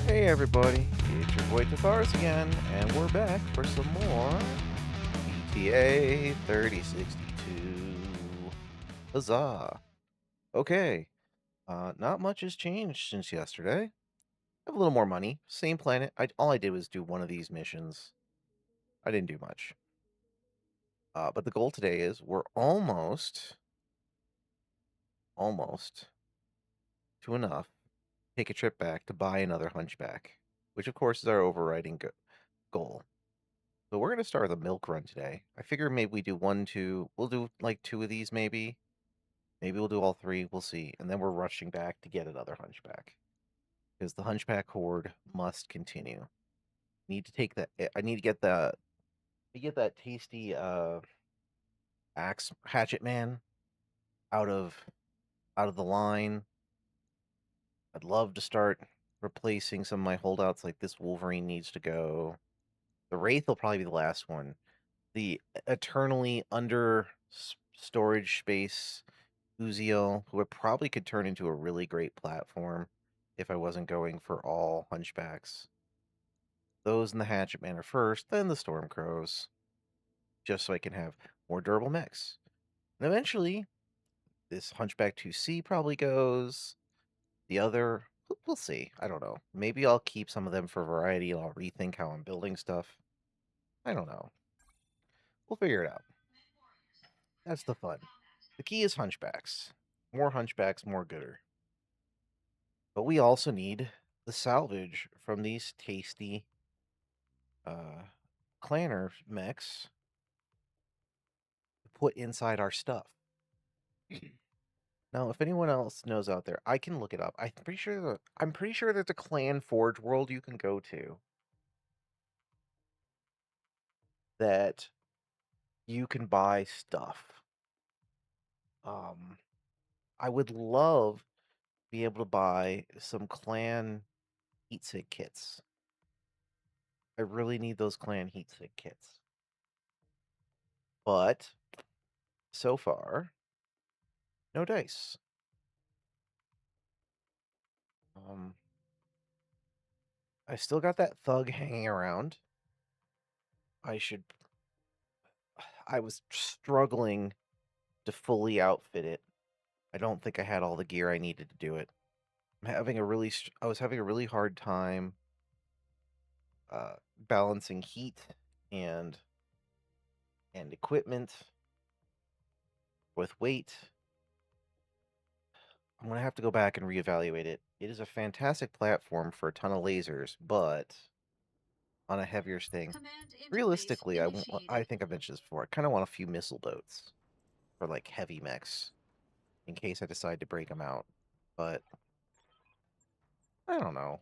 Hey everybody, it's your boy Tathars again, and we're back for some more BTA3062. Huzzah! Okay, not much has changed since yesterday. I have a little more money, same planet. All I did was do one of these missions. I didn't do much. But the goal today is we're almost to enough. Take a trip back to buy another hunchback, which of course is our overriding goal. So we're gonna start with a milk run today. I figure maybe we do one, two. We'll do like two of these, maybe. Maybe we'll do all three. We'll see. And then we're rushing back to get another hunchback because the hunchback horde must continue. Need to take that. I need to get that tasty axe hatchet man out of the line. I'd love to start replacing some of my holdouts. Like this Wolverine needs to go. The Wraith will probably be the last one. The eternally under storage space Uziel, who probably could turn into a really great platform if I wasn't going for all hunchbacks. Those and the Hatchet Man are first, then the Stormcrows, just so I can have more durable mechs. And eventually, this Hunchback 2C probably goes. The other, we'll see. I don't know. Maybe I'll keep some of them for variety and I'll rethink how I'm building stuff. I don't know. We'll figure it out. That's the fun. The key is hunchbacks. More hunchbacks, more gooder. But we also need the salvage from these tasty clanner mechs to put inside our stuff. Now, if anyone else knows out there, I can look it up. I'm pretty sure there's a clan forge world you can go to that you can buy stuff. I would love to be able to buy some clan heatsink kits. I really need those clan heatsink kits. But so far, no dice. Um, I still got that thug hanging around. I was struggling to fully outfit it. I don't think I had all the gear I needed to do it. I was having a really hard time balancing heat and equipment with weight. I'm gonna have to go back and reevaluate it. It is a fantastic platform for a ton of lasers, but on a heavier thing. Command interface Realistically, I initiated. think I've mentioned this before. I kind of want a few missile boats for like heavy mechs in case I decide to break them out. But I don't know.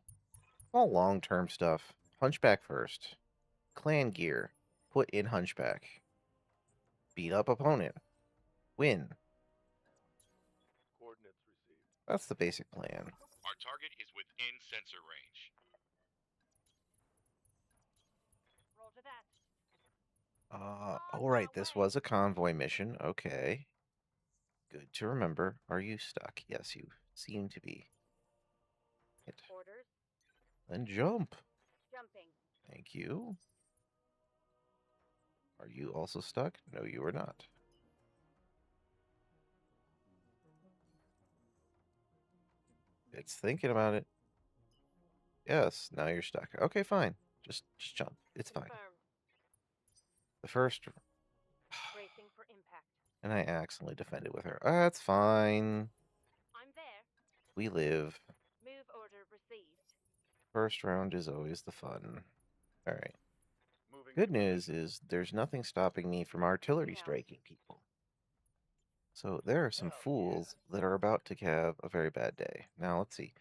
All long-term stuff. Hunchback first. Clan gear. Put in Hunchback. Beat up opponent. Win. Coordinates received. That's the basic plan. Our target is within sensor range. Roger that. Alright, this was a convoy mission. Okay. Good to remember. Are you stuck? Yes, you seem to be. Hit. Orders. Then jump. Jumping. Thank you. Are you also stuck? No, you are not. It's thinking about it. Yes, now you're stuck. Okay, fine. Just jump. It's fine. Confirm. The first, Bracing for impact. and I accidentally defended with her. That's fine. I'm there. We live. Move order received. First round is always the fun. All right. Moving Good to news is there's nothing stopping me from artillery striking people. So there are some fools that are about to have a very bad day. Now let's see.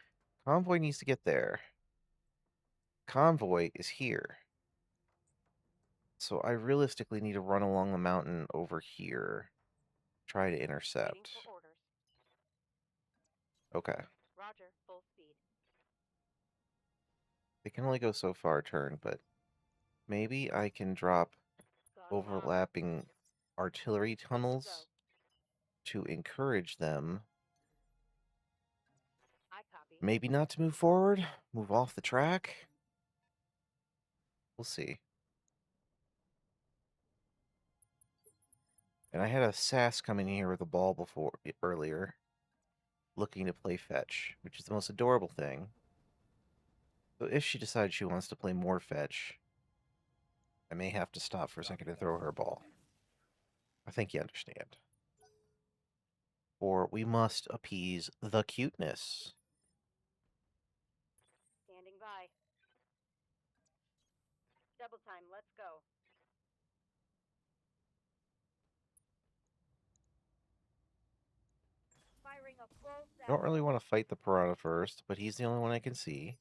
Convoy needs to get there. Convoy is here. So I realistically need to run along the mountain over here. Try to Waiting intercept. for orders. Okay. Roger. Full speed. They can only go so far a turn, but maybe I can drop Got overlapping artillery tunnels to encourage them I copy. maybe not to move forward, move off the track. We'll see. And I had a sass coming in here with a ball earlier, looking to play fetch, which is the most adorable thing. So if she decides she wants to play more fetch, I may have to stop for a second to throw her a ball. I think you understand. Or we must appease the cuteness. Standing by. Double time, let's go. Firing a full Don't really salvo. want to fight the piranha first, but he's the only one I can see.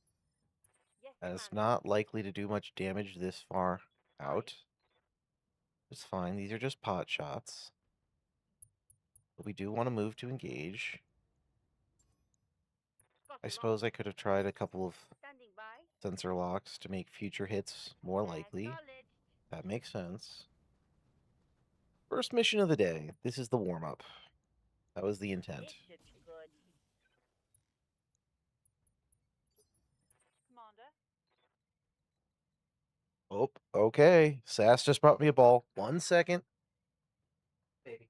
Yes, That's Commander. not likely to do much damage this far out. It's fine. These are just pot shots. But we do want to move to engage. Got I you suppose locked. I could have tried a couple of Standing by. sensor locks to make future hits more likely. Acknowledged. That makes sense. First mission of the day. This is the warm-up. That was the intent. This should be good. Commander. Oh, okay. Sass just brought me a ball. 1 second. Baby.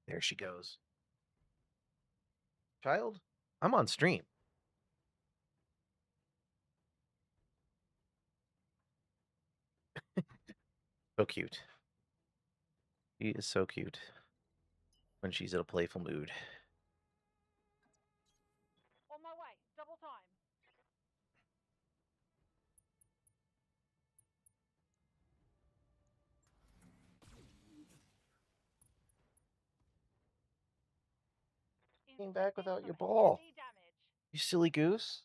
There she goes. Child, I'm on stream. So cute. She is so cute when she's in a playful mood. On my way. Double time. Came back without your Inflicting ball. heavy damage. You silly goose.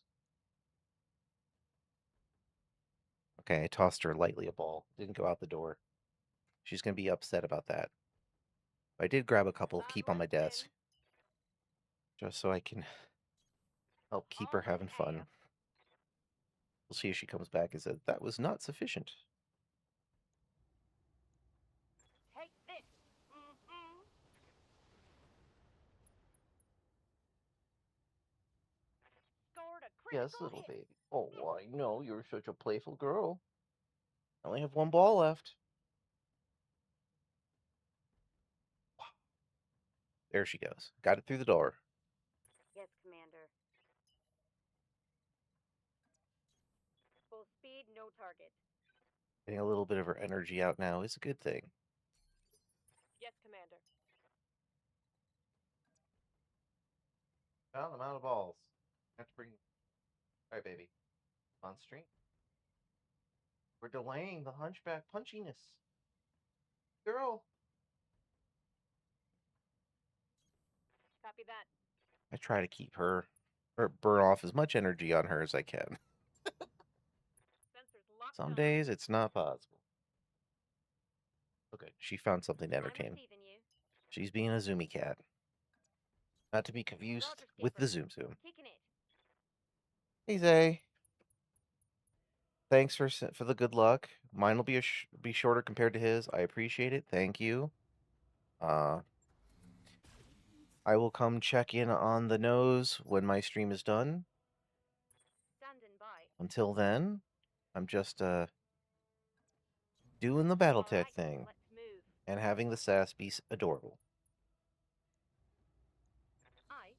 Okay, I tossed her lightly a ball. Didn't go out the door. She's going to be upset about that. I did grab a couple to Bad keep on my left in. desk. Just so I can help keep her Already having fun. here. We'll see if she comes back and says, that was not sufficient. Take this. Mm-hmm. Scored a critical Yes, little hit. baby. Oh, I know. You're such a playful girl. I only have one ball left. There she goes. Got it through the door. Yes, Commander. Full speed, no target. Getting a little bit of her energy out now is a good thing. Yes, Commander. Found I'm out of balls. Have to bring. All right, baby. On stream. We're delaying the hunchback punchiness. Girl. Copy that. I try to keep her or burn off as much energy on her as I can. Sensors locked Some on. days it's not possible. Okay, she found something to I'm entertain. receiving you. She's being a zoomy cat. Not to be confused Roger, with the skipper. Zoom Zoom. Kicking it. Hey Zay, thanks for the good luck. Mine will be shorter compared to his. I appreciate it. Thank you. I will come check in on the nose when my stream is done. Standing by. Until then, I'm just doing the All Battletech right, thing let's move. and having the sass be adorable. Aye.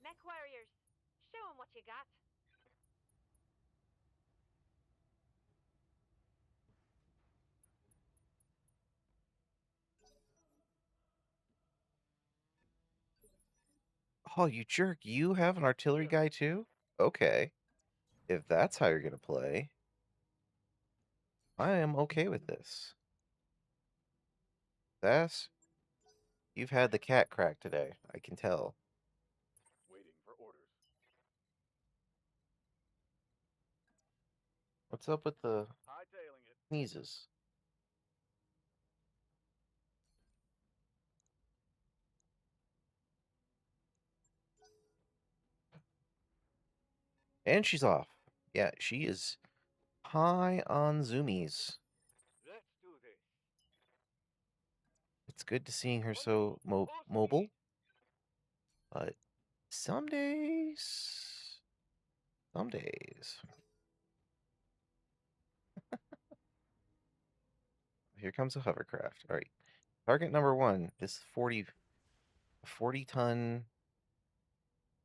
Mech warriors, show 'em what you got. Oh, you jerk! You have an artillery guy too? Okay, if that's how you're gonna play, I am okay with this. Sass, you've had the cat crack today. I can tell. Waiting for orders. What's up with the Hightailing it. sneezes? And she's off. Yeah, she is high on zoomies. Let's do this. It's good to seeing her On the so move. Full mobile, speed. but some days, some days. Here comes a hovercraft. All right. Target number one. This 40-ton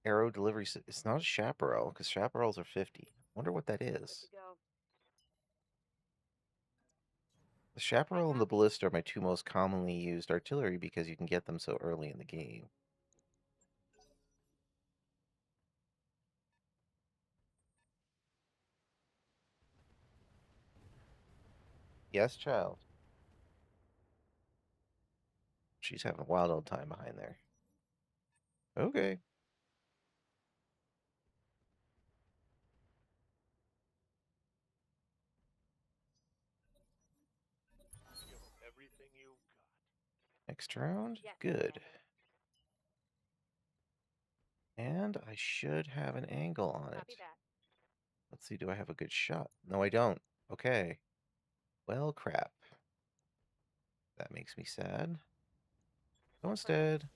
arrow delivery. It's not a chaparral because chaparrals are 50. Wonder what that Good is. to go. The chaparral and the Heads up. ballista are my two most commonly used artillery because you can get them so early in the game. Yes, child. She's having a wild old time behind there. Okay. Give 'em everything you've got. Next round. Yes, Good. Commander. And I should have an angle on Copy it. that. Let's see, do I have a good shot? No, I don't. Okay. Well, crap. That makes me sad. So instead,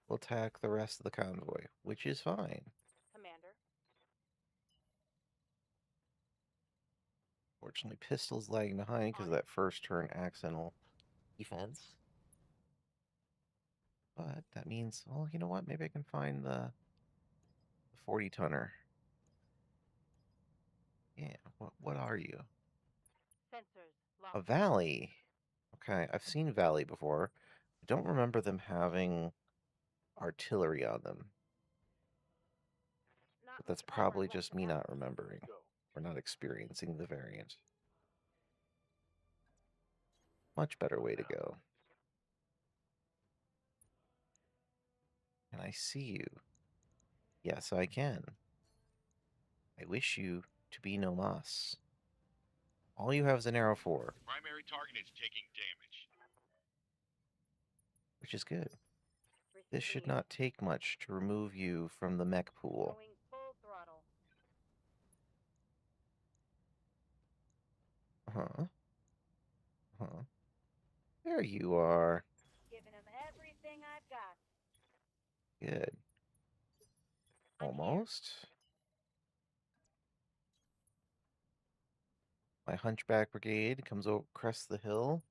we'll attack the rest of the convoy, which is fine. Commander. Fortunately, pistol's lagging behind because On of it. that first turn accidental defense. But that means, well, you know what? Maybe I can find the 40-tonner. Yeah, what are you? Sensors A locked. valley. Okay, I've seen valley before. I don't remember them having artillery on them. Not But that's much armor probably left just for me that. not remembering. Go. Or not experiencing the variant. Much better way to go. Can I see you? Yes, I can. I wish you to be no mas. All you have is an arrow for, Primary target is taking damage. which is good. This Receiving should you. not take much to remove you from the mech pool. Going full throttle. Uh-huh. Uh-huh. There you are. Giving him everything I've got. Good. I'm here. Almost. My hunchback brigade comes over, crests the hill.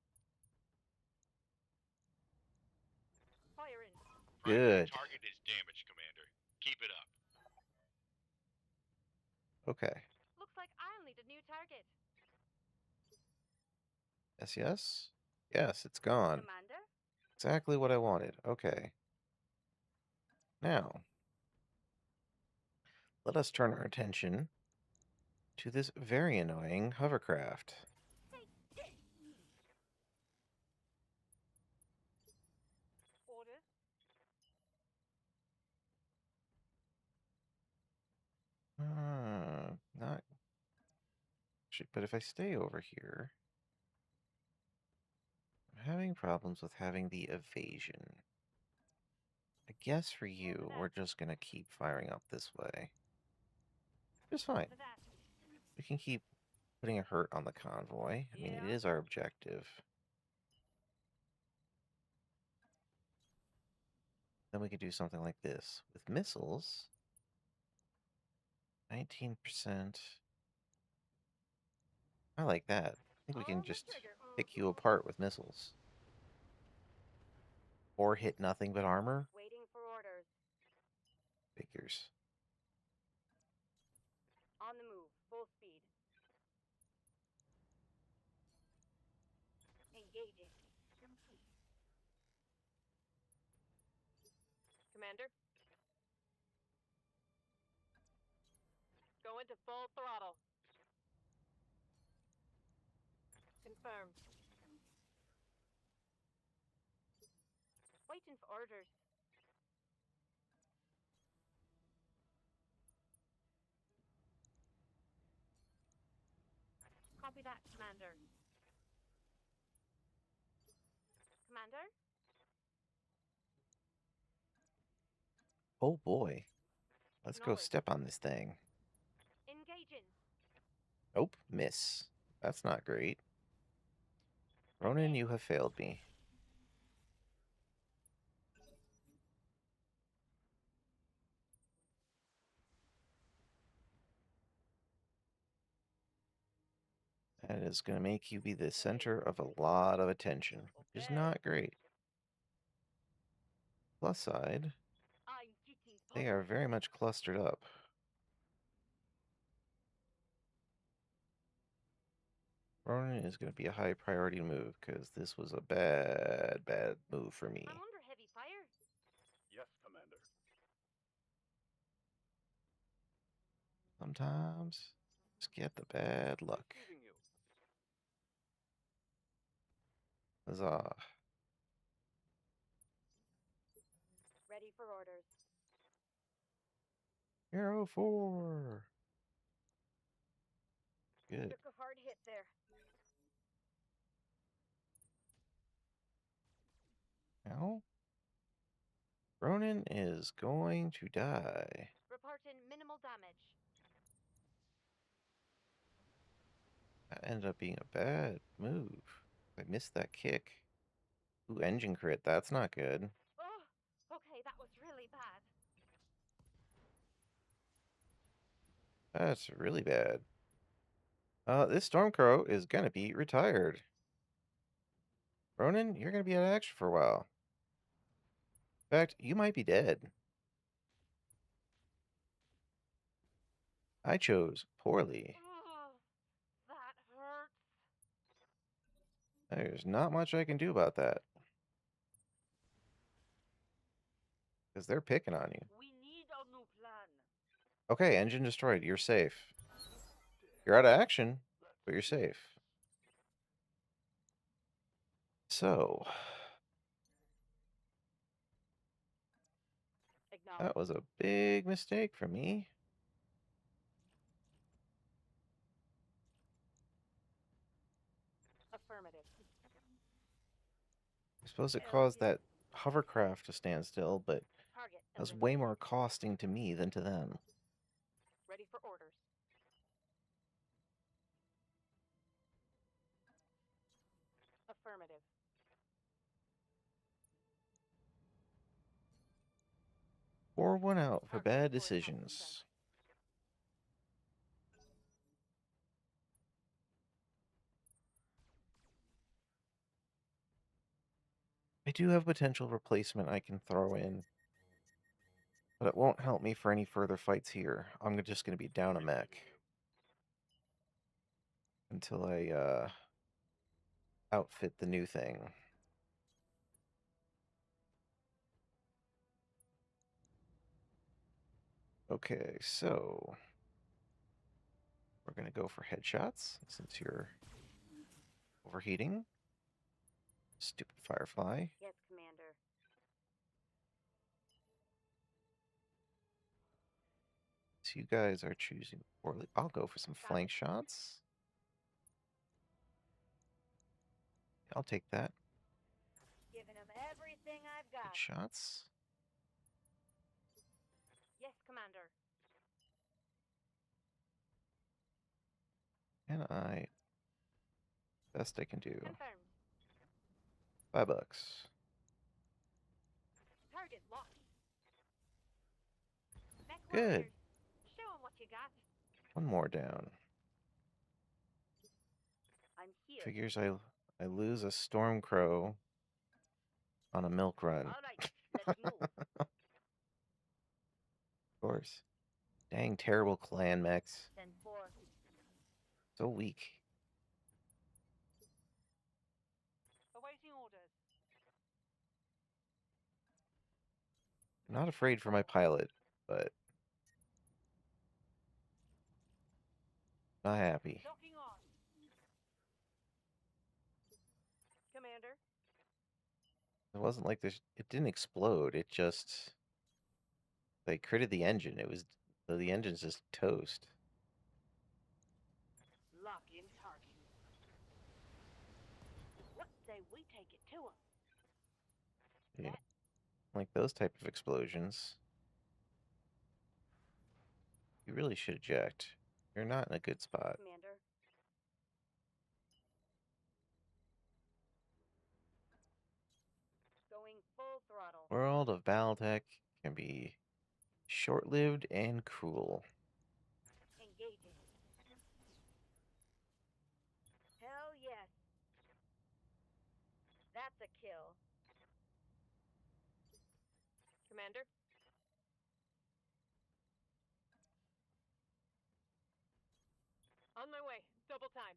Fire in. Primary Good. target is damaged, Commander. Keep it up. Okay. Looks like I'll need a new target. Yes, yes. Yes, it's gone. Commander? Exactly what I wanted. Okay. Now, let us turn our attention to this very annoying hovercraft. Orders. Not... But if I stay over here, I'm having problems with having the evasion. I guess for you, we're just gonna keep firing up this way. Just fine. For that. We can keep putting a hurt on the convoy. I mean, it Yeah. is our objective. Then we could do something like this. With missiles, 19%. I like that. I think we can On the just trigger. pick you apart with missiles. Or hit nothing but armor. Waiting for orders. Figures. On the move. Full speed. Engaging. Commander? Going to full throttle. Confirmed. Waiting for orders. Copy that, Commander. Commander? Oh boy. Let's go Acknowledged. step on this thing. Engaging. Nope, miss. That's not great. Ronan, you have failed me. is going to make you be the center of a lot of attention, which is not great. Plus side, I'm getting they are very much clustered up. Ronin is going to be a high priority move because this was a bad move for me. I'm under heavy fire. Yes, Commander. Sometimes just get the bad luck. Receiving you. Huzzah. Ready for orders. Hero 4. Good. Took a hard hit there. Now, Ronin is going to die. Reporting minimal damage. That ended up being a bad move. I missed that kick. Ooh, engine crit. That's not good. Oh, okay, that was really bad. That's really bad. This Stormcrow is going to be retired. Ronin, you're going to be out of action for a while. In fact, you might be dead. I chose poorly. Oh, that hurts. There's not much I can do about that. Because they're picking on you. We need a new plan. Okay, engine destroyed. You're safe. You're out of action, but you're safe. So, Acknowledge. that was a big mistake for me. Affirmative. I suppose it caused that hovercraft to stand still, but Target. that's eliminated. way more costing to me than to them. Ready for orders. Affirmative. Pour one out for Target bad for an decisions. I do have potential replacement I can throw in, but it won't help me for any further fights here. I'm just going to be down a mech until I outfit the new thing. Okay, so we're going to go for headshots since you're overheating. Stupid Firefly. Yes, Commander. So you guys are choosing poorly. I'll go for some flank shots. I'll take that. Giving them everything I've Good got. shots. Yes, Commander. And best I can do. Confirmed. $5. Target locked. Mech Good. warriors. Show 'em what you got. One more down. I'm here. Figures I lose a Stormcrow on a milk run. All right, let's move. Of course. Dang terrible clan mechs. 10-4. So weak. Awaiting orders. I'm not afraid for my pilot, but not happy. Locking on. Commander. It wasn't like this. It didn't explode. It just they critted the engine. The engine's just toast. Lock in target. What say we take it to 'em? Yeah. Like those type of explosions. You really should eject. You're not in a good spot. Commander. Going full throttle. World of Battletech can be short-lived and cruel. Engaging. That's a kill. Commander? On my way. Double time.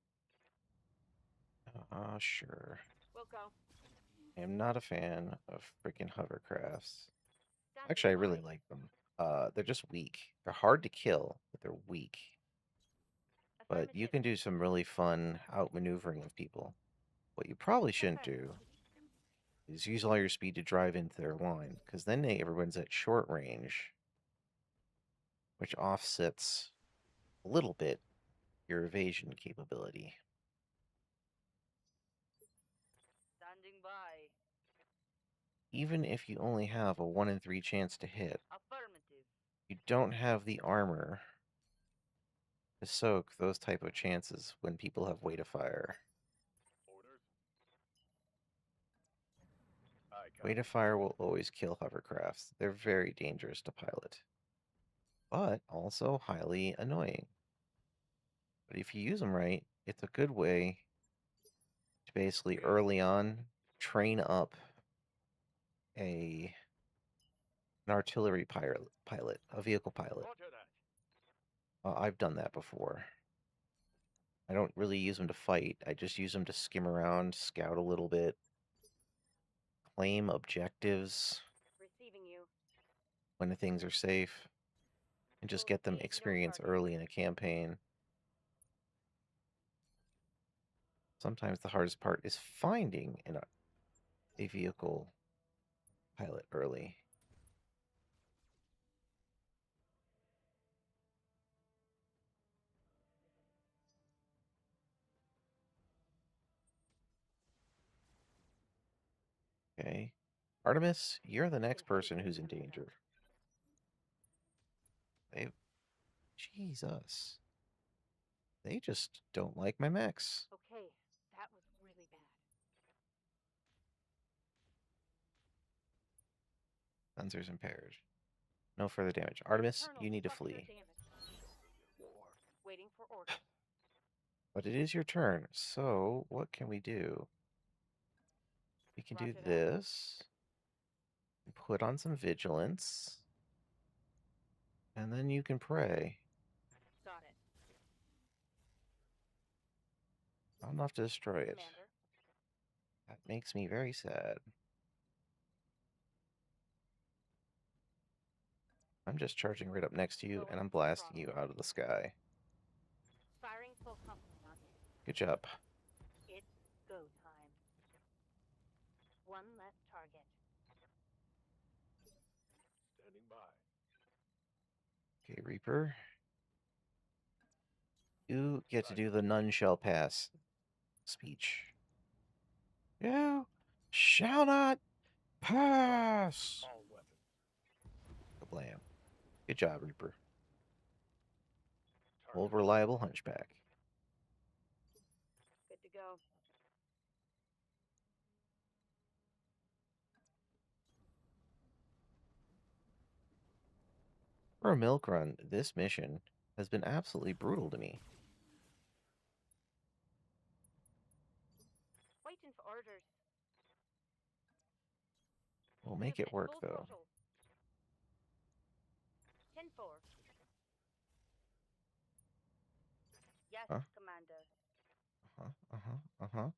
Sure. We'll go. I am not a fan of freaking hovercrafts. Standing Actually, I really by. like them. They're just weak. They're hard to kill, but they're weak. But you Affirmative. can do some really fun outmaneuvering of people. What you probably shouldn't do is use all your speed to drive into their line, because then everyone's at short range, which offsets a little bit your evasion capability. Standing by. Even if you only have a 1 in 3 chance to hit, Affirmative. you don't have the armor to soak those type of chances when people have weight of fire. Orders? Weight of fire will always kill hovercrafts. They're very dangerous to pilot, but also highly annoying. But if you use them right, it's a good way to basically early on train up a an artillery pilot, a vehicle pilot. Roger that. I've done that before. I don't really use them to fight. I just use them to skim around, scout a little bit, claim objectives Receiving you. when things are safe, and just Full get them speed, no experience target. early in a campaign. Sometimes the hardest part is finding a vehicle pilot early. Okay. Artemis, you're the next person who's in danger. They, Jesus. They just don't like my mechs. Okay, that was really bad. Sensors impaired. No further damage. Artemis, Colonel, you need to structure flee. damage. Waiting for orders. But it is your turn, so what can we do? We can do Roger that. this. Put on some vigilance. And then you can pray. Got it. Not enough to destroy it. Commander. That makes me very sad. I'm just charging right up next to you, and Going I'm full blasting you throttle. out of the sky. Firing full complement on you. Good job. It's go time. One less target. Standing by. Okay, Reaper. You get to do the none shall pass speech. You shall not pass. All weapons. Kablam. Good job, Reaper. Old Target. reliable hunchback. Good to go. For a milk run, this mission has been absolutely brutal to me. Waiting for orders. We'll make it Movement, work, full though. throttle. 10-4. Yes, Huh? Commander. Uh-huh.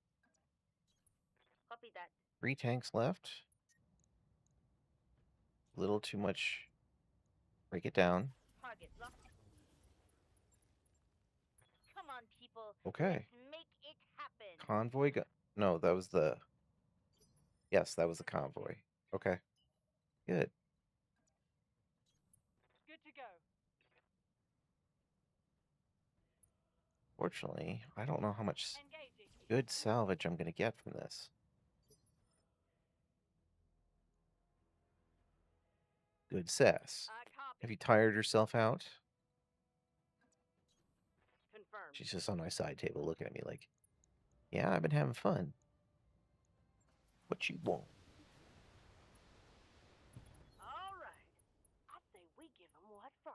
Copy that. 3 tanks left. Little too much. Break it down. Target locked. Come on, people. Okay. Let's make it happen. Convoy No, that was the... Yes, that was the convoy. Okay. Good. Good to go. Fortunately, I don't know how much Engaging. good salvage I'm going to get from this. Good sass. Copy. Have you tired yourself out? Confirmed. She's just on my side table looking at me like, yeah, I've been having fun. What you want? All right. I say we give them what for.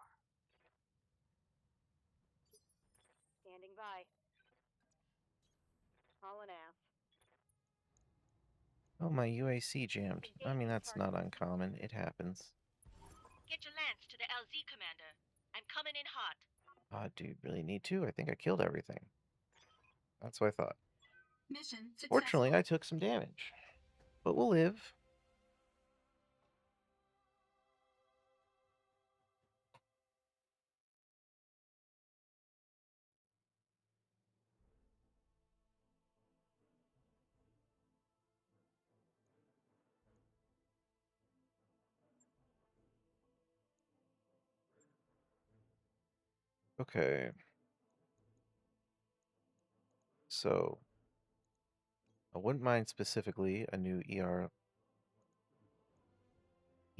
Standing by. Hauling ass. Oh, my UAC jammed. I mean, that's not uncommon. It happens. Get your lance to the LZ, Commander. I'm coming in hot. Do you really need to? I think I killed everything. That's what I thought. Mission successful. Fortunately, I took some damage. But we'll live. Okay. So, I wouldn't mind specifically a new ER.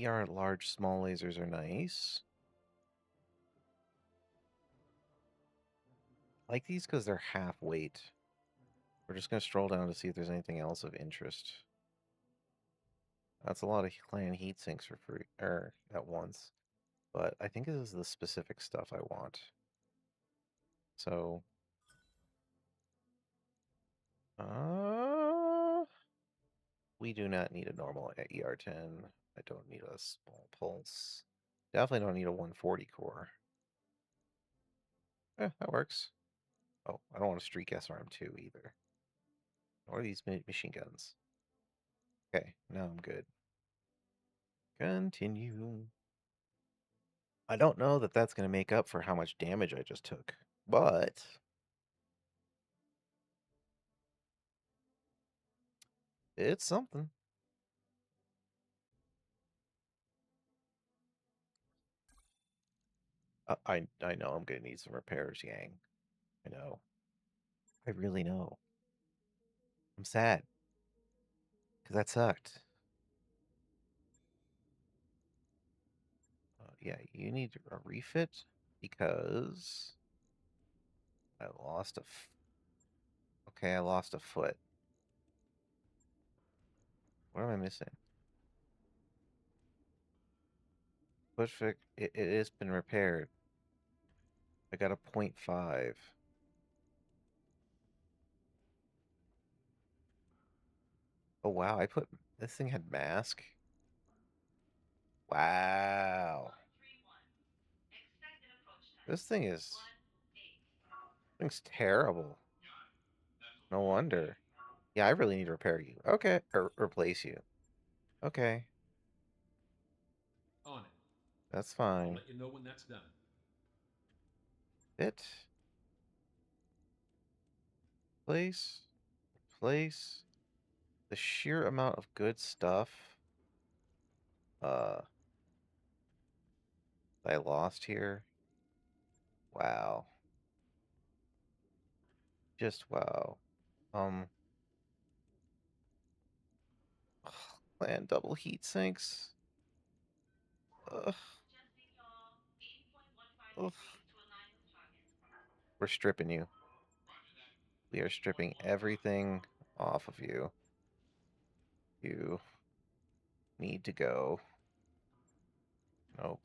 ER large small lasers are nice. I like these because they're half weight. We're just going to stroll down to see if there's anything else of interest. That's a lot of clan heat sinks for free, at once. But I think this is the specific stuff I want. So, we do not need a normal ER10. I don't need a small pulse. Definitely don't need a 140 core. That works. Oh, I don't want a streak SRM2 either. What are these machine guns? Okay, now I'm good. Continue. I don't know that that's going to make up for how much damage I just took, but it's something. I know I'm going to need some repairs, Yang. I know. I really know. I'm sad because that sucked. Yeah, you need a refit because I lost a. Okay, I lost a foot. What am I missing? Foot fix. It has been repaired. I got a 0.5. Oh wow, I put this thing had mask. Wow. This thing's terrible. No wonder. Yeah, I really need to repair you. Okay, or replace you. Okay, On it. that's I'll fine. let you know when that's done. It. Place. Place. The sheer amount of good stuff uh that I lost here. Wow. Just wow. Um Land double heat sinks. Ugh. Ugh. We're stripping you. We are stripping everything off of you. You need to go. Nope.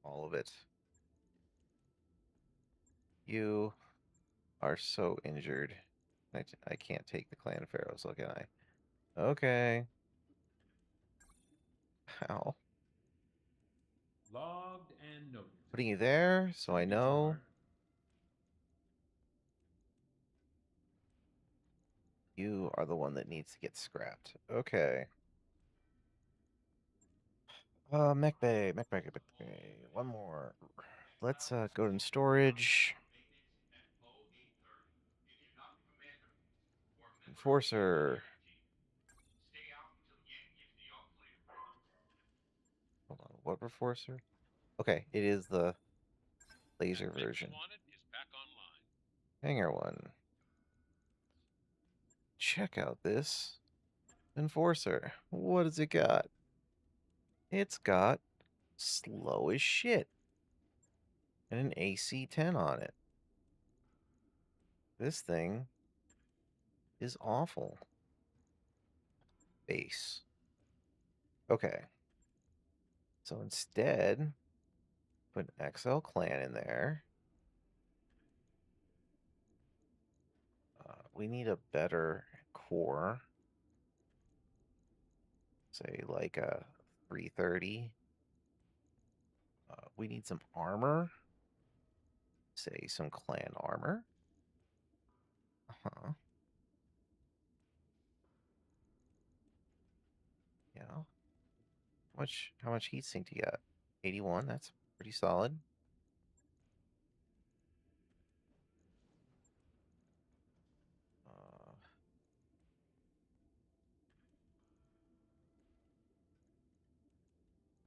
All of it. You are so injured. I can't take the clan pharaohs, so can I? Okay. Ow. Logged and noted. Putting you there, so I Thank you, know Jar. you are the one that needs to get scrapped. Okay. Mech bay. One more. Let's go in storage. Enforcer. Hold on, what Enforcer? Okay, it is the laser That thing version. you wanted is back online. Hangar one. Check out this Enforcer. What has it got? It's got slow as shit and an AC-10 on it. This thing is awful. Base. Okay. So instead, put an XL clan in there. We need a better core. Say like a 330. We need some armor. Say some clan armor. Uh-huh. Yeah. How much heat sink do you got? 81, that's pretty solid. Uh,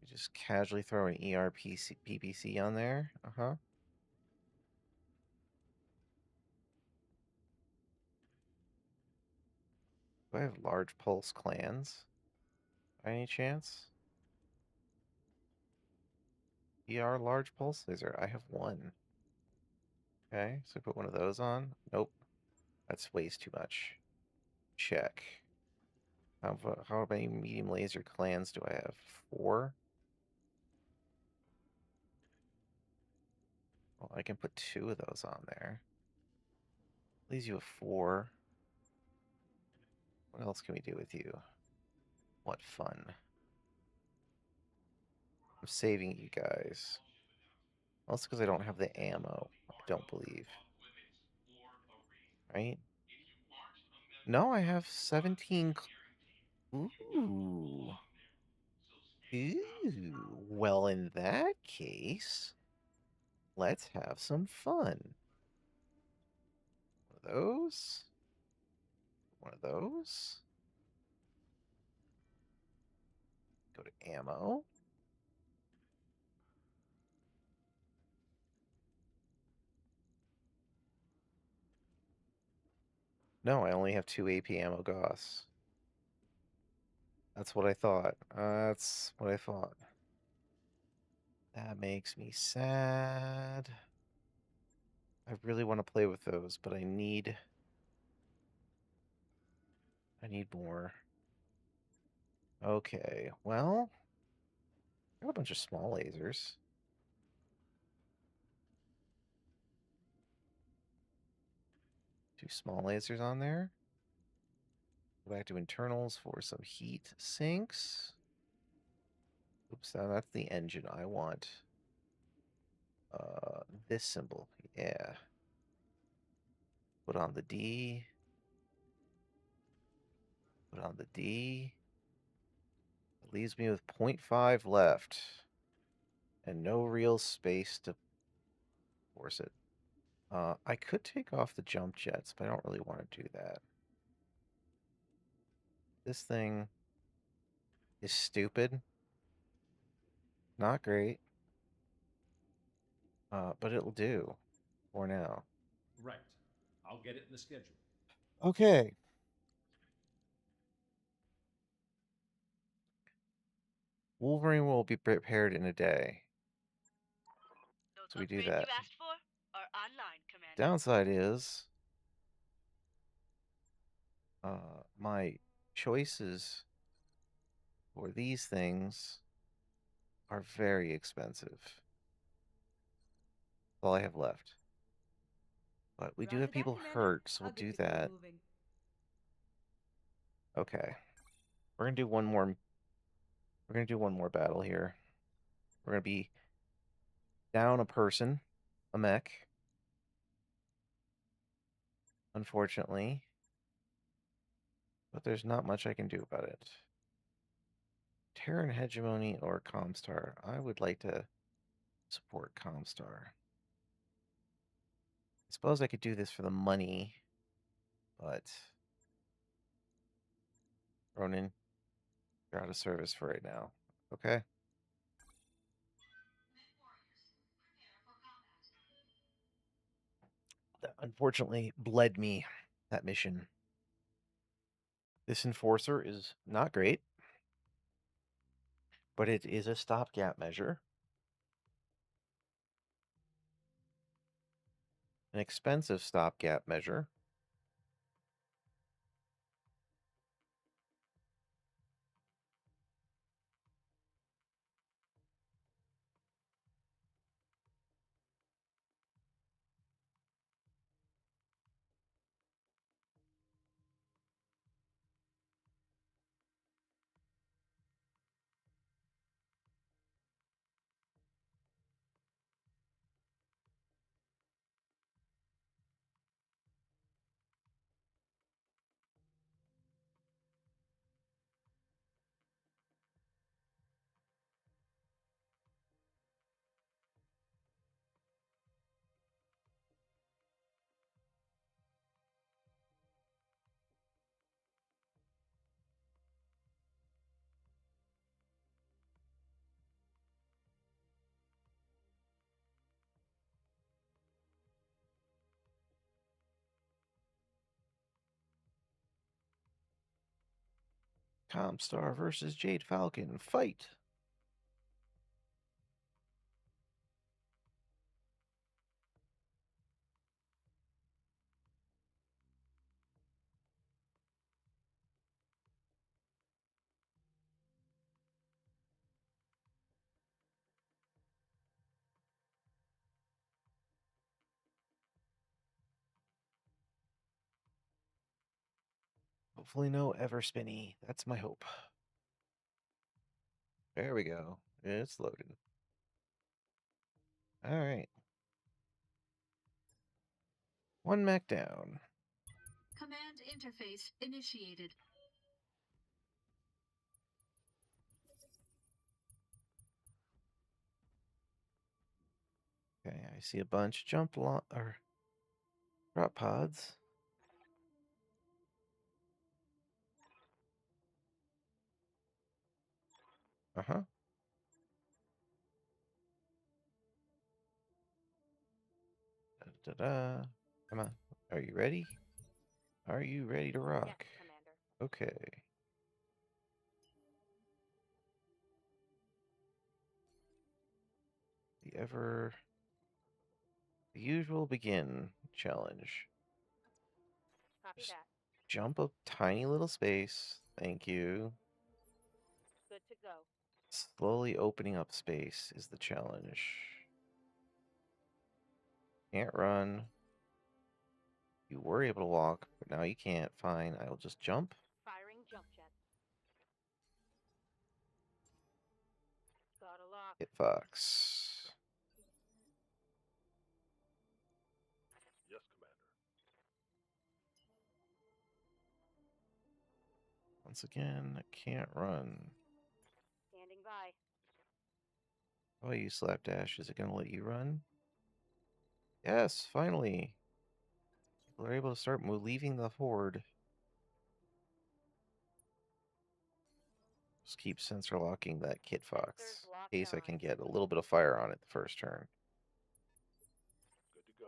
you just casually throw an ERPC PPC on there. Uh-huh. Do I have large pulse clans by any chance? ER large pulse laser. I have one. Okay, so put one of those on. Nope, that's waste too much. Check. How many medium laser clans do I have? 4? Well, I can put 2 of those on there. Leaves you with 4. What else can we do with you? What fun. I'm saving you guys. Also because I don't have the ammo, I don't believe. Right? No, I have 17. Ooh. Ooh. Well, in that case, let's have some fun. One of those. One of those. Go to ammo. No, I only have 2 AP ammo Gauss. That's what I thought. That's what I thought. That makes me sad. I really want to play with those, but I need more. Okay, well, I got a bunch of small lasers. 2 small lasers on there. Go back to internals for some heat sinks. Oops, now that's the engine I want. This symbol, yeah. Put on the D. Put on the D. It leaves me with 0.5 left. And no real space to force it. I could take off the jump jets, but I don't really want to do that. This thing is stupid. Not great. But it'll do for now. Right. I'll get it in the schedule. Okay. Wolverine will be prepared in a day. Those So we do upgrades that. you asked for are online, Commander. Downside is my choices for these things are very expensive. That's all I have left. But we do Roger have that, people Commander. hurt, so I'll we'll get do the crew that. moving. Okay. We're gonna do one more. We're gonna do one more battle here. We're gonna be down a person, a mech. Unfortunately. But there's not much I can do about it. Terran Hegemony or Comstar? I would like to support Comstar. I suppose I could do this for the money, but Ronan, you're out of service for right now. Okay? That unfortunately bled me, that mission. This enforcer is not great, but it is a stopgap measure. An expensive stopgap measure. Comstar versus Jade Falcon. Fight! Hopefully no ever spinny. That's my hope. There we go. It's loaded. All right. One mech down. Command interface initiated. Okay, I see a bunch jump or drop pods. Uh-huh. Da-da-da. Come on. Are you ready? Are you ready to Yes, rock? Commander. Okay. The usual begin challenge. Copy Just that. jump a tiny little space. Thank you. Good to go. Slowly opening up space is the challenge. Can't run. You were able to walk, but now you can't. Fine, I will just jump. Firing jump jet. Got a lock. Hit Fox. Yes, Commander. Once again, can't run. Standing by. Oh, you slapdash. Is it going to let you run? Yes, finally. People are able to start leaving the Horde. Just keep sensor locking that Kit Fox. Sensors locked In case I on. can get a little bit of fire on it the first turn. Good to go.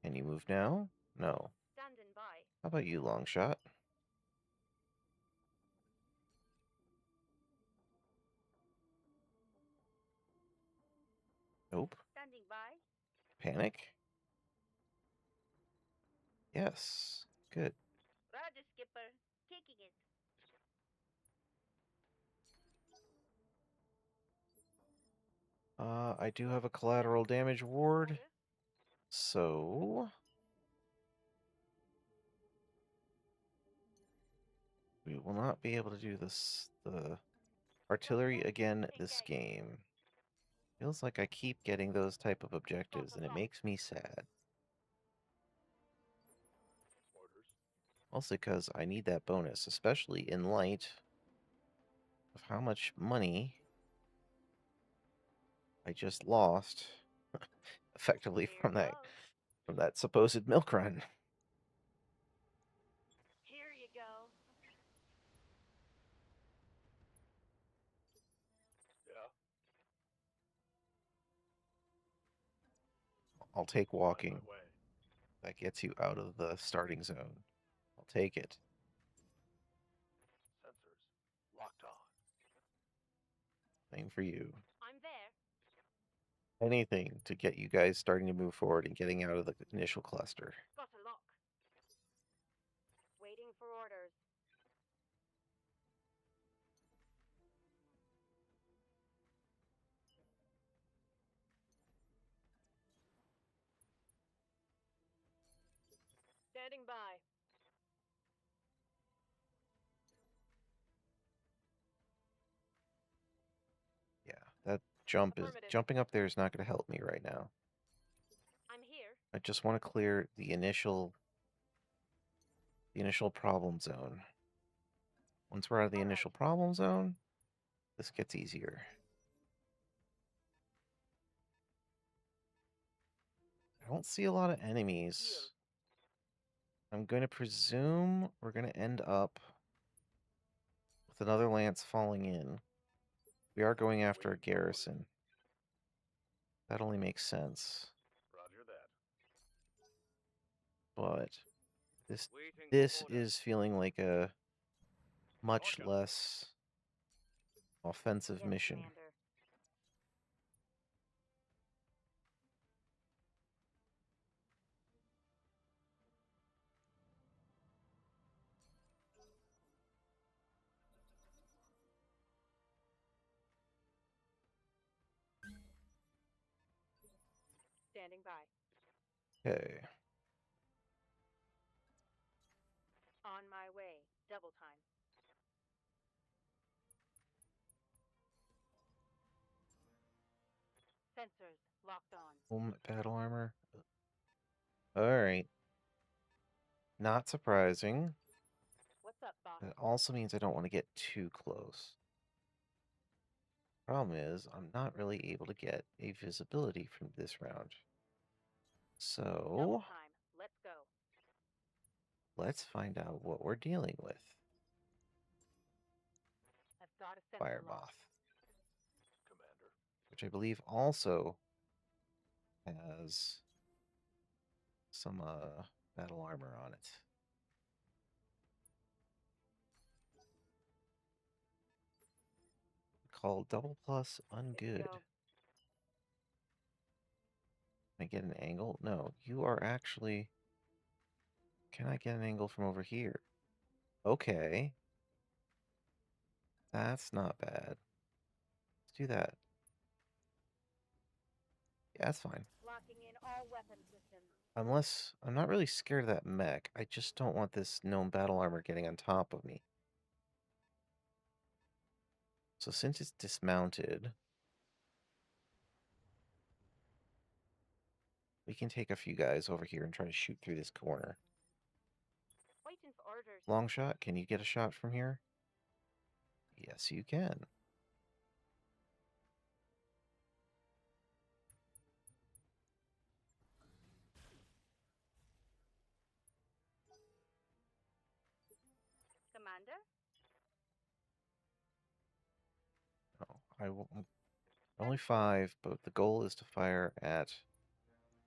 Can you move now? No. Standing by. How about you, long shot? Nope. Standing by. Panic? Yes. Good. Roger, Skipper. Taking it. I do have a collateral damage ward, Roger. so we will not be able to do the artillery again this game. Feels like I keep getting those type of objectives, and it makes me sad. Orders. Mostly because I need that bonus, especially in light of how much money I just lost effectively Here from goes. that supposed milk run. Here you go. Yeah. I'll take On walking. my way. That gets you out of the starting zone. I'll take it. Sensors locked on. Same for you. I'm there. Anything to get you guys starting to move forward and getting out of the initial cluster. Got a lock. Waiting for orders. Standing by. Yeah, that Affirmative. jumping up there is not going to help me right now. I'm here. I just want to clear the initial problem zone. Once we're out of the All right. initial problem zone, this gets easier. I don't see a lot of enemies. I'm going to presume we're going to end up with another lance falling in. We are going after a garrison. That only makes sense. Roger that. But this Waiting this for orders. is feeling like a much Talking. less offensive Yes, mission. Commander. Standing by. Okay. On my way. Double time. Sensors locked on. Battle armor. Alright. Not surprising. What's up, boss? It also means I don't want to get too close. Problem is, I'm not really able to get a visibility from this round. So, Double time. Let's go. let's find out what we're dealing with. I've got a sensor Fire locked. Moth, Commander. which I believe also has some battle armor on it. Called Double Plus Here we Ungood. go. Can I get an angle? No, you are actually... Can I get an angle from over here? Okay. That's not bad. Let's do that. Yeah, that's fine. Locking in all weapon systems. Unless... I'm not really scared of that mech. I just don't want this gnome battle armor getting on top of me. So since it's dismounted... we can take a few guys over here and try to shoot through this corner. Waiting for orders. Long shot, can you get a shot from here? Yes, you can. Commander? Oh, I will... Only 5, but the goal is to fire at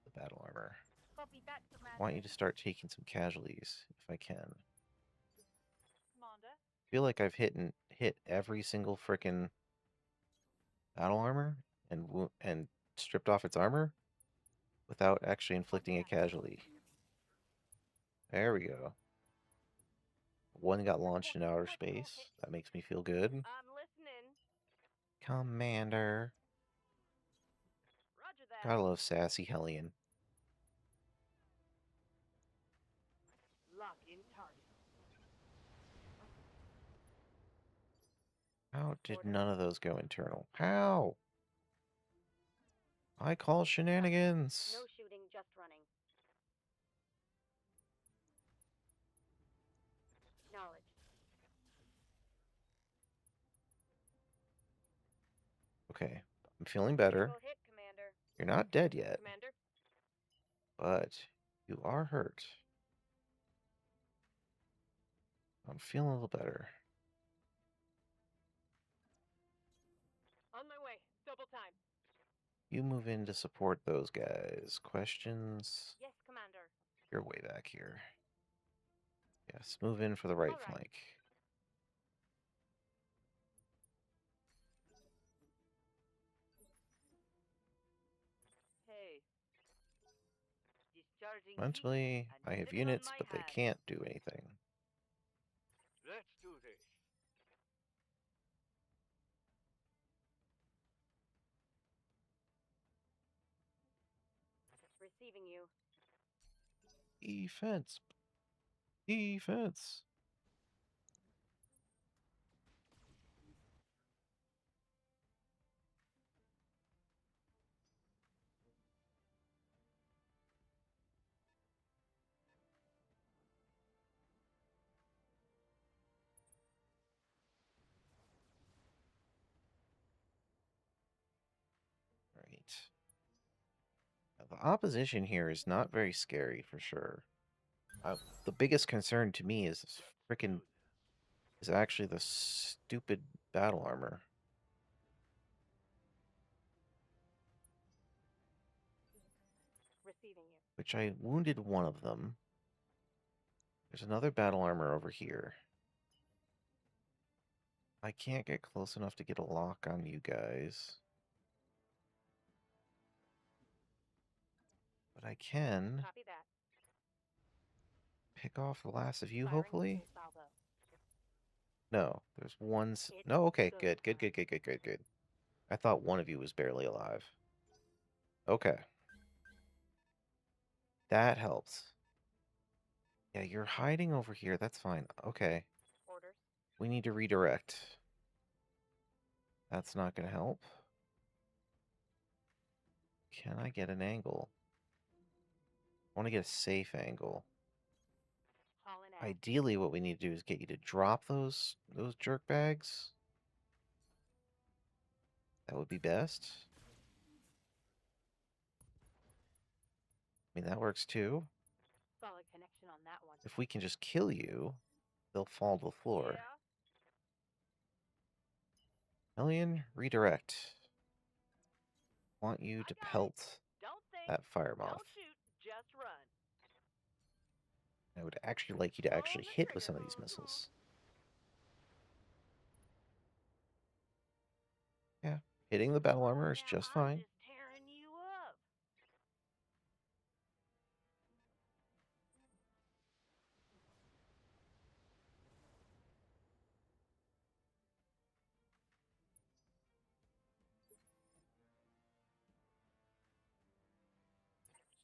the battle armor. Copy that, I Commander. want you to start taking some casualties, if I can. Commander? I feel like I've hit every single frickin' battle armor and stripped off its armor without actually inflicting a casualty. There we go. One got launched in outer space. That makes me feel good. I'm listening. Commander. Roger that. Gotta love sassy Hellion. Lock in target. How did Order. none of those go internal? How? I call shenanigans. No shooting, just running. Knowledge. Okay, I'm feeling better. Critical hit, Commander. You're not dead yet, Commander? but you are hurt. I'm feeling a little better. On my way. Double time. You move in to support those guys. Questions? Yes, Commander. You're way back here. Yes, move in for the right All right. flank. Hey. Discharging heat Eventually, and I have sipping on units, my but they hand. can't do anything. Let's do this. Receiving you. Defense. Defense. Right. Now, the opposition here is not very scary for sure. The biggest concern to me is actually the stupid battle armor, Receiving you. which I wounded one of them. There's another battle armor over here. I can't get close enough to get a lock on you guys. But I can Copy that. pick off the last of you, Firing hopefully. full salvo. No, there's one. It's No, okay, good good, good, good, good, good, good, good. I thought one of you was barely alive. Okay. That helps. Yeah, you're hiding over here. That's fine. Okay. Orders. We need to redirect. That's not going to help. Can I get an angle? I want to get a safe angle. Hauling out. Ideally, what we need to do is get you to drop those jerk bags. That would be best. I mean, that works too. Solid connection on that one. If we can just kill you, they'll fall to the floor. Yeah. Million, redirect. Want you to I got it. pelt Don't think. that fire moth. Don't shoot. Just run. I would actually like you to actually the hit with trigger. some of these missiles. Yeah, hitting the battle armor is Now just I'm fine. just tearing you up.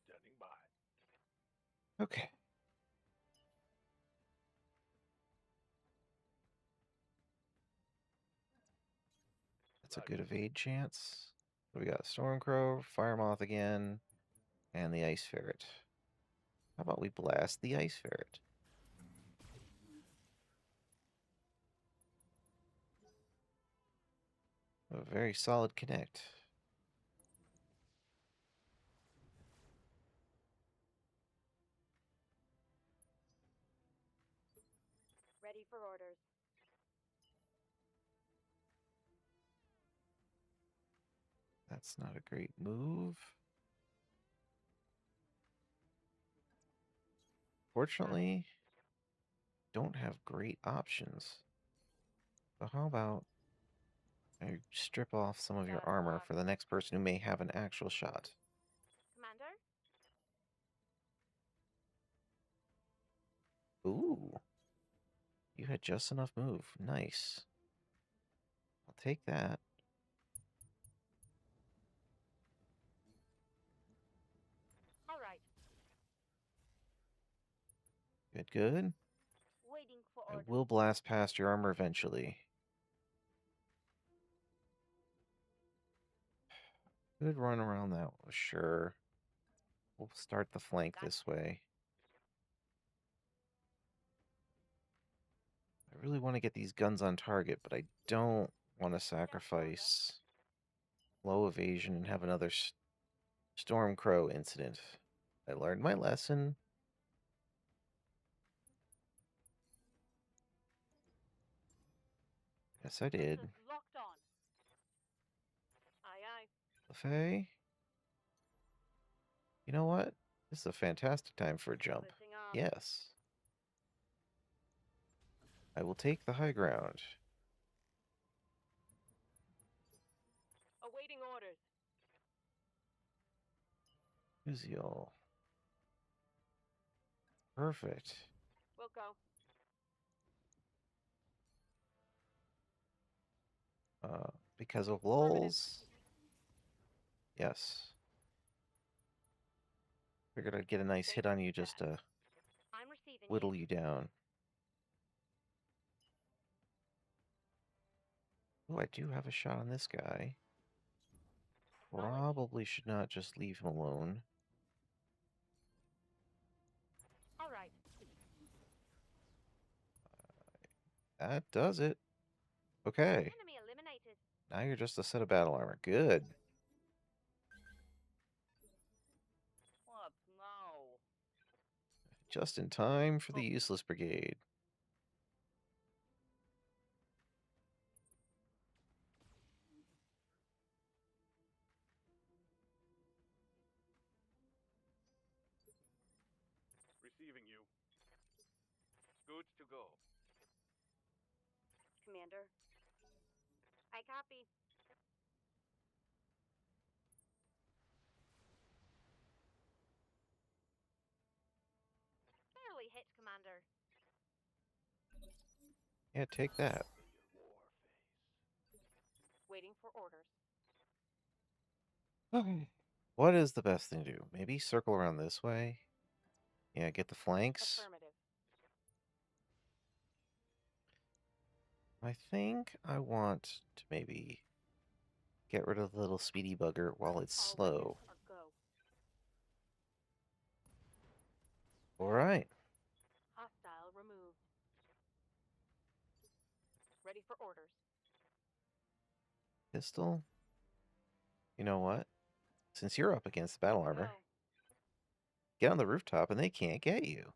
Standing by. Okay. That's a good evade chance. So we got Stormcrow, Fire Moth again, and the Ice Ferret. How about we blast the Ice Ferret? A very solid connect. Ready for orders. That's not a great move. Fortunately, don't have great options. So how about I strip off some of your Got a armor lock. for the next person who may have an actual shot. Commander? Ooh. You had just enough move. Nice. I'll take that. All right. Good, good. Waiting for I orders. will blast past your armor eventually. Good run around that one, sure. We'll start the flank this way. I really want to get these guns on target, but I don't want to sacrifice low evasion and have another Stormcrow incident. I learned my lesson. Yes, I did. Sensors locked on. Aye, aye. Buffet? You know what? This is a fantastic time for a jump. Switching off. Yes. I will take the high ground. Awaiting orders. Uziel. Perfect. We'll go. Because of lulls. Yes. Figured I'd get a nice hit on you just to I'm receiving whittle you down. Oh, I do have a shot on this guy. Probably should not just leave him alone. All right. That does it. Okay. Enemy eliminated. Now you're just a set of battle armor. Good. What? No. Just in time for the useless brigade. Receiving you. Goods to go. Commander, I copy. Barely hit, Commander. Yeah, take that. Waiting for orders. Okay. What is the best thing to do? Maybe circle around this way? Yeah, get the flanks. Affirmative. I think I want to maybe get rid of the little speedy bugger while it's All slow. weapons are go. Alright. Hostile removed. Ready for orders. Pistol? You know what? Since you're up against the battle armor, Go. get on the rooftop and they can't get you.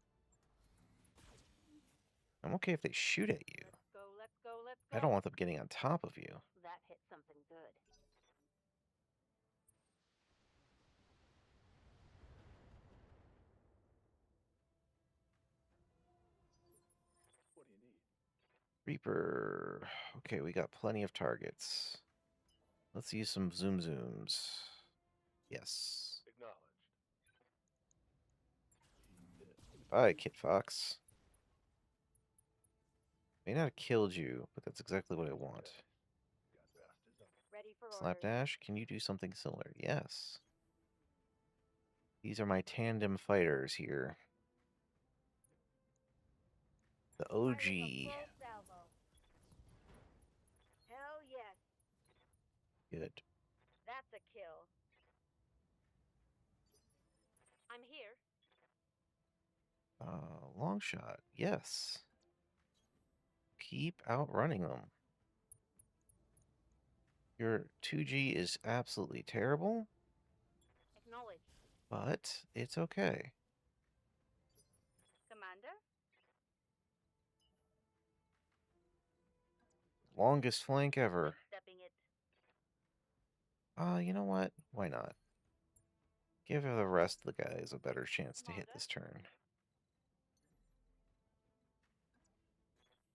I'm okay if they shoot at you. Let's go, let's go, let's go. I don't want them getting on top of you. That hit something good. What do you need? Reaper. Okay, we got plenty of targets. Let's use some zoom zooms. Yes. Acknowledged. Bye, Kit Fox. May not have killed you, but that's exactly what I want. Got bastards on Ready for orders. Slapdash, can you do something similar? Yes. These are my tandem fighters here. The Fire the OG. full salvo. Hell yes. Good. That's a kill. I'm here. Long shot. Yes. Keep outrunning them. Your 2G is absolutely terrible, Acknowledged. but it's okay. Commander? Longest flank ever. Stepping it. You know what? Why not? Give the rest of the guys a better chance to hit Commander? this turn.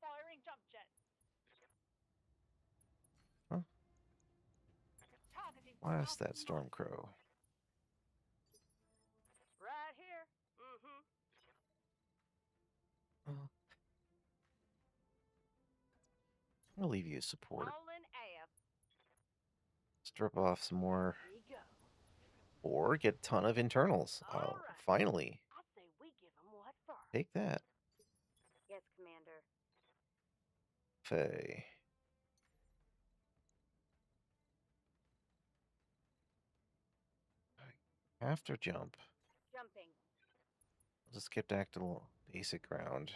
Firing jump jet. Huh? Targeting Blast that south north. Stormcrow. Right here. Mm-hmm. I'll leave you support. Rolling AF. Strip off some more, Here we go. or get a ton of internals. All right. Finally, I say we give them what for. take that, Yes, Commander. Faye. I have to jump. Jumping. I'll just get back to the basic ground.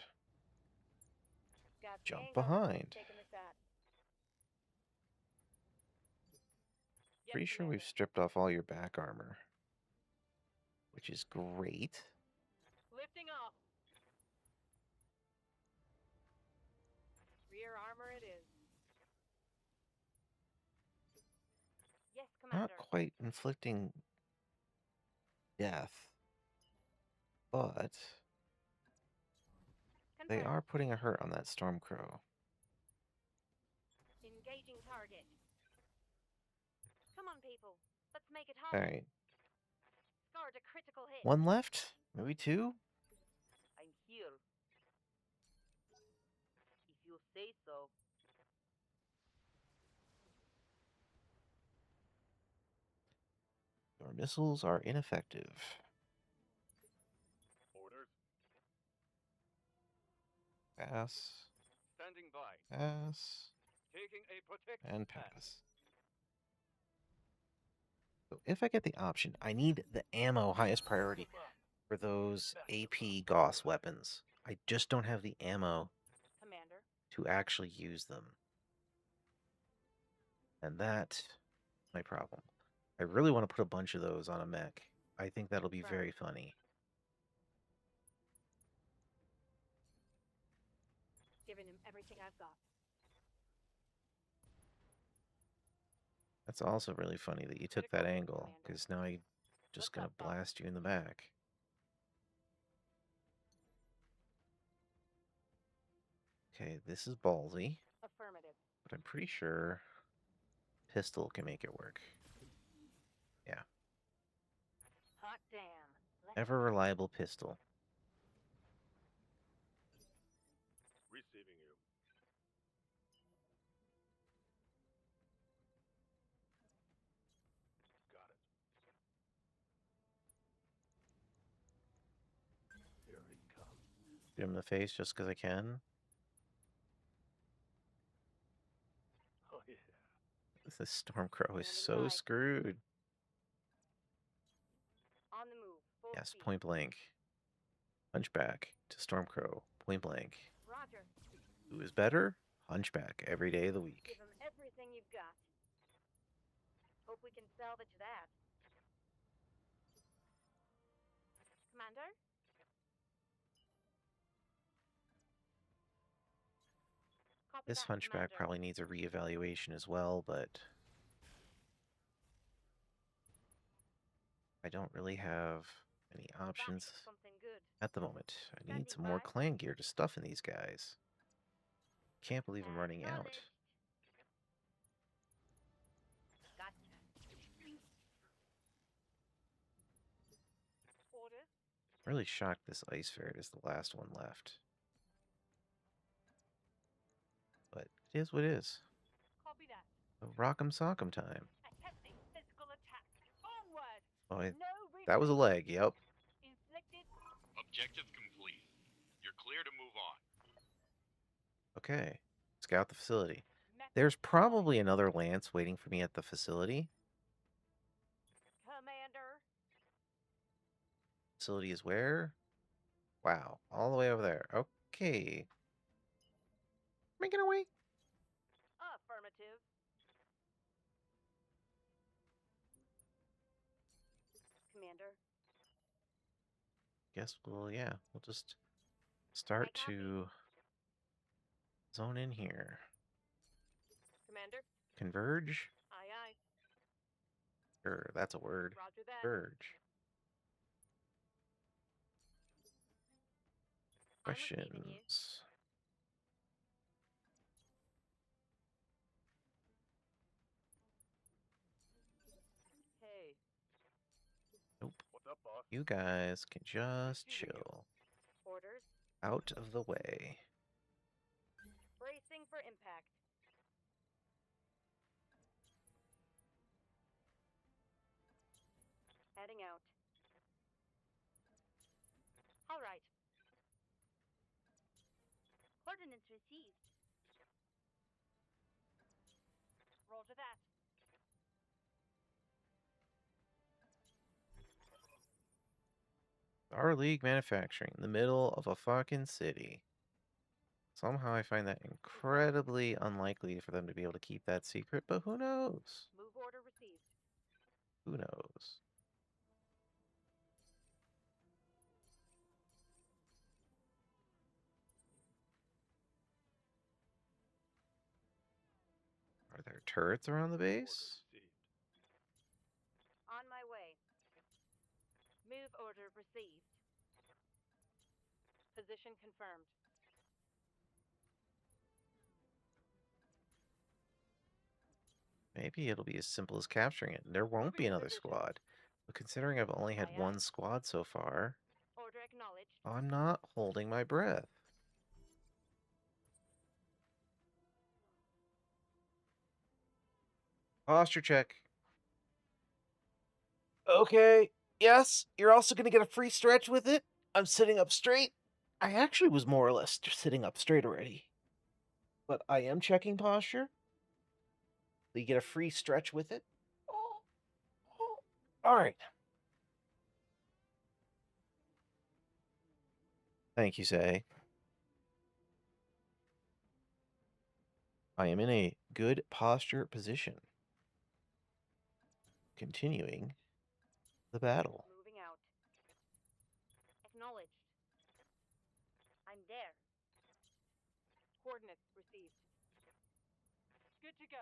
Got the Jump angle. behind. Taking the shot. Yes, Pretty sure Commander. we've stripped off all your back armor, which is great. Lifting off. Rear armor it is. Yes, Commander. Not quite inflicting death, but they Confirmed. are putting a hurt on that Stormcrow. Engaging target. Come on, people. Let's make it hard. Alright, Scarred a critical hit. one left? Maybe two? I'm here. If you say so. Your missiles are ineffective. orders. Pass, Standing by. pass, Taking a protect. and pass. So if I get the option, I need the ammo highest priority for those AP Gauss weapons. I just don't have the ammo Commander. to actually use them. And that's my problem. I really want to put a bunch of those on a mech. I think that'll be very funny. Giving him everything I've got. That's also really funny that you took that Critical hit, angle, Commander. because now I'm just What's going up, to Bob? blast you in the back. Okay, this is ballsy, Affirmative. but I'm pretty sure pistol can make it work. Hot damn. Let's Ever reliable pistol. Receiving you. Got it. Here it comes. Shoot him in the face just because I can. Oh yeah. This Stormcrow is Standing so by. screwed. on the move. Full Yes, speed. point blank. Hunchback to Stormcrow. Point blank. Roger. Who is better? Hunchback every day of the week. Give them everything you've got. Hope we can salvage that. Commander? Copy This that, Hunchback Commander. probably needs a reevaluation as well, but I don't really have any options That's something good. at the moment. I need Standing some more by. clan gear to stuff in these guys. Can't believe I'm running out. Acknowledged. Gotcha. Order. I'm really shocked this Ice Ferret is the last one left. But it is what it is. Copy that. So rock'em sock'em time. Attempting physical attack. Onward. Oh, No that was a leg, yep. inflicted. Objective complete. You're clear to move on. Okay. Scout the facility. Method There's probably another Lance waiting for me at the facility. Commander. Facility is where? Wow, all the way over there. Okay. Making our way. Affirmative. Commander. Guess we'll just start I copy. to zone in here. Commander. Converge? Aye aye. Sure, that's a word. Roger that. Converge. I'm receiving you. Questions? Hey. Nope. What's up, boss? You guys can just Receiving you. chill. Orders. Out of the way. Bracing for impact. Heading out. All right. Coordinates received. Roger that. Our League manufacturing in the middle of a fucking city. Somehow I find that incredibly unlikely for them to be able to keep that secret, but who knows? Move order received. Who knows? Are there turrets around the base? Order received. On my way. Move order received. Position confirmed. Maybe it'll be as simple as capturing it. There won't be Moving another position. squad. But considering I've only had Aye, one aye. squad so far, Order acknowledged. I'm not holding my breath. Posture check. Okay. Yes, you're also going to get a free stretch with it. I'm sitting up straight. I actually was more or less just sitting up straight already. But I am checking posture. So you get a free stretch with it. All right. Thank you, Say. I am in a good posture position. Continuing the battle. Moving out. Acknowledged. I'm there. Coordinates received. Good to go.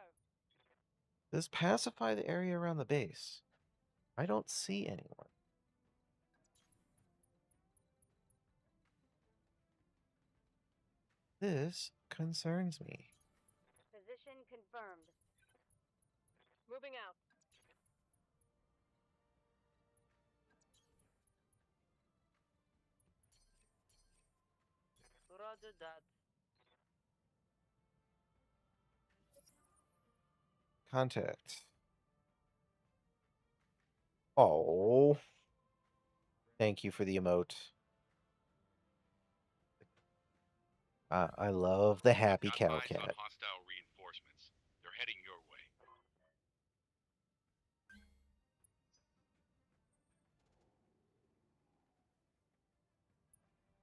Does pacify the area around the base? I don't see anyone. This concerns me. Position confirmed. Moving out. Roger that. Contact. Oh. Thank you for the emote. I love the happy Got cow eyes on cat. hostile reinforcements. They're heading your way.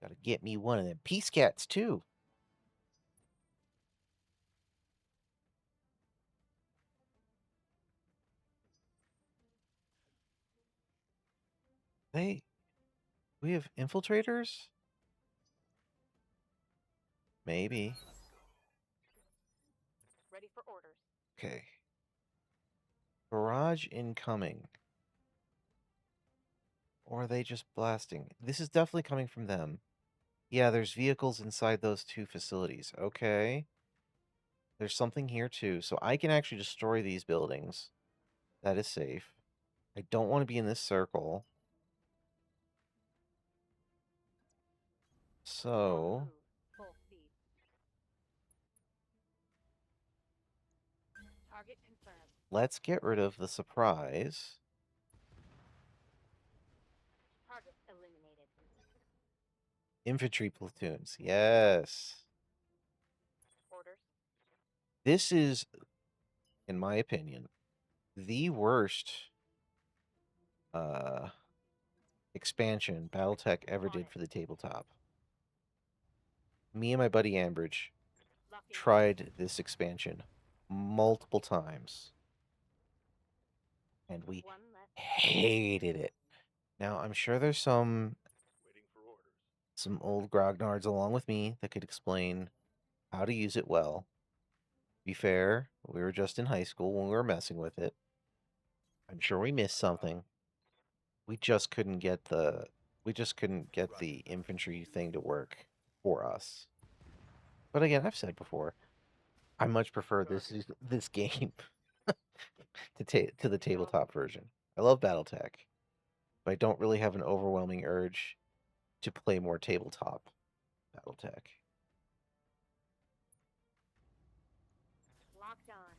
Gotta get me one of them peace cats too. We have infiltrators? Maybe. Ready for orders. Okay. Barrage incoming. Or are they just blasting? This is definitely coming from them. Yeah, there's vehicles inside those two facilities. Okay. There's something here too. So I can actually destroy these buildings. That is safe. I don't want to be in this circle. So Move. Full speed. Target confirmed. let's get rid of the surprise. Target eliminated. Infantry platoons. Yes. Orders. This is, in my opinion, the worst expansion Battletech ever did for the tabletop. Me and my buddy Ambridge Locking tried this expansion multiple times, and we one left. hated it. Now, I'm sure there's some Waiting for orders. old grognards along with me that could explain how to use it well. Be fair, we were just in high school when we were messing with it. I'm sure we missed something. We just couldn't get the infantry thing to work for us. But again, I've said before, I much prefer this game to the tabletop version. I love BattleTech, but I don't really have an overwhelming urge to play more tabletop BattleTech. Locked on.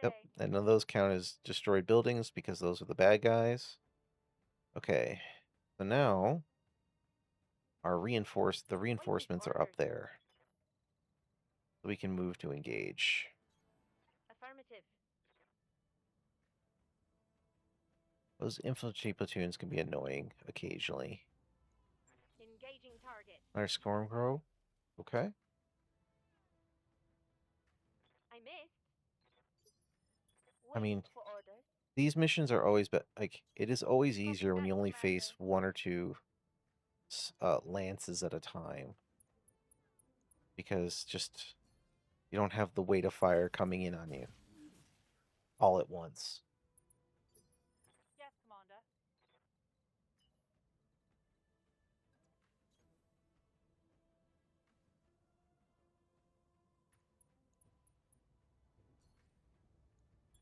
Yep, Payday. and none of those count as destroyed buildings because those are the bad guys. Okay, so now the reinforcements are up orders. there. So we can move to engage. Affirmative. Those infantry platoons can be annoying occasionally. Engaging target. Our storm grow. Okay. I missed. I mean, Waiting for orders. these missions are always like it is always Copy easier when that, you only Commander. face one or two lances at a time because just you don't have the weight of fire coming in on you all at once. Yes, Commander.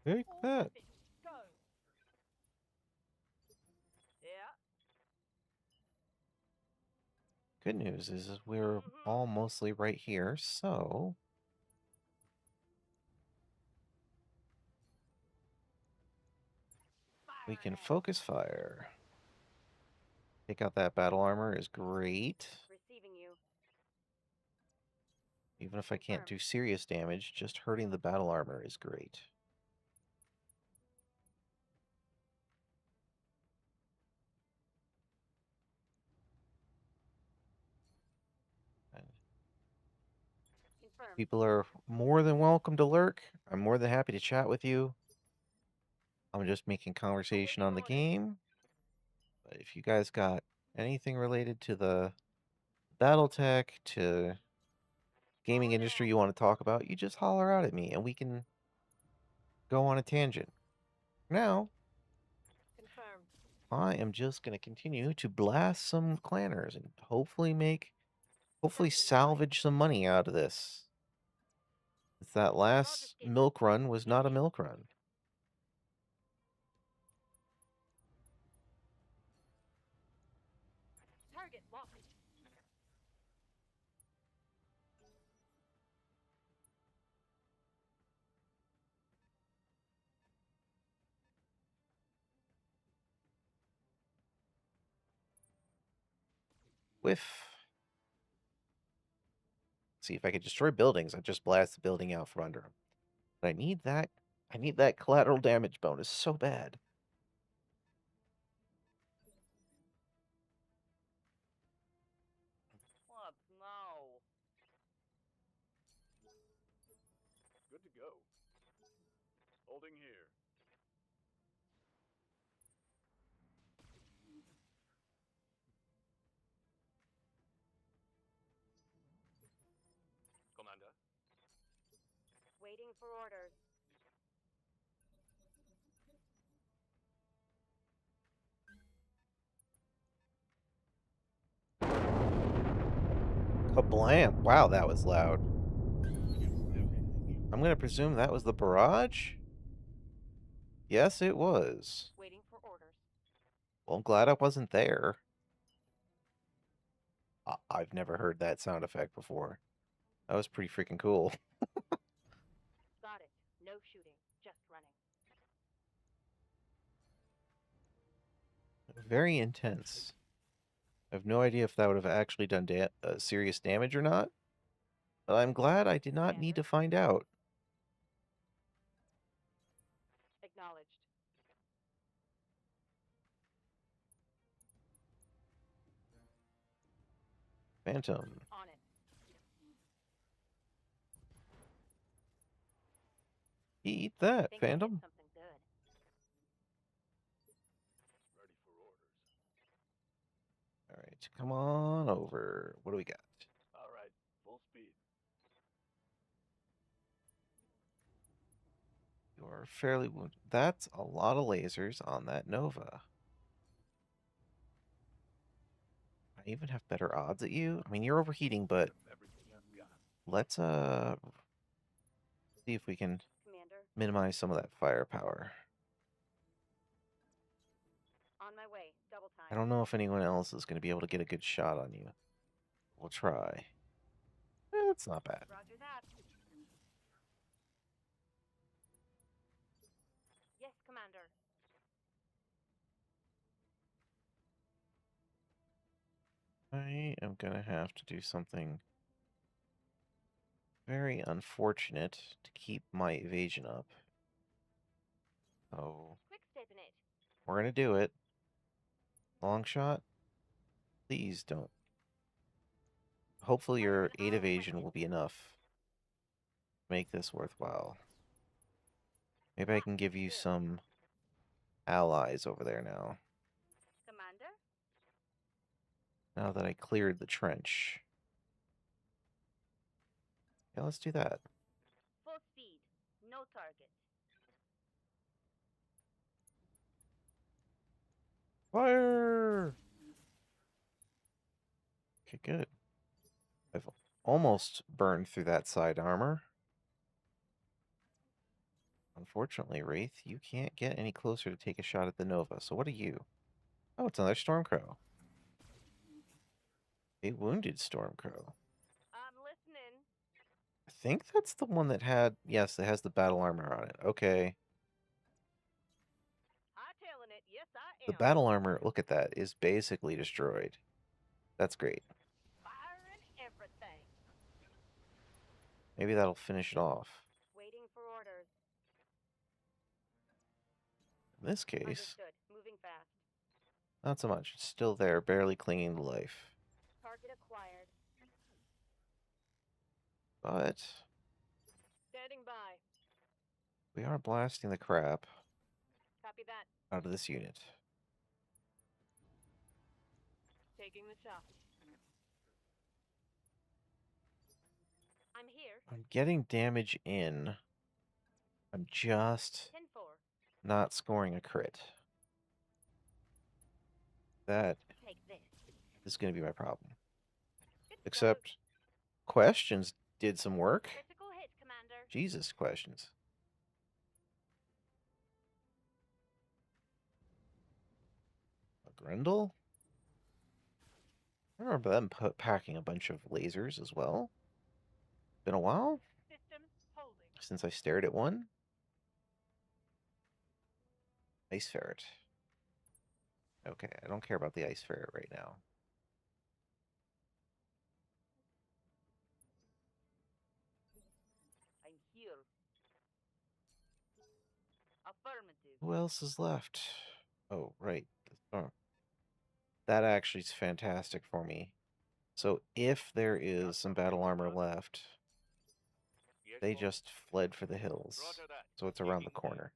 Take All that. weapons, go. Yeah. Good news is we're all mostly right here, so we can focus fire. Take out that battle armor is great. Receiving you. Even if I can't do Confirmed. serious damage, just hurting the battle armor is great. And Confirmed. people are more than welcome to lurk. I'm more than happy to chat with you. I'm just making conversation on the orders. game. But if you guys got anything related to the Battletech, to gaming Follow industry that. you want to talk about, you just holler out at me and we can go on a tangent. Now, Confirmed. I am just going to continue to blast some clanners and hopefully make hopefully Something salvage some money out of this. It's that last Skipper. milk run was not a milk run. Target locked. Whiff. See, if I could destroy buildings, I'd just blast the building out from under them. But I need that. I need that collateral damage bonus so bad. What? No. Good to go. Holding here. Commander. Waiting for orders. Kablam! Wow, that was loud. I'm gonna presume that was the barrage? Yes, it was. Waiting for orders. Well, I'm glad I wasn't there. I've never heard that sound effect before. That was pretty freaking cool. Got it. No shooting. Just running. Very intense. I have no idea if that would have actually done serious damage or not, but I'm glad I did not need to find out. Acknowledged. Phantom. On it. Eat that, Think I hit Phantom. something good. Ready for orders. Alright, come on over. What do we got? All right. Full speed. You're fairly wounded. That's a lot of lasers on that Nova. I even have better odds at you. I mean, you're overheating, but Everything I've got. let's see if we can Commander, minimize some of that firepower. on my way. Double time. I don't know if anyone else is going to be able to get a good shot on you. We'll try. It's not bad. Roger that. Yes, Commander. I am going to have to do something very unfortunate to keep my evasion up. Oh, Quick stepping it. we're going to do it. Long shot? Please don't. Hopefully your 8 evasion will be enough to make this worthwhile. Maybe I can give you some allies over there now. Commander? Now that I cleared the trench. Yeah, let's do that. Full speed. No target. Fire! Okay, good. I've almost burned through that side armor. Unfortunately, Wraith, you can't get any closer to take a shot at the Nova. So what are you? Oh, it's another Stormcrow. A wounded Stormcrow. I'm listening. I think that's the one that had... Yes, it has the battle armor on it. Okay. Hightailing it. Yes, I The am. battle armor, look at that, is basically destroyed. That's great. Firing everything. Maybe that'll finish it off. Waiting for orders. In this case, Understood. Moving fast. not so much. It's still there, barely clinging to life. Target acquired. But Standing by. we are blasting the crap Copy that. out of this unit. Taking the shot. I'm here. I'm getting damage in. I'm just 10-4. not scoring a crit. That Take this. is going to be my problem. Good Except questions did some work. Critical hit, Commander. Jesus, questions. A Grendel? I remember them packing a bunch of lasers as well. Been a while Systems holding. since I stared at one. Ice ferret. Okay, I don't care about the ice ferret right now. I'm here. Affirmative. Who else is left? Oh, right. The storm. That actually is fantastic for me. So if there is some battle armor left, Yes, they boss. just fled for the hills. Roger that. So it's around the Taking care. corner.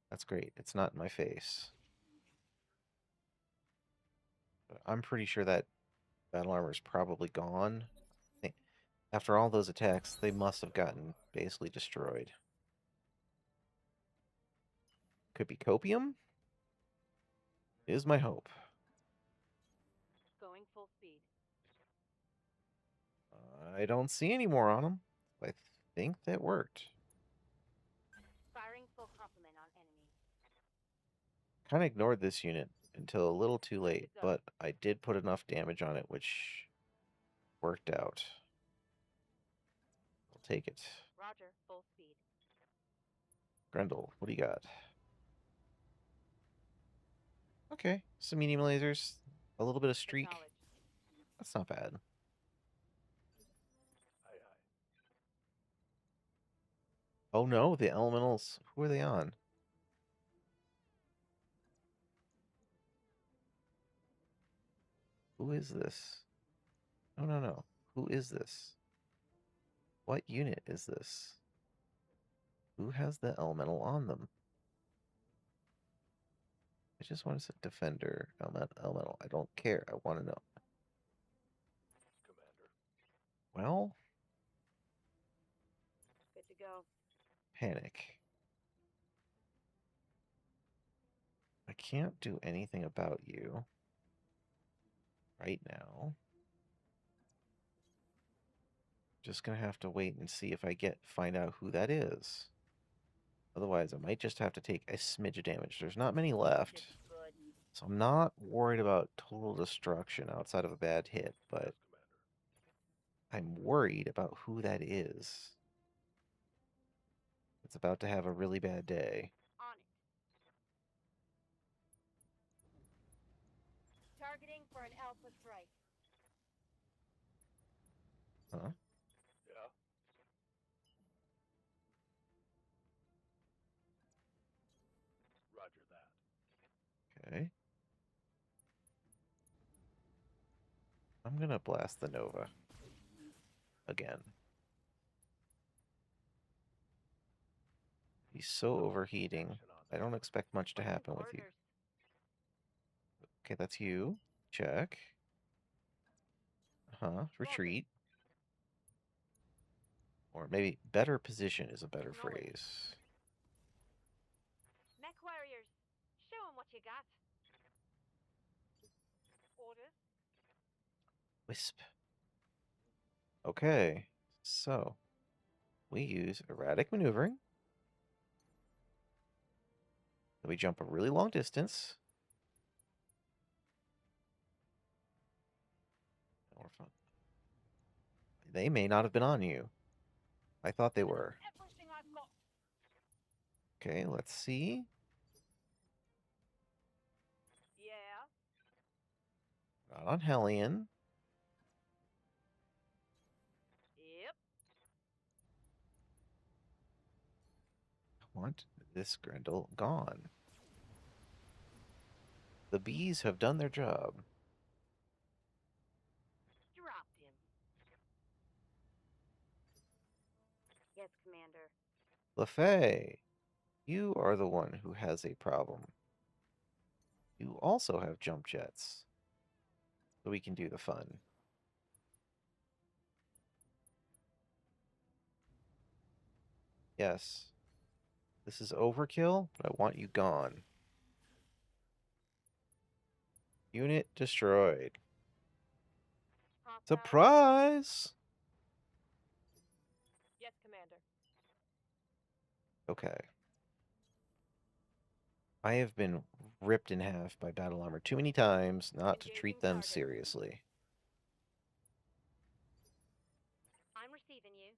That's great. It's not in my face. But I'm pretty sure that battle armor is probably gone. After all those attacks, they must have gotten basically destroyed. Could be copium? Is my hope. Going full speed. I don't see any more on them. I think that worked. Firing full complement on enemy. Kind of ignored this unit until a little too late, but I did put enough damage on it, which worked out. I'll take it. Roger, full speed. Grendel, what do you got? Okay, some medium lasers, a little bit of streak. Acknowledged. That's not bad. Aye, aye. Oh no, the elementals. Who are they on? Who is this? No, no, no. Who is this? What unit is this? Who has the elemental on them? I just want to say defender, elemental. I don't care. I want to know. Commander. Well, Good to go. panic. I can't do anything about you right now. Just gonna have to wait and see if I find out who that is. Otherwise, I might just have to take a smidge of damage. There's not many left, This is good. so I'm not worried about total destruction outside of a bad hit, but Yes, Commander. I'm worried about who that is. It's about to have a really bad day. On it. Targeting for an alpha strike. Huh? Yeah. Roger that. Okay. I'm gonna blast the Nova. Again. He's so overheating. Action on I that. don't expect much to Waiting happen for with you. orders. Okay, that's you. Check. Retreat. Or maybe better position is a better phrase. Mech warriors, show 'em what you got. Orders. Wisp. Okay, so we use erratic maneuvering. Then we jump a really long distance. And we're fine. They may not have been on you. I thought they were. Everything I've got. Okay, let's see. Yeah. Not on Hellion. Yep. I want this Grendel gone. The bees have done their job. Dropped him. Yes, Commander. LaFay, you are the one who has a problem. You also have jump jets. So we can do the fun. Yes. This is overkill, but I want you gone. Unit destroyed. Pal? Surprise! Yes, Commander. Okay. I have been ripped in half by battle armor too many times not to treat Engaging them target. seriously. I'm receiving you.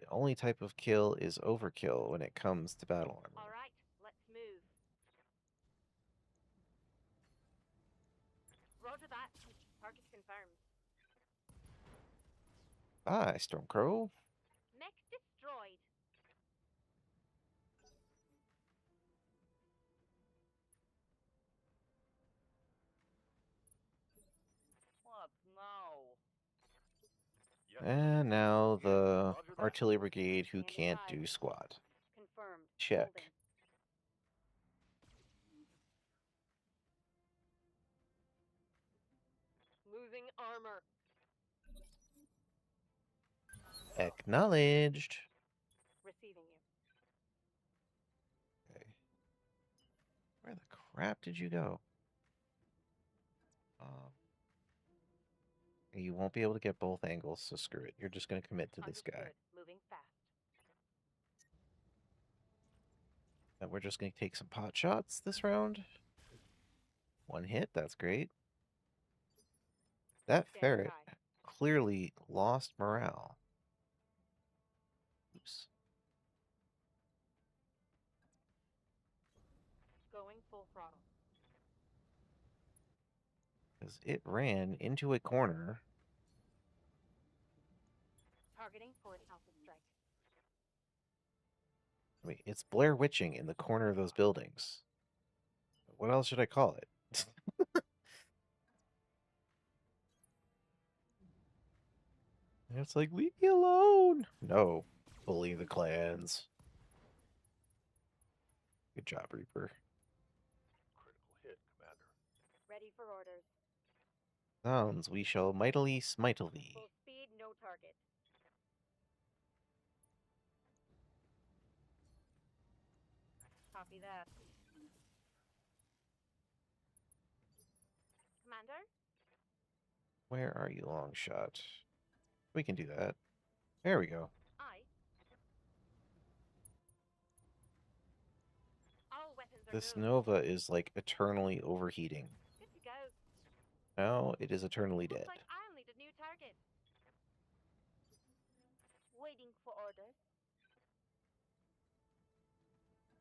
The only type of kill is overkill when it comes to battle armor. All right, let's move. Roger that. Target confirmed. Bye, Stormcrow. Mech destroyed. What now? Yes. And now Here, the roger that. artillery brigade who Standing can't by. do squat. Confirmed. Check. Holding. Losing armor. Acknowledged. Receiving you. Okay. Where the crap did you go? You won't be able to get both angles, so screw it. You're just going to commit to this guy. Understood. Moving fast. And we're just going to take some pot shots this round. One hit, that's great. That Standing ferret by. clearly lost morale. Oops. Going full throttle. Because it ran into a corner. Targeting for an alpha strike. I mean, it's Blair Witching in the corner of those buildings. What else should I call it? And it's like, leave me alone. No. Bully the clans. Good job, Reaper. Critical hit, Commander. Ready for orders. Sounds we shall mightily smitily. Full speed, no target. Copy that. Commander? Where are you, long shot? We can do that. There we go. Aye. All weapons are This good. Nova is like eternally overheating. Good to go. Now it is eternally Looks dead. like I'll need a new target. Waiting for orders.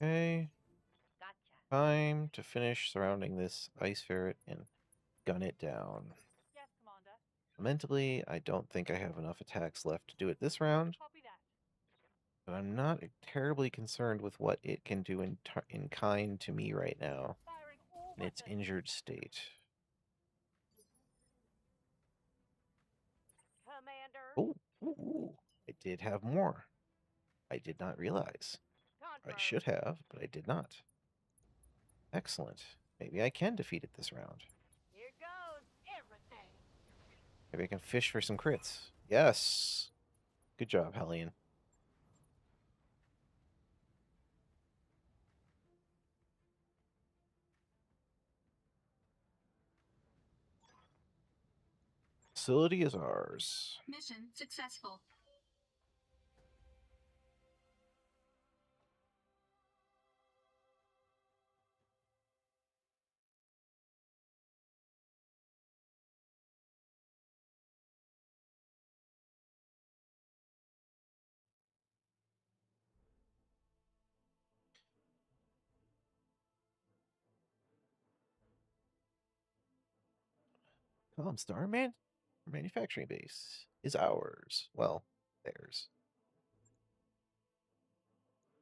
Okay. Gotcha. Time to finish surrounding this ice ferret and gun it down. Yes, Commander. Mentally, I don't think I have enough attacks left to do it this round, Copy that. but I'm not terribly concerned with what it can do in kind to me right now Firing all in its weapons. injured state. Commander. Oh, ooh, I did have more. I did not realize. I Confirmed. should have, but I did not. Excellent. Maybe I can defeat it this round. Here goes everything. Maybe I can fish for some crits. Yes. Good job, Hellion. Facility is ours. Mission successful. Comstar manufacturing base is ours. Well, theirs.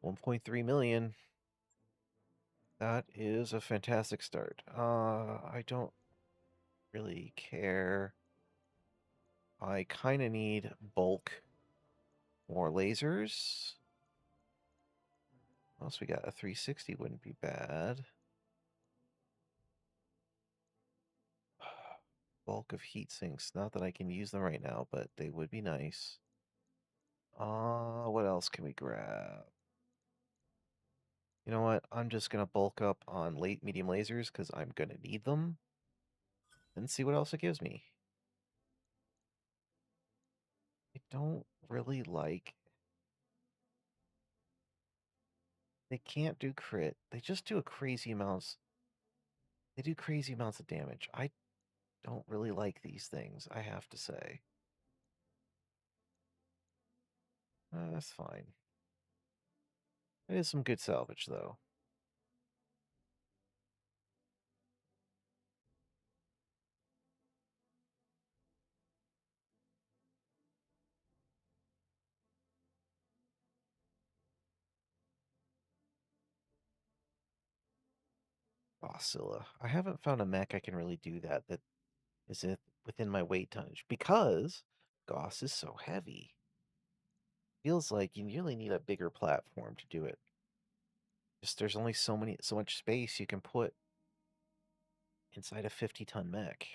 1.3 million. That is a fantastic start. I don't really care. I kind of need bulk. More lasers. Once we got a 360 wouldn't be bad. Bulk of heat sinks. Not that I can use them right now, but they would be nice. What else can we grab? You know what? I'm just gonna bulk up on late medium lasers because I'm gonna need them. And see what else it gives me. don't really like. They can't do crit. They just do a crazy amounts. They do crazy amounts of damage. I don't really like these things, I have to say. That's fine. It is some good salvage, though. Bossilla. I haven't found a mech I can really do that is within my weight tonnage because Gauss is so heavy. Feels like you really need a bigger platform to do it. Just there's only so much space you can put inside a 50-ton mech.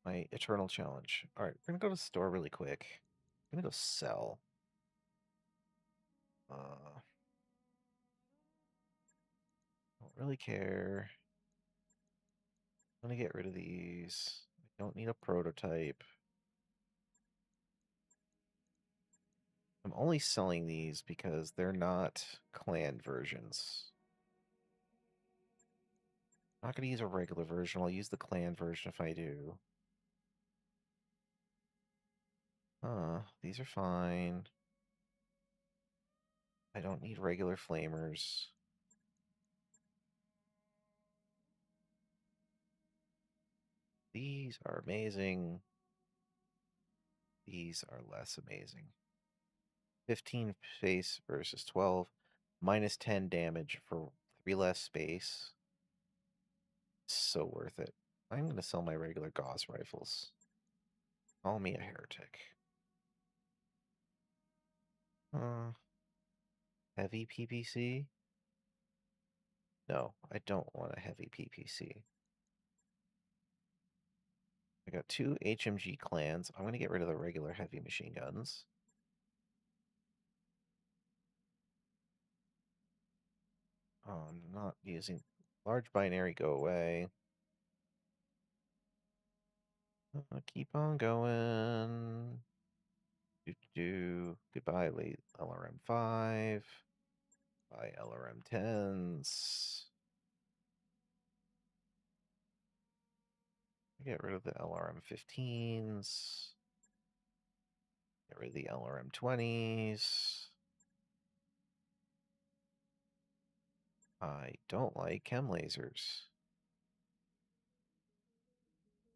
My eternal challenge. All right, we're gonna go to the store really quick. I'm gonna go sell. Don't really care. I'm gonna get rid of these. I don't need a prototype. I'm only selling these because they're not clan versions. I'm not gonna use a regular version. I'll use the clan version if I do. These are fine. I don't need regular flamers. These are amazing. These are less amazing. 15 space versus 12. Minus 10 damage for 3 less space. So worth it. I'm going to sell my regular Gauss rifles. Call me a heretic. Heavy PPC? No, I don't want a heavy PPC. I got 2 HMG clans. I'm going to get rid of the regular heavy machine guns. I'm not using large binary, go away. Keep on going. Goodbye, late LRM5. Bye, LRM10s. Get rid of the LRM15s. Get rid of the LRM20s. I don't like chem lasers.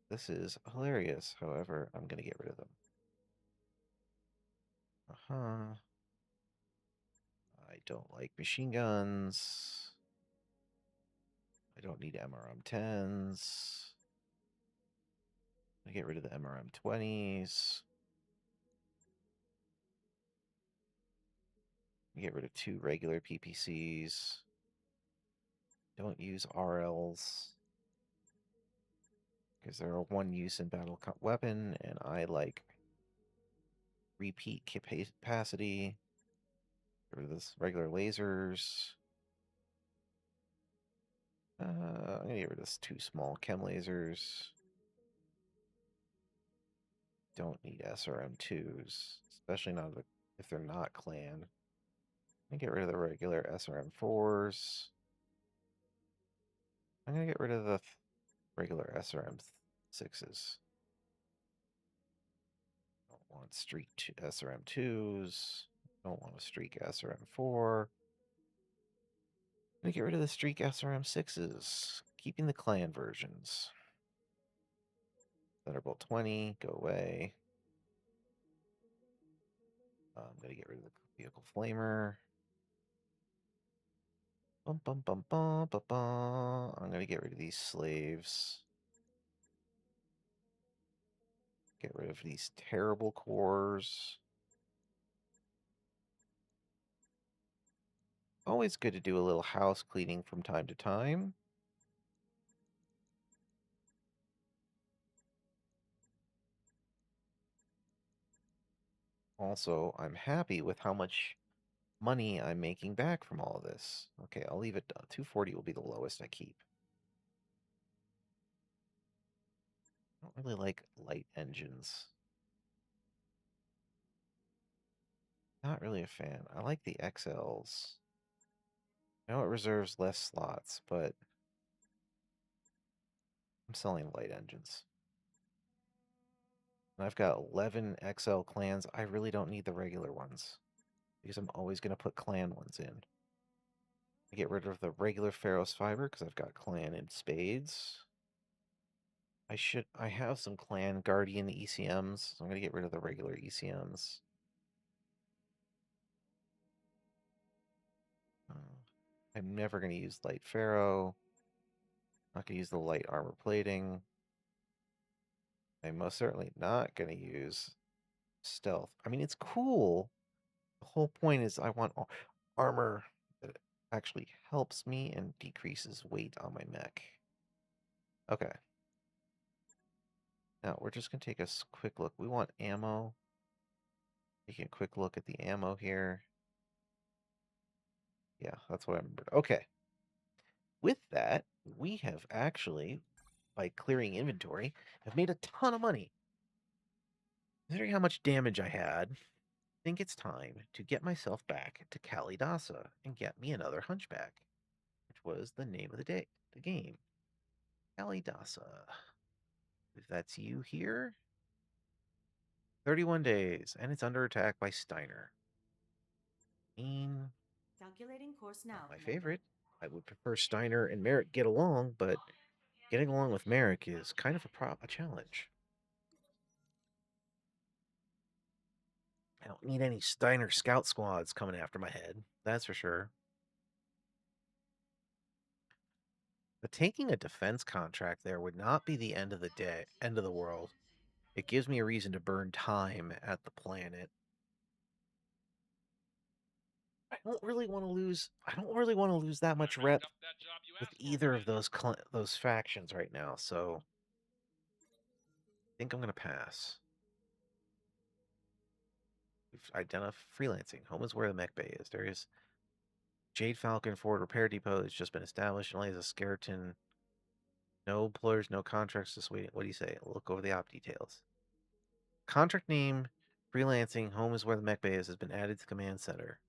This is hilarious. However, I'm going to get rid of them. I don't like machine guns. I don't need MRM10s. I get rid of the MRM20s. Get rid of 2 regular PPCs. Don't use RLs. Because they're a one use in battle weapon, and I like repeat capacity. Get rid of this regular lasers. I'm gonna get rid of this 2 small chem lasers. Don't need SRM2s, especially not if they're not clan. I'm gonna get rid of the regular SRM4s. I'm gonna get rid of the regular SRM6s. Don't want streak SRM2s. Don't want a streak SRM4. I'm gonna get rid of the streak SRM6s. Keeping the clan versions. Thunderbolt 20, go away. I'm gonna get rid of the vehicle flamer. Bum bum bum bum bum bum. I'm gonna get rid of these slaves. Get rid of these terrible cores. Always good to do a little house cleaning from time to time. Also, I'm happy with how much money I'm making back from all of this. Okay, I'll leave it. 240 will be the lowest I keep. I don't don't really like light engines. Not really a fan. I like the XLs. I know it reserves less slots, but I'm selling light engines. And I've got 11 XL clans. I really don't need the regular ones because I'm always going to put clan ones in. I get rid of the regular Pharaoh's Fiber because I've got clan in spades. I have some clan Guardian ECMs, so I'm going to get rid of the regular ECMs. I'm never going to use light Pharaoh. Not going to use the light armor plating. I'm most certainly not going to use stealth. I mean, it's cool. The whole point is I want armor that actually helps me and decreases weight on my mech. Okay. Now, we're just going to take a quick look. We want ammo. Taking a quick look at the ammo here. Yeah, that's what I remembered. Okay. With that, we have actually, by clearing inventory, have made a ton of money. Considering how much damage I had, I think it's time to get myself back to Kalidasa and get me another hunchback, which was the name of the game. Kalidasa. If that's you here, 31 days, and it's under attack by Steiner. Calculating course now. Not my Commander. favorite. I would prefer Steiner and Merrick get along, but getting along with Merrick is kind of a challenge. I don't need any Steiner scout squads coming after my head, that's for sure. But taking a defense contract there would not be the end of the day, end of the world. It gives me a reason to burn time at the planet. I don't really want to lose. I don't really want to lose that much rep Up that job you with asked for, either of Commander. those factions right now. So I think I'm gonna pass. We've identified freelancing. Home is where the mech bay is. There is Jade Falcon Ford Repair Depot has just been established. Only has a skeleton. No employers, no contracts. Just waiting. What do you say? Look over the op details. Contract name, freelancing. Home is where the mech bay is. Has been added to command center.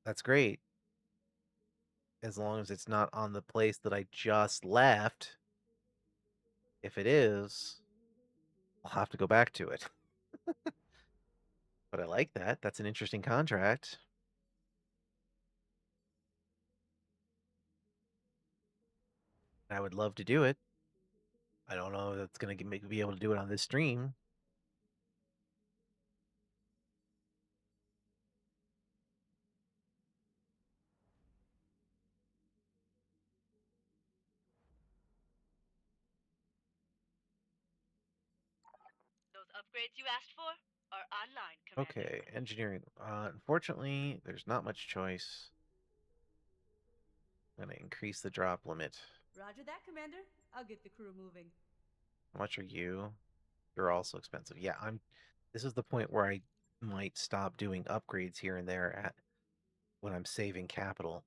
That's great. As long as it's not on the place that I just left. If it is, I'll have to go back to it. But I like that. That's an interesting contract. I would love to do it. I don't know if that's going to make me be able to do it on this stream. Those upgrades you asked for are online, Commander. Okay, engineering. Unfortunately, there's not much choice. I'm going to increase the drop limit. Roger that, Commander. I'll get the crew moving. How much are you? You're also expensive. Yeah, this is the point where I might stop doing upgrades here and there at when I'm saving capital.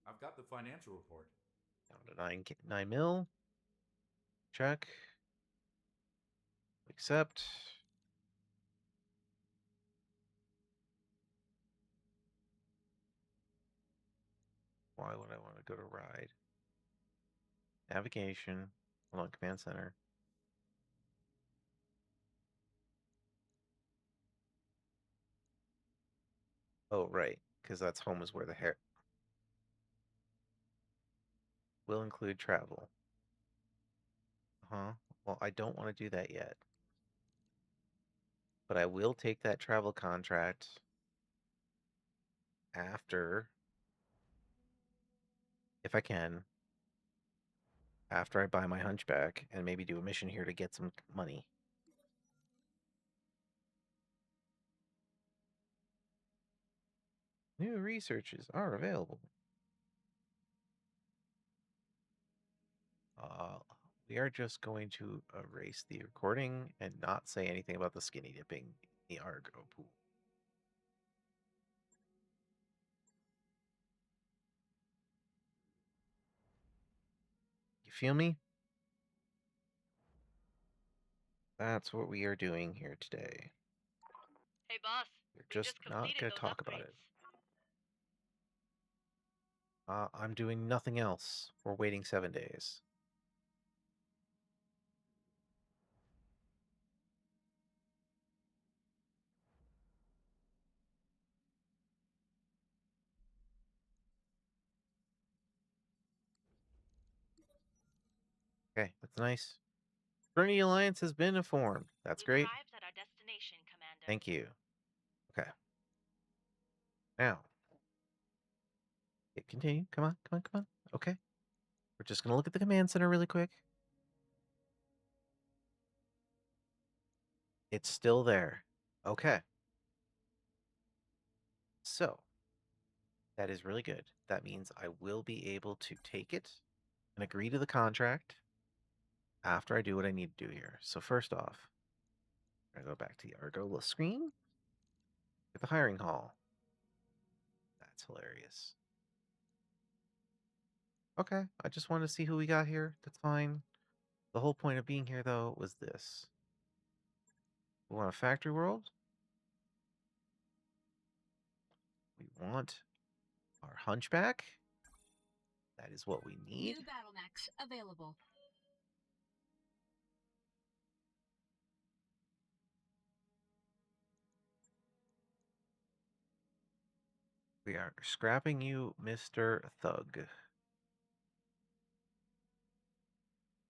I've got the financial report. Down to 9 mil. Check. Accept. Why would I want to go to ride? Navigation. Hold on, command center. Oh, right, because that's home is where the hair will include travel. Well, I don't want to do that yet. But I will take that travel contract after, if I can, after I buy my hunchback and maybe do a mission here to get some money. New researches are available. We are just going to erase the recording and not say anything about the skinny dipping in the Argo pool. Feel me? That's what we are doing here today. Hey, boss. We're We just just not completed going to those talk about it. upgrades. I'm doing nothing else. We're waiting 7 days. Okay, that's nice. Trinity Alliance has been informed. That's We've great. arrived at our destination, Commander. Thank you. Okay. Now, continue. Come on, come on, come on. Okay. We're just going to look at the command center really quick. It's still there. Okay. So, that is really good. That means I will be able to take it and agree to the contract after I do what I need to do here. So first off, I go back to the Argola screen. Get the hiring hall. That's hilarious. Okay, I just wanted to see who we got here. That's fine. The whole point of being here, though, was this. We want a factory world. We want our hunchback. That is what we need. New battle mechs available. We are scrapping you, Mr. Thug.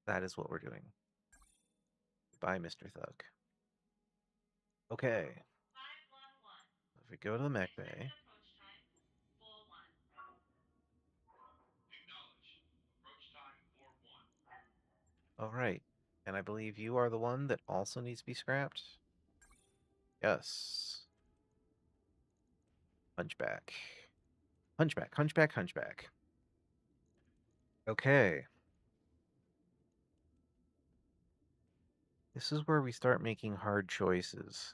That is what we're doing. Bye, Mr. Thug. Okay. If we go to the mech bay. Acknowledged. Approach time 4-1. All right. And I believe you are the one that also needs to be scrapped. Yes. Hunchback. Hunchback, hunchback, hunchback. Okay. This is where we start making hard choices.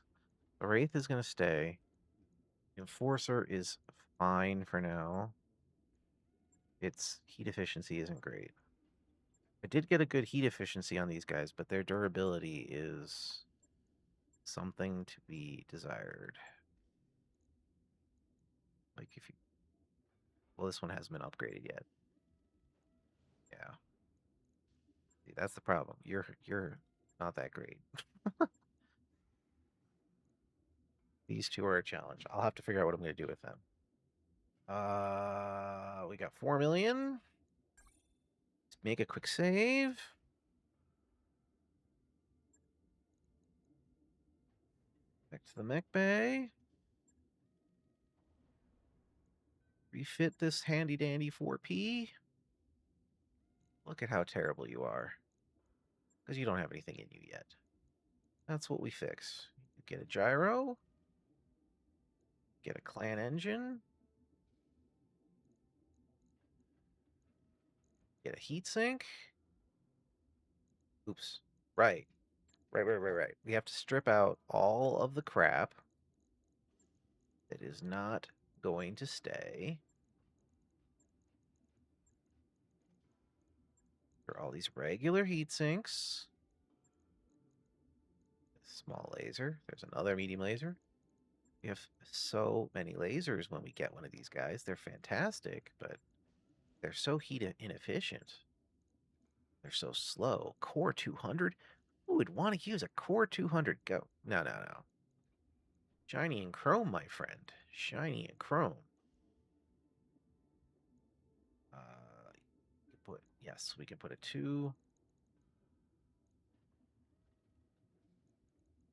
The Wraith is going to stay. Enforcer is fine for now. Its heat efficiency isn't great. I did get a good heat efficiency on these guys, but their durability is something to be desired. Like if you... Well, this one hasn't been upgraded yet. Yeah. See, that's the problem. You're not that great. These two are a challenge. I'll have to figure out what I'm going to do with them. We got 4 million. Let's make a quick save. Back to the mech bay. Refit this handy dandy 4P. Look at how terrible you are. Because you don't have anything in you yet. That's what we fix. You get a gyro. Get a clan engine. Get a heatsink. Oops. Right. Right. We have to strip out all of the crap that is not going to stay. For all these regular heat sinks. Small laser. There's another medium laser. We have so many lasers when we get one of these guys. They're fantastic, but they're so heat inefficient. They're so slow. Core 200? Who would want to use a Core 200? Go. No. Shiny and chrome, my friend. Shiny and chrome. Yes, we can put a 2.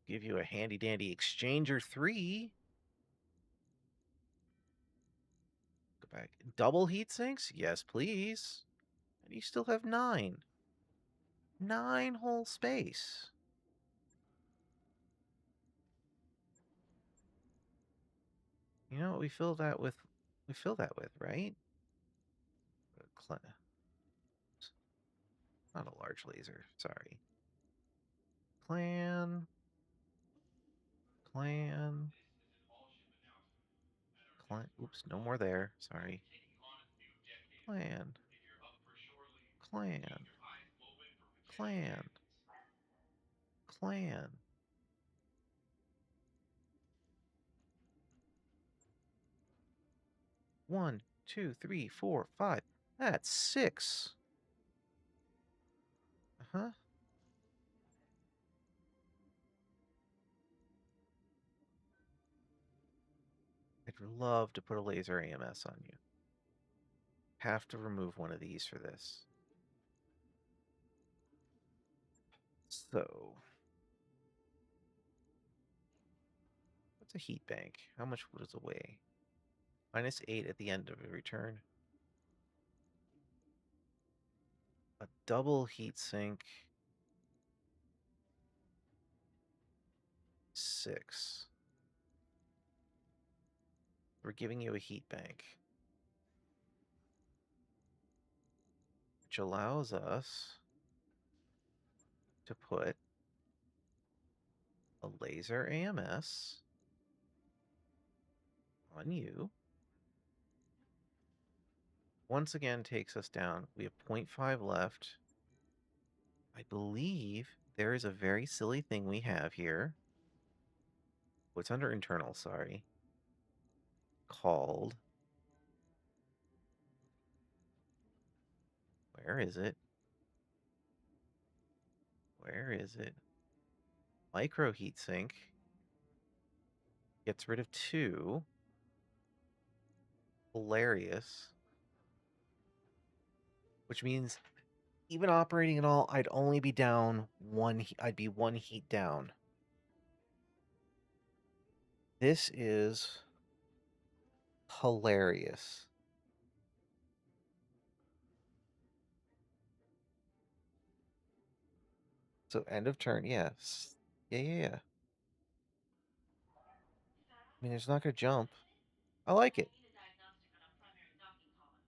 Give you a handy dandy exchanger 3. Go back. Double heat sinks? Yes, please. And you still have 9. 9 whole space. You know what we fill that with? We fill that with, right? Not a large laser. Sorry. Clan. Oops, no more there. Sorry. Clan. Clan. Clan. One, two, three, four, five. That's 6. Uh-huh. I'd love to put a laser AMS on you. Have to remove one of these for this. So, what's a heat bank? How much wood is away? -8 at the end of every turn. A double heat sink. 6. We're giving you a heat bank, which allows us to put a laser AMS on you. Once again takes us down. We have 0.5 left. I believe there is a very silly thing we have here. What's under internal, sorry. Called. Where is it? Where is it? Micro heatsink. Gets rid of 2. Hilarious. Which means even operating at all, I'd only be down 1. I'd be 1 heat down. This is hilarious. So end of turn, yes. Yeah. I mean, it's not going to jump. I like it.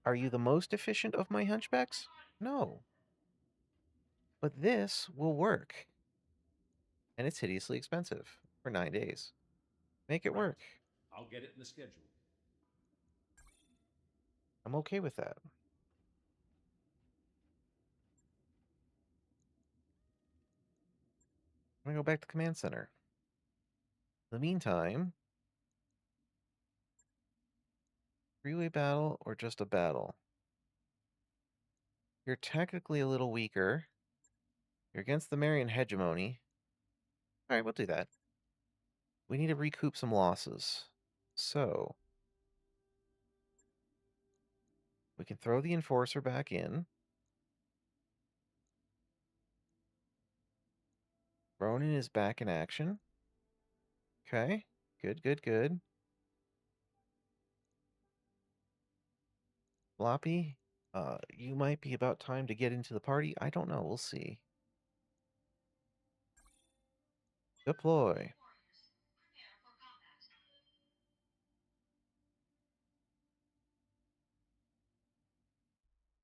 Are you the most efficient of my hunchbacks? No. But this will work. And it's hideously expensive for 9 days. Make it work. I'll get it in the schedule. I'm okay with that. I'm going to go back to command center. In the meantime, three-way battle or just a battle? You're technically a little weaker. You're against the Marian hegemony. All right, we'll do that. We need to recoup some losses. So, we can throw the Enforcer back in. Ronin is back in action. Okay, good. Floppy, you might be about time to get into the party. I don't know, we'll see. Deploy.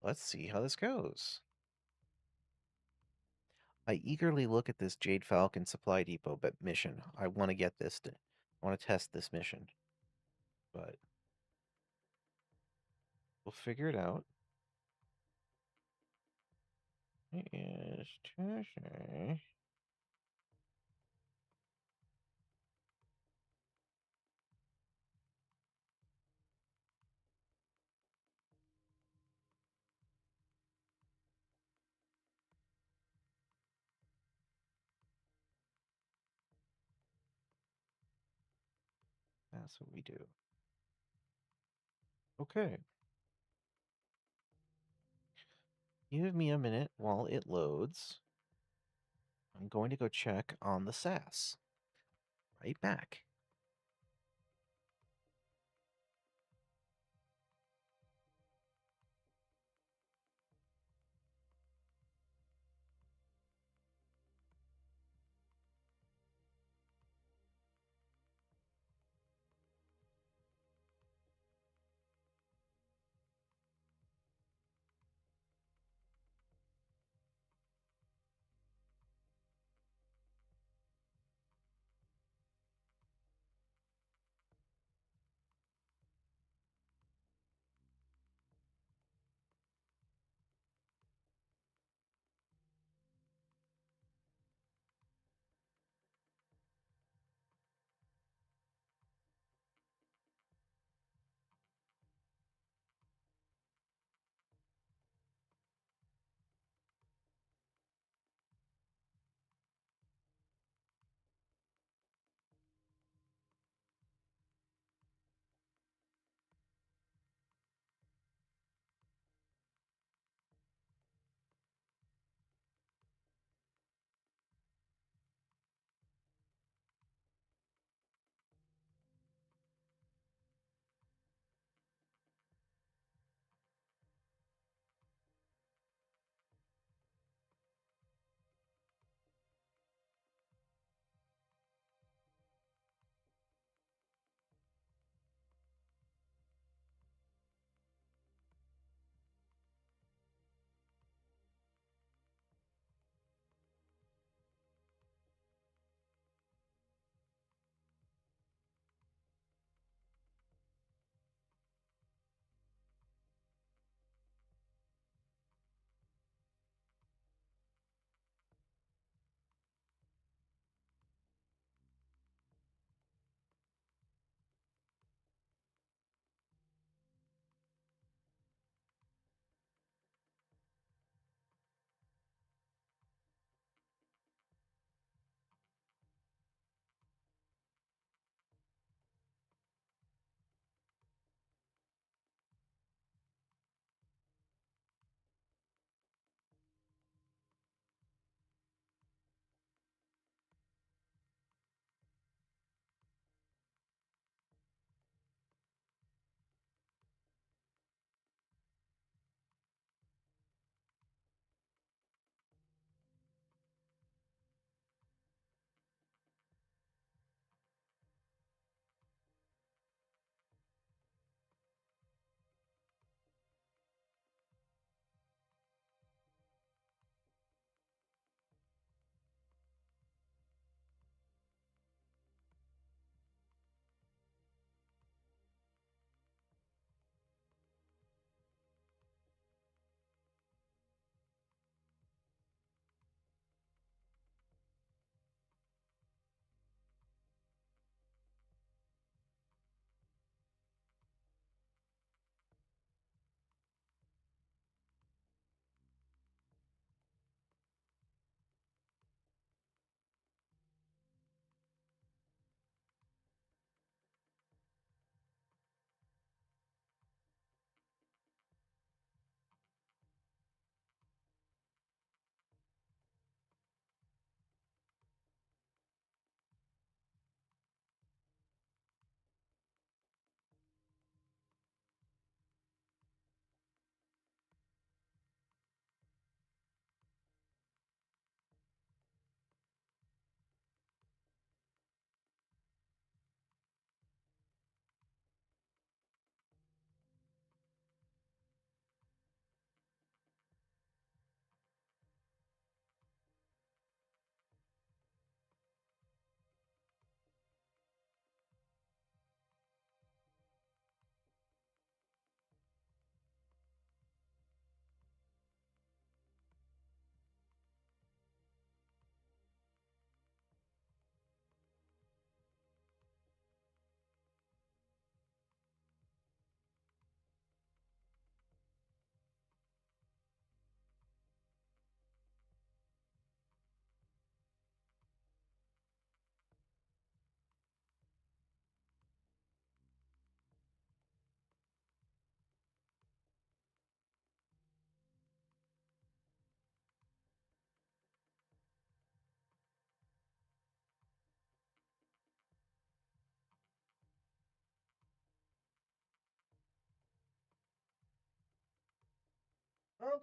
Let's see how this goes. I eagerly look at this Jade Falcon Supply Depot mission. I want to get this. I want to test this mission. But we'll figure it out. It is Tuesday. That's what we do. Okay. Give me a minute while it loads. I'm going to go check on the SAS. Right back.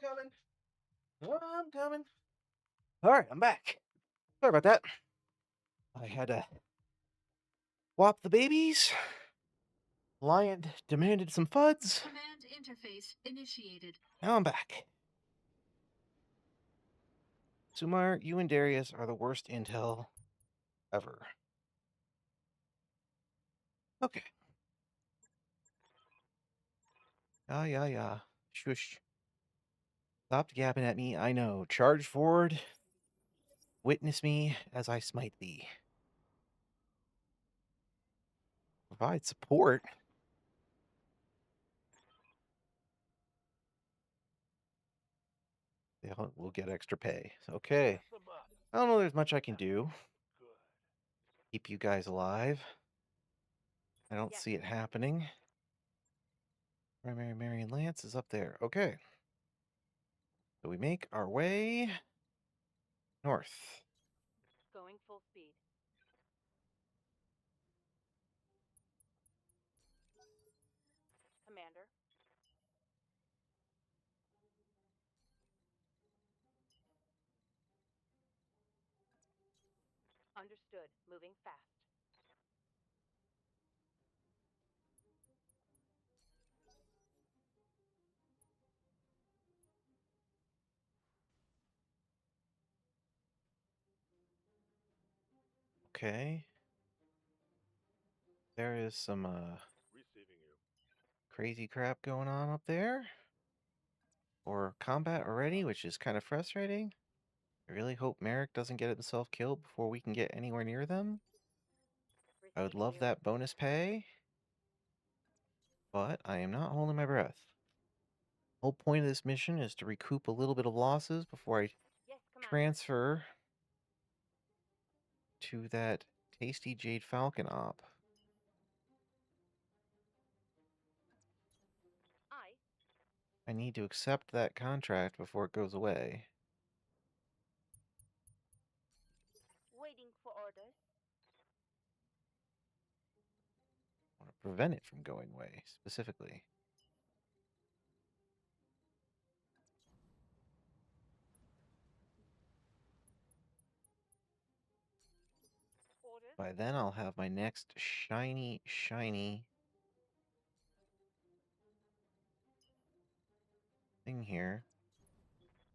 I'm coming. I'm coming. All right, I'm back. Sorry about that. I had to whop the babies. Lion demanded some fuds. Command interface initiated. Now I'm back. Sumar, you and Darius are the worst intel ever. Okay. Yeah. Shush. Stop gabbing at me. I know. Charge forward. Witness me as I smite thee. Provide support. We'll get extra pay. Okay. Mess 'em up. I don't know there's much I can do. Good. Keep you guys alive. I don't Yes. see it happening. Primary Marion Lance is up there. Okay. So we make our way north. Going full speed. Commander. Understood. Moving fast. Okay. There is some Receiving you. crazy crap going on up there. Or combat already, which is kind of frustrating. I really hope Merrick doesn't get himself killed before we can get anywhere near them. I would Receiving love you. that bonus pay, but I am not holding my breath. Whole point of this mission is to recoup a little bit of losses before I Yes, Commander. transfer to that tasty Jade Falcon op. I need to accept that contract before it goes away. Waiting for orders. I want to prevent it from going away, specifically. Orders. By then, I'll have my next shiny thing here.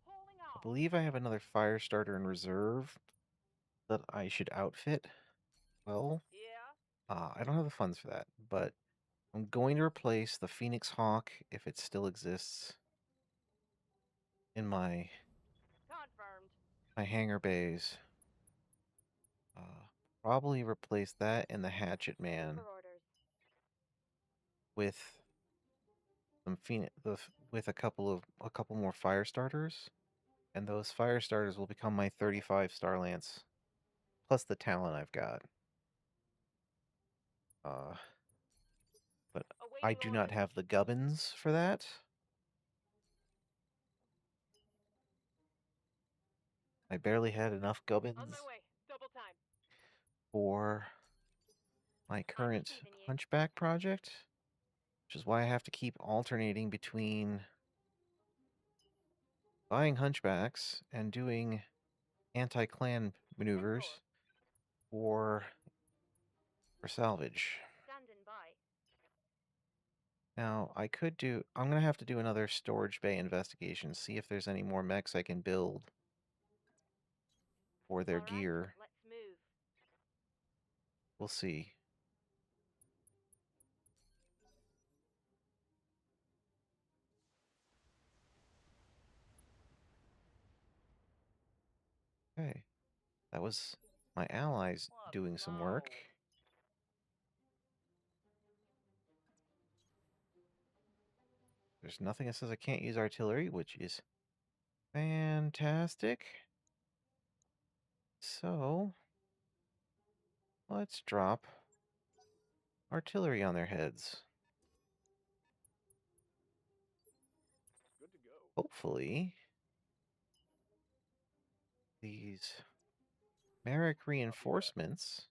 Pulling I off. believe I have another fire starter in reserve that I should outfit. Well, Yeah. I don't have the funds for that, but I'm going to replace the Phoenix Hawk, if it still exists, in my Confirmed. hangar bays. Probably replace that and the Hatchet Waiting Man for orders. with some with a couple more fire starters, and those fire starters will become my 35 Star Lance, plus the talent I've got. But I Awaiting do not orders. have the gubbins for that. I barely had enough On gubbins my way. Double time. for my current receiving you. Hunchback project, which is why I have to keep alternating between buying Hunchbacks and doing anti-clan maneuvers for salvage. Standing by. Now, I'm going to have to do another storage bay investigation, see if there's any more mechs I can build for their All right, gear. let's move. We'll see. Okay. That was my allies What? doing some work. No. There's nothing that says I can't use artillery, which is fantastic. So, let's drop artillery on their heads. Good to go. Hopefully, these Merrick reinforcements,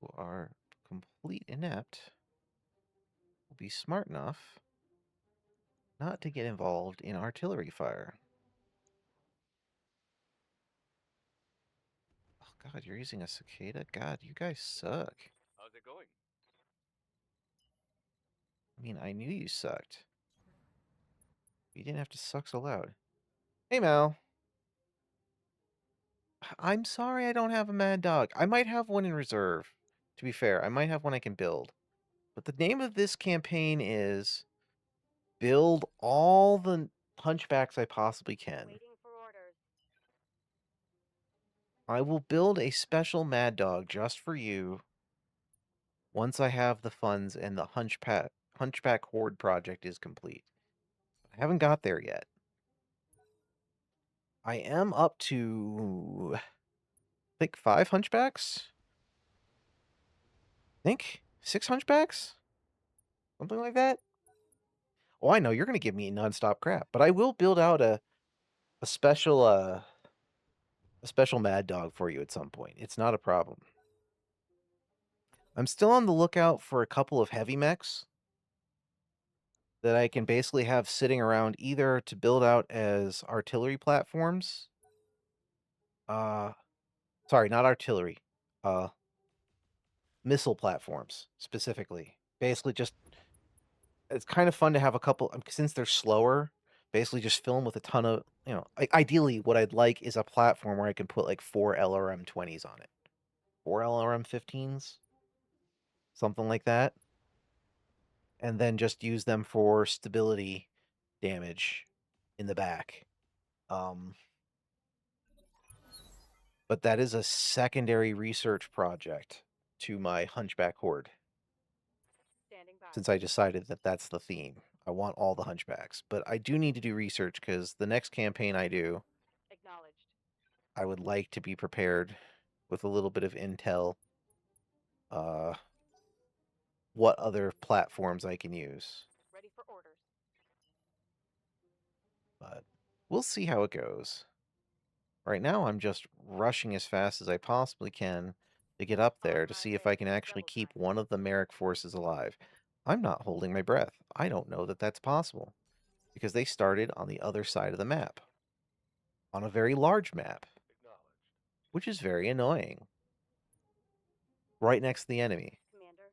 who are complete inept, will be smart enough not to get involved in artillery fire. Oh god, you're using a cicada? God, you guys suck. How's it going? I mean, I knew you sucked. You didn't have to suck so loud. Hey, Mal. I'm sorry I don't have a mad dog. I might have one in reserve. To be fair, I might have one I can build. But the name of this campaign is build all the hunchbacks I possibly can. Waiting for orders. I will build a special mad dog just for you once I have the funds and the Hunchback Horde project is complete. I haven't got there yet. I am up to, I think, 5 hunchbacks? I think 6 hunchbacks? Something like that? Oh, I know, you're going to give me nonstop crap, but I will build out a special, a special mad dog for you at some point. It's not a problem. I'm still on the lookout for a couple of heavy mechs that I can basically have sitting around either to build out as artillery platforms. Sorry, not artillery. Missile platforms, specifically. Basically just, it's kind of fun to have a couple, since they're slower, basically just fill them with a ton of, ideally what I'd like is a platform where I can put like 4 LRM-20s on it. 4 LRM-15s? Something like that. And then just use them for stability damage in the back. But that is a secondary research project to my Hunchback Horde, Standing by. since I decided that that's the theme. I want all the hunchbacks, but I do need to do research because the next campaign I do, Acknowledged. I would like to be prepared with a little bit of intel, what other platforms I can use. Ready for orders. But we'll see how it goes. Right now, I'm just rushing as fast as I possibly can to get up there to see if I can actually keep one of the Merrick forces alive. I'm not holding my breath. I don't know that that's possible, because they started on the other side of the map, on a very large map, Acknowledged. which is very annoying, right next to the enemy. Commander.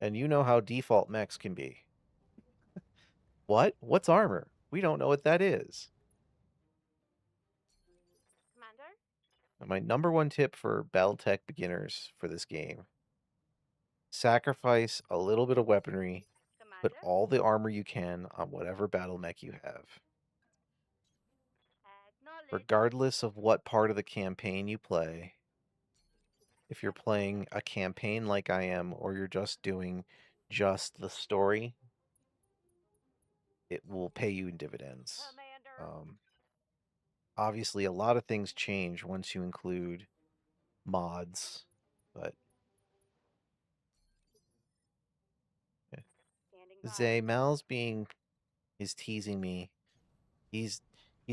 And you know how default mechs can be. What? What's armor? We don't know what that is. Commander? And my number one tip for Battletech beginners for this game: sacrifice a little bit of weaponry, put Commander? all the armor you can on whatever battle mech you have. Acknowledged. Regardless of what part of the campaign you play, if you're playing a campaign like I am, or you're just doing just the story, it will pay you in dividends. Commander. Obviously, a lot of things change once you include mods, but Standing by. Zay, is teasing me. He's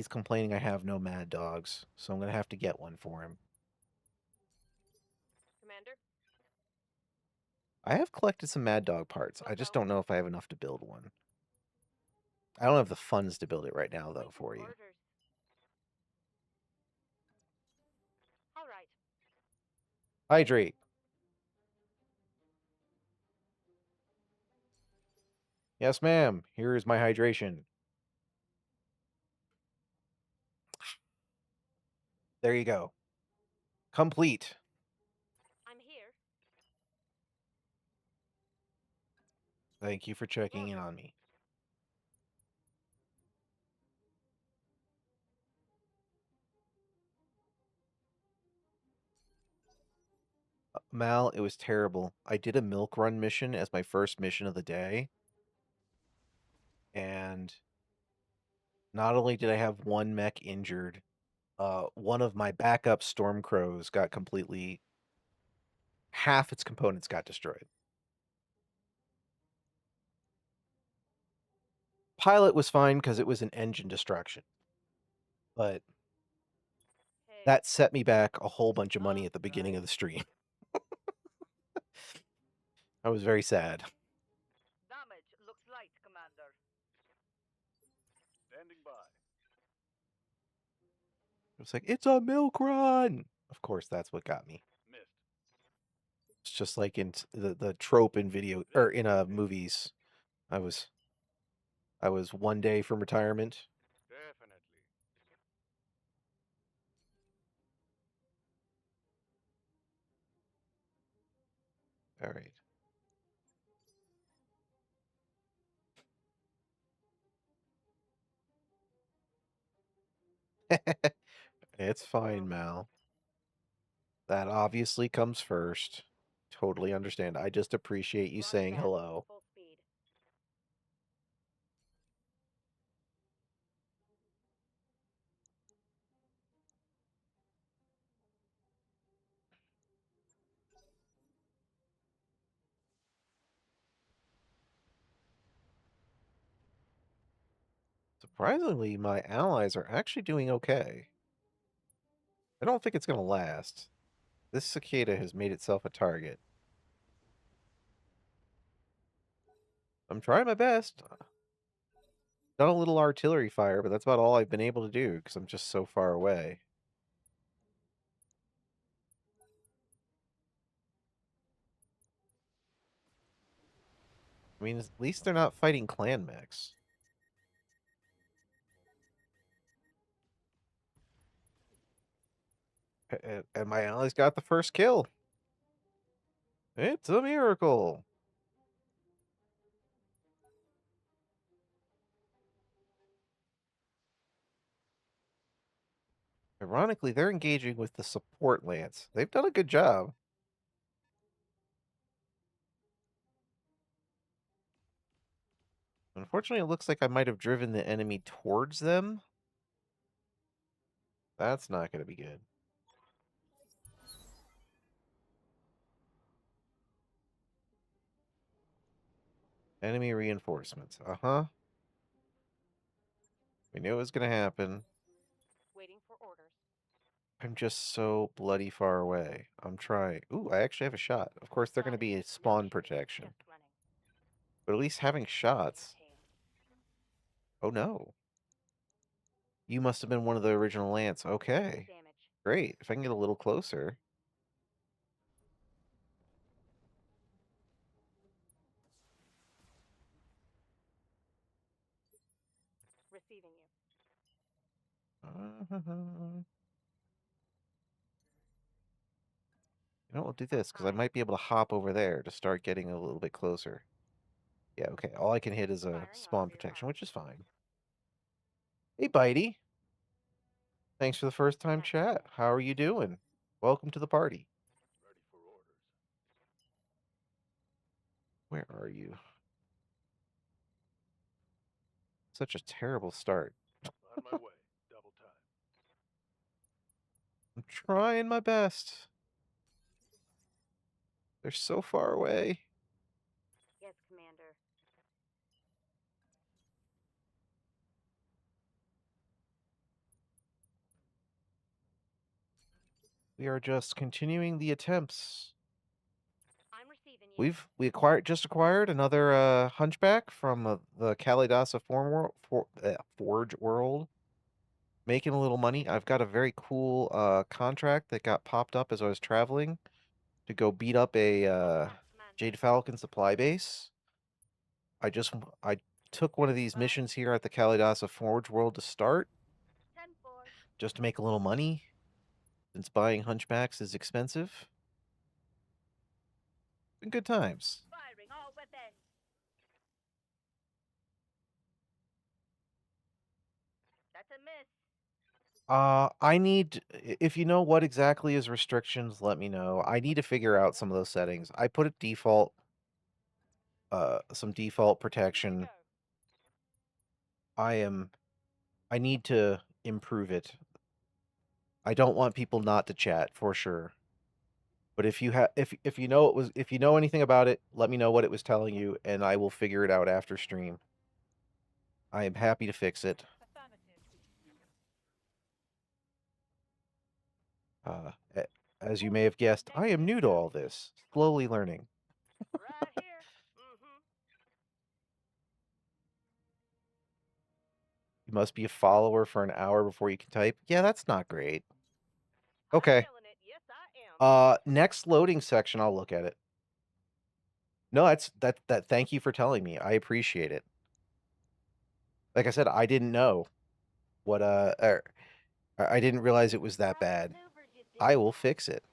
complaining I have no mad dogs, so I'm gonna have to get one for him. Commander? I have collected some mad dog parts. I just don't know if I have enough to build one. I don't have the funds to build it right now, though, Waiting for you. Orders. All right. Hydrate. Yes, ma'am. Here is my hydration. There you go. Complete. I'm here. Thank you for checking in on me. Mal, it was terrible. I did a milk run mission as my first mission of the day. And not only did I have one mech injured, one of my backup storm crows got completely, half its components got destroyed. Pilot was fine because it was an engine destruction, but Hey. that set me back a whole bunch of money at the beginning of the stream. I was very sad. Damage looks light, Commander. Standing by. It's like, it's a milk run! Of course, that's what got me. Missed. It's just like in the trope in video or in movies. I was 1 day from retirement. Definitely. All right. It's fine, Mal. That obviously comes first. Totally understand. I just appreciate you Roger saying that. hello. Full speed. Surprisingly, my allies are actually doing okay. I don't think it's going to last. This cicada has made itself a target. I'm trying my best. Done a little artillery fire, but that's about all I've been able to do because I'm just so far away. I mean, at least they're not fighting clan mechs. And my allies got the first kill. It's a miracle. Ironically, they're engaging with the support lance. They've done a good job. Unfortunately, it looks like I might have driven the enemy towards them. That's not going to be good. Enemy reinforcements. Uh-huh. We knew it was going to happen. Waiting for orders. I'm just so bloody far away. I'm trying. Ooh, I actually have a shot. Of course, they're going to be a spawn protection. Just running. But at least having shots. Maintain. Oh, no. You must have been one of the original Lance. Okay. Damage. Great. If I can get a little closer. Receiving you. You know, we'll do this, because I might be able to hop over there to start getting a little bit closer. Yeah, okay. All I can hit is a Firing spawn off rear protection, arm. which is fine. Hey, Bitey. Thanks for the first time That's chat. it. How are you doing? Welcome to the party. Ready for orders. Where are you? Such a terrible start. On my way. Double time. I'm trying my best. They're so far away. Yes, Commander. We are just continuing the attempts. I'm receiving you. We just acquired another hunchback from the Kalidasa Forge world. Making a little money. I've got a very cool contract that got popped up as I was traveling to go beat up a Commander. Jade Falcon supply base. I took one of these missions here at the Kalidasa Forge world to start, 10-4. just to make a little money, since buying hunchbacks is expensive. Been good times. Firing all weapons. That's a miss. I need, if you know what exactly is restrictions, let me know. I need to figure out some of those settings. I put a default, some default protection. I need to improve it. I don't want people not to chat for sure. But if you know if you know anything about it, let me know what it was telling you, and I will figure it out after stream. I am happy to fix it. As you may have guessed, I am new to all this, slowly learning. Right here. Mm-hmm. You must be a follower for an hour before you can type. Yeah, that's not great. Okay. I'm feeling it. Yes, I am. Next loading section, I'll look at it. No, that thank you for telling me. I appreciate it. Like I said, I didn't know what I didn't realize it was that bad. Outmaneuvered you, I didn't will I? fix it.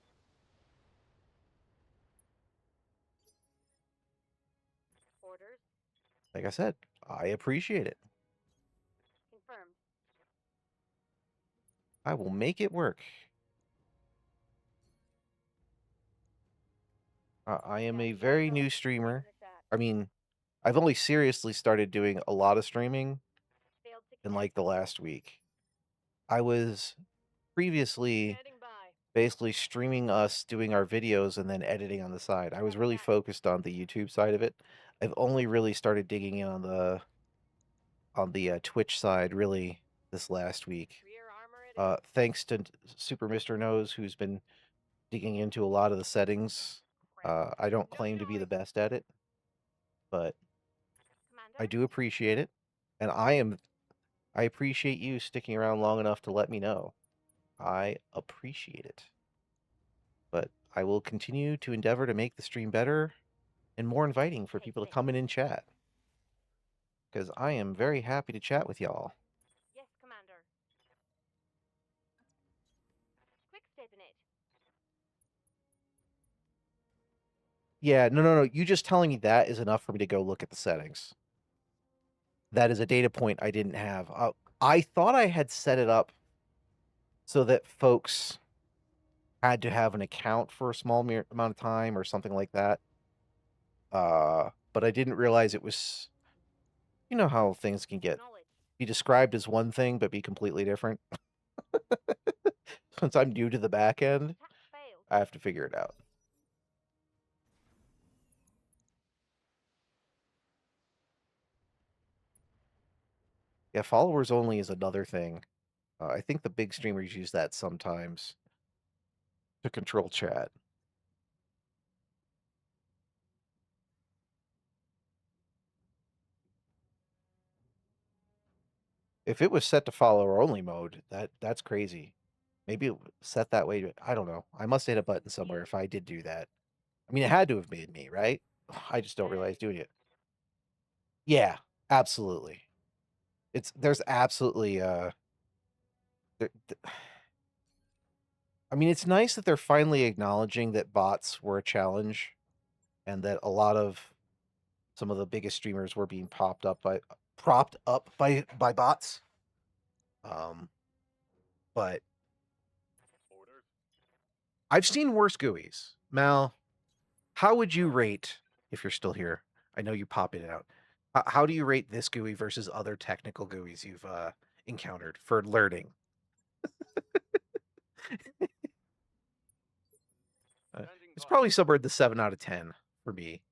Orders Like I said, I appreciate it. confirmed. I will make it work. I am a Daddy, very no. new streamer. Business at. I mean, I've only seriously started doing a lot of streaming Failed to in connect. like the last week. I was previously Standing by. basically streaming us doing our videos and then editing on the side. I was really focused on the YouTube side of it. I've only really started digging in on the Twitch side really this last week. Rear armor it is. Thanks to Super Mr. Nose, who's been digging into a lot of the settings. I don't claim to be the best at it, but Commander. I do appreciate it, and I appreciate you sticking around long enough to let me know. I appreciate it. But I will continue to endeavor to make the stream better and more inviting for people to come in and chat. Because I am very happy to chat with y'all. Yes, Commander. Quick stepping it. Yeah, no. You just telling me that is enough for me to go look at the settings. That is a data point I didn't have. I thought I had set it up so that folks had to have an account for a small amount of time or something like that. But I didn't realize it was, you know how things can be described as one thing but be completely different. Since I'm new to the back end, Attack failed. I have to figure it out. Yeah, followers only is another thing. I think the big streamers use that sometimes to control chat. If it was set to follower only mode, that's crazy. Maybe it set that way. I don't know. I must hit a button somewhere if I did do that. I mean, it had to have made me, right? I just don't realize doing it. Yeah, absolutely. There's absolutely I mean, it's nice that they're finally acknowledging that bots were a challenge and that a lot of some of the biggest streamers were being propped up by bots. But Orders. I've seen worse GUIs. Mal, how would you rate, if you're still here? I know you pop in and out. How do you rate this GUI versus other technical GUIs you've encountered for learning? Standing It's by. probably somewhere in the 7 out of 10 for me.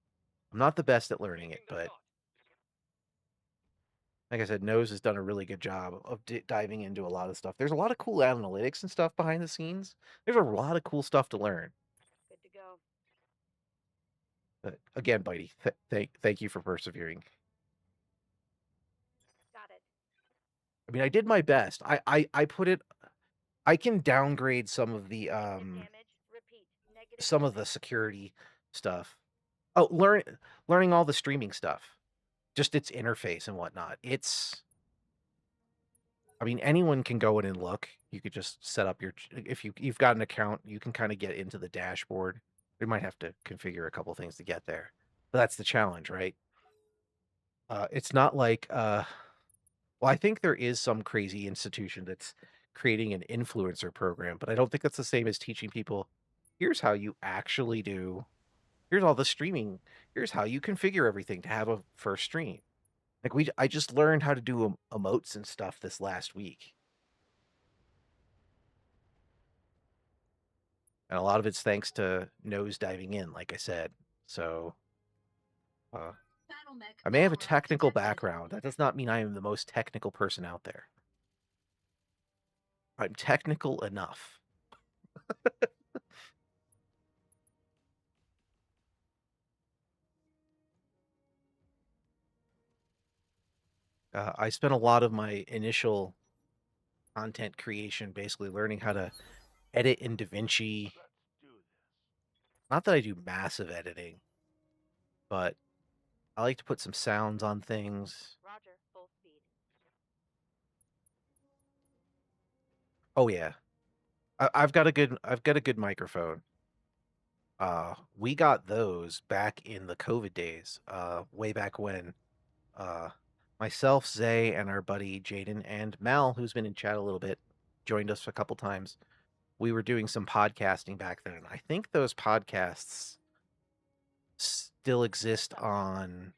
I'm not the best at learning it, Taking the but shot. like I said, Nose has done a really good job of diving into a lot of stuff. There's a lot of cool analytics and stuff behind the scenes. There's a lot of cool stuff to learn. Good to go. But again, Bitey, thank you for persevering. Got it. I mean, I did my best. I put it. I can downgrade some of the Negative damage. Repeat. Negative some of the damage. security stuff. Oh, learning all the streaming stuff, just its interface and whatnot. I mean, anyone can go in and look. You could just set up if you've got an account, you can kind of get into the dashboard. You might have to configure a couple things to get there, but that's the challenge, right? It's not like well, I think there is some crazy institution that's creating an influencer program, but I don't think that's the same as teaching people, here's how you actually do, here's all the streaming, here's how you configure everything to have a first stream. Like I just learned how to do emotes and stuff this last week. And a lot of it's thanks to Nose diving in, like I said. So I may have a technical background. That does not mean I am the most technical person out there. I'm technical enough. I spent a lot of my initial content creation basically learning how to edit in DaVinci. Not that I do massive editing, but I like to put some sounds on things. Roger, full speed. Oh yeah, I've got a good microphone. We got those back in the COVID days. Way back when. Uh, Myself, Zay, and our buddy Jaden and Mal, who's been in chat a little bit, joined us a couple times. We were doing some podcasting back then. I think those podcasts still exist on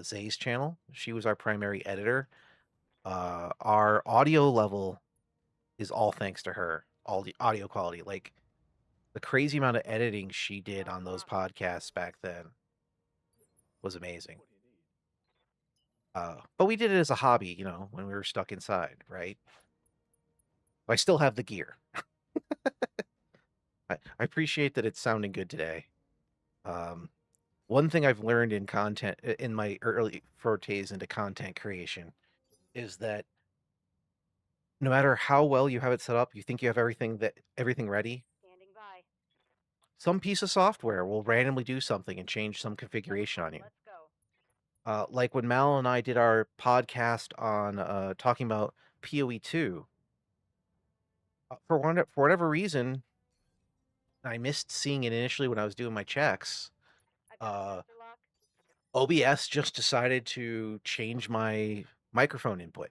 Zay's channel. She was our primary editor. Our audio level is all thanks to her. All the audio quality, like the crazy amount of editing she did on those podcasts back then was amazing. But we did it as a hobby, you know, when we were stuck inside, right? I still have the gear. I appreciate that it's sounding good today. One thing I've learned in content in my early fortes into content creation is that no matter how well you have it set up, you think you have everything ready. Standing by. Some piece of software will randomly do something and change some configuration on you. Let's go. Like when Mal and I did our podcast on talking about PoE2, for whatever reason, I missed seeing it initially when I was doing my checks. I got master lock. OBS just decided to change my microphone input.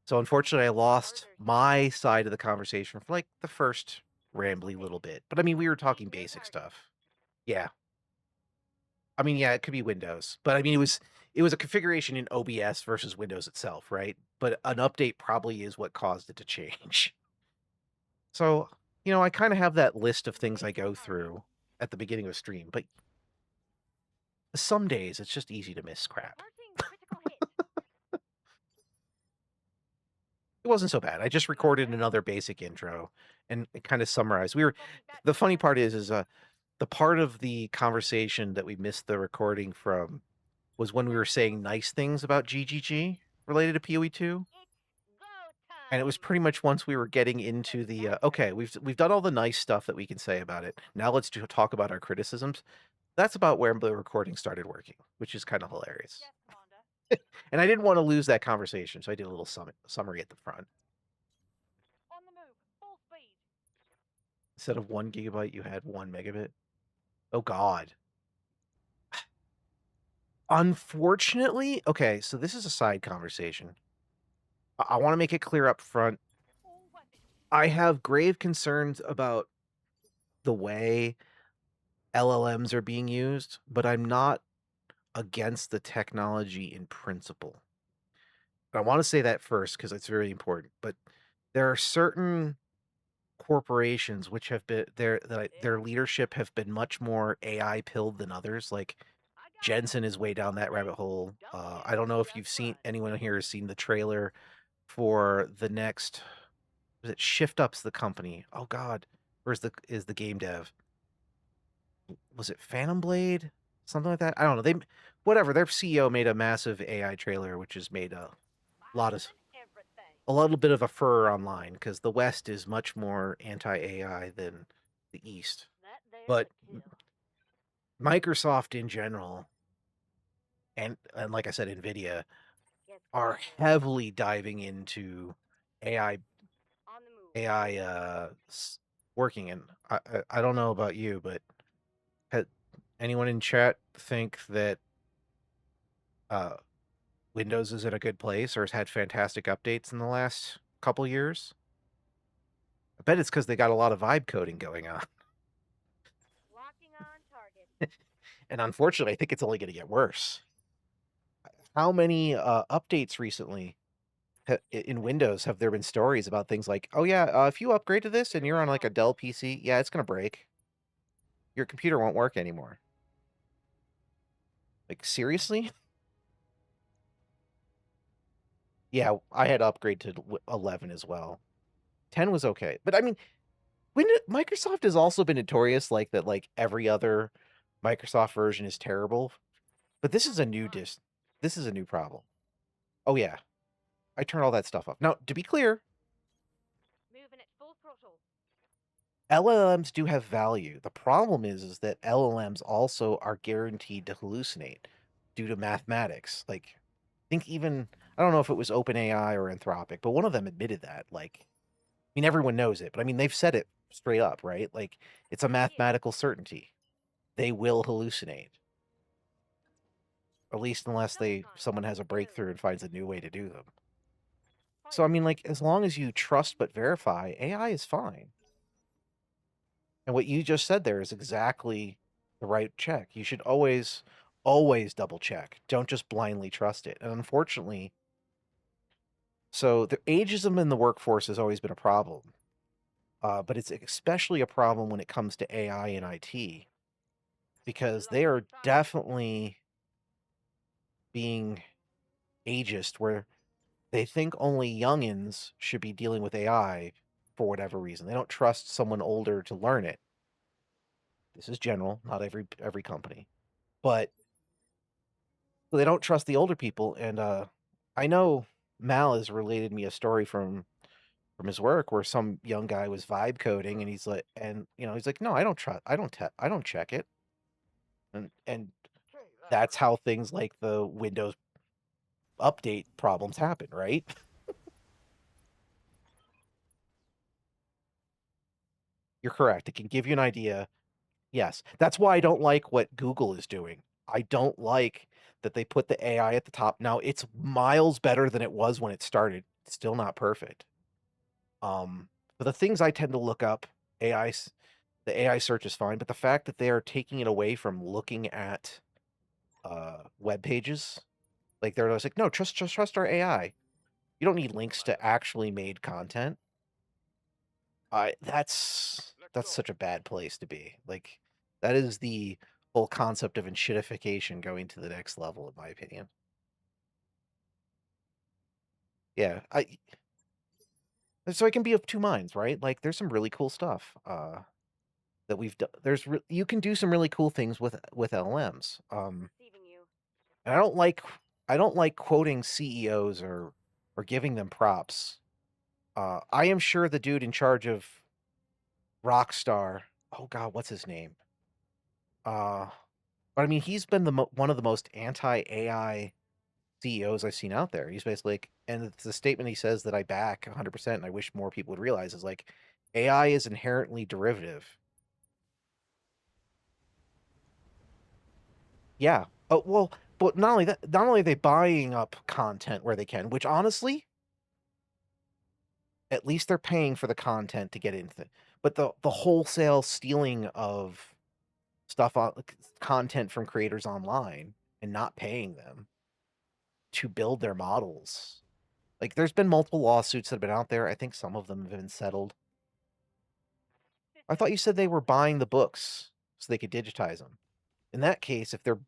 So unfortunately, I lost my side of the conversation for like the first rambly little bit. But I mean, we were talking basic stuff. Yeah. I mean, yeah, it could be Windows, but I mean, it was a configuration in OBS versus Windows itself, right? But an update probably is what caused it to change. So, you know, I kind of have that list of things I go through at the beginning of a stream, but some days it's just easy to miss crap. Marking critical hit. It wasn't so bad. I just recorded another basic intro and kind of summarized. The funny part is the part of the conversation that we missed the recording from was when we were saying nice things about GGG related to PoE2. It's go And it was pretty much once we were getting into the okay, we've done all the nice stuff that we can say about it. Now let's talk about our criticisms. That's about where the recording started working, which is kind of hilarious. Yes, Commander. And I didn't want to lose that conversation, so I did a little summary at the front. On the move. Full speed. Instead of 1 gigabyte, you had 1 megabit. Oh God. Unfortunately, okay, so this is a side conversation. I want to make it clear up front. All weapons. I have grave concerns about the way LLMs are being used, but I'm not against the technology in principle. I want to say that first because it's very important. But there are certain corporations which have been their leadership have been much more AI pilled than others. Like I got Jensen is way down that rabbit hole. I don't know if you've seen anyone here has seen the trailer for the next. Was it Shift Up's the company? Oh God, where's is the game dev? Was it Phantom Blade? Something like that. I don't know. Whatever. Their CEO made a massive AI trailer, which has made a lot of everything. a little bit of a furor online because the West is much more anti-AI than the East. That there's But a kill. Microsoft in general, and like I said, Nvidia Yes, are Commander. heavily diving into AI On the move. AI working. And I don't know about you, but anyone in chat think that Windows is in a good place or has had fantastic updates in the last couple years? I bet it's because they got a lot of vibe coding going on. Locking on target. And unfortunately, I think it's only going to get worse. How many updates recently in Windows have there been stories about things like, oh yeah, if you upgrade to this and you're on like a Dell PC, yeah, it's going to break. Your computer won't work anymore. Like, seriously? Yeah, I had to upgrade to 11 as well. 10 was okay. But I mean, Microsoft has also been notorious like that, like every other Microsoft version is terrible. But this is a new this is a new problem. Oh yeah, I turned all that stuff off. Now, to be clear, Moving at full throttle. LLMs do have value. The problem is that LLMs also are guaranteed to hallucinate due to mathematics. Like, I think even I don't know if it was OpenAI or Anthropic, but one of them admitted that. Like, I mean, everyone knows it, but I mean, they've said it straight up, right? Like, it's a mathematical certainty. They will hallucinate, at least unless someone has a breakthrough and finds a new way to do them. So I mean, like, as long as you trust but verify, AI is fine. And what you just said there is exactly the right check. You should always, always double check. Don't just blindly trust it. And unfortunately, so the ageism in the workforce has always been a problem. But it's especially a problem when it comes to AI and IT, because they are definitely being ageist, where they think only youngins should be dealing with AI for whatever reason. They don't trust someone older to learn it. This is general, not every company, but they don't trust the older people. And I know Mal has related me a story from his work where some young guy was vibe coding, and he's like, no, I don't trust, I don't check it, and that's how things like the Windows update problems happen, right? You're correct. It can give you an idea. Yes, that's why I don't like what Google is doing. I don't like that they put the AI at the top. Now, it's miles better than it was when it started. Still not perfect. But the things I tend to look up, the AI search is fine, but the fact that they are taking it away from looking at web pages, like they're just like, no, trust our AI. You don't need links to actually made content. That's such a bad place to be. Like, that is the whole concept of enshittification going to the next level, in my opinion. Yeah, so I can be of two minds, right? Like, there's some really cool stuff that we've done. You can do some really cool things with LMs. Receiving you. And I don't like quoting CEOs or giving them props. I am sure the dude in charge of Rockstar, oh God, what's his name? But I mean, he's been one of the most anti-AI CEOs I've seen out there. He's basically like, and it's the statement he says that I back 100%, and I wish more people would realize, is like, AI is inherently derivative. Yeah. Oh, well, but not only that, not only are they buying up content where they can, which honestly, at least they're paying for the content to get into it. But the wholesale stealing of stuff on content from creators online and not paying them to build their models. Like, there's been multiple lawsuits that have been out there. I think some of them have been settled. I thought you said they were buying the books so they could digitize them. In that case, if they're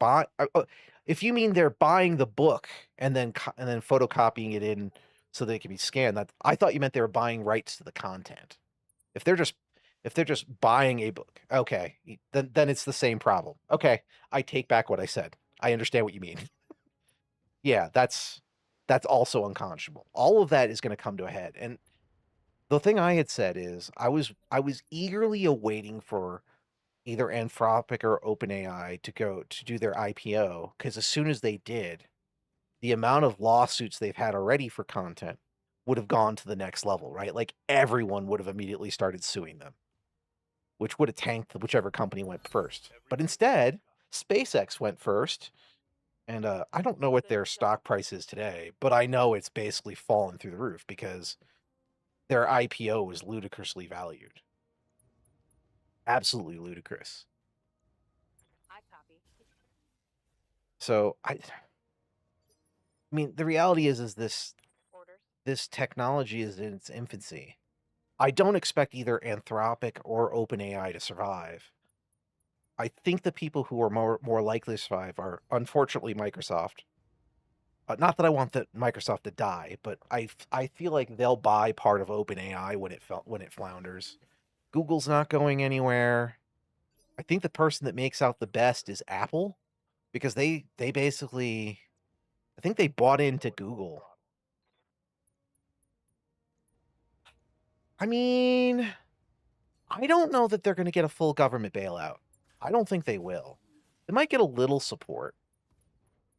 if you mean they're buying the book and then photocopying it in so they can be scanned, that I thought you meant they were buying rights to the content. If they're just buying a book, okay, then it's the same problem. Okay, I take back what I said. I understand what you mean. Yeah, that's also unconscionable. All of that is going to come to a head. And the thing I had said is I was eagerly awaiting for either Anthropic or OpenAI to go to do their IPO, because as soon as they did, the amount of lawsuits they've had already for content would have gone to the next level, right? Like, everyone would have immediately started suing them, which would have tanked whichever company went first. But instead, SpaceX went first, and I don't know what their stock price is today, but I know it's basically fallen through the roof because their IPO was ludicrously valued. Absolutely ludicrous. I copy. So I mean, the reality is Orders. this technology is in its infancy. I don't expect either Anthropic or OpenAI to survive. I think the people who are more likely to survive are, unfortunately, Microsoft. Not that I want Microsoft to die, but I feel like they'll buy part of OpenAI when it flounders. Google's not going anywhere. I think the person that makes out the best is Apple, because they basically I think they bought into Google. I mean, I don't know that they're going to get a full government bailout. I don't think they will. They might get a little support.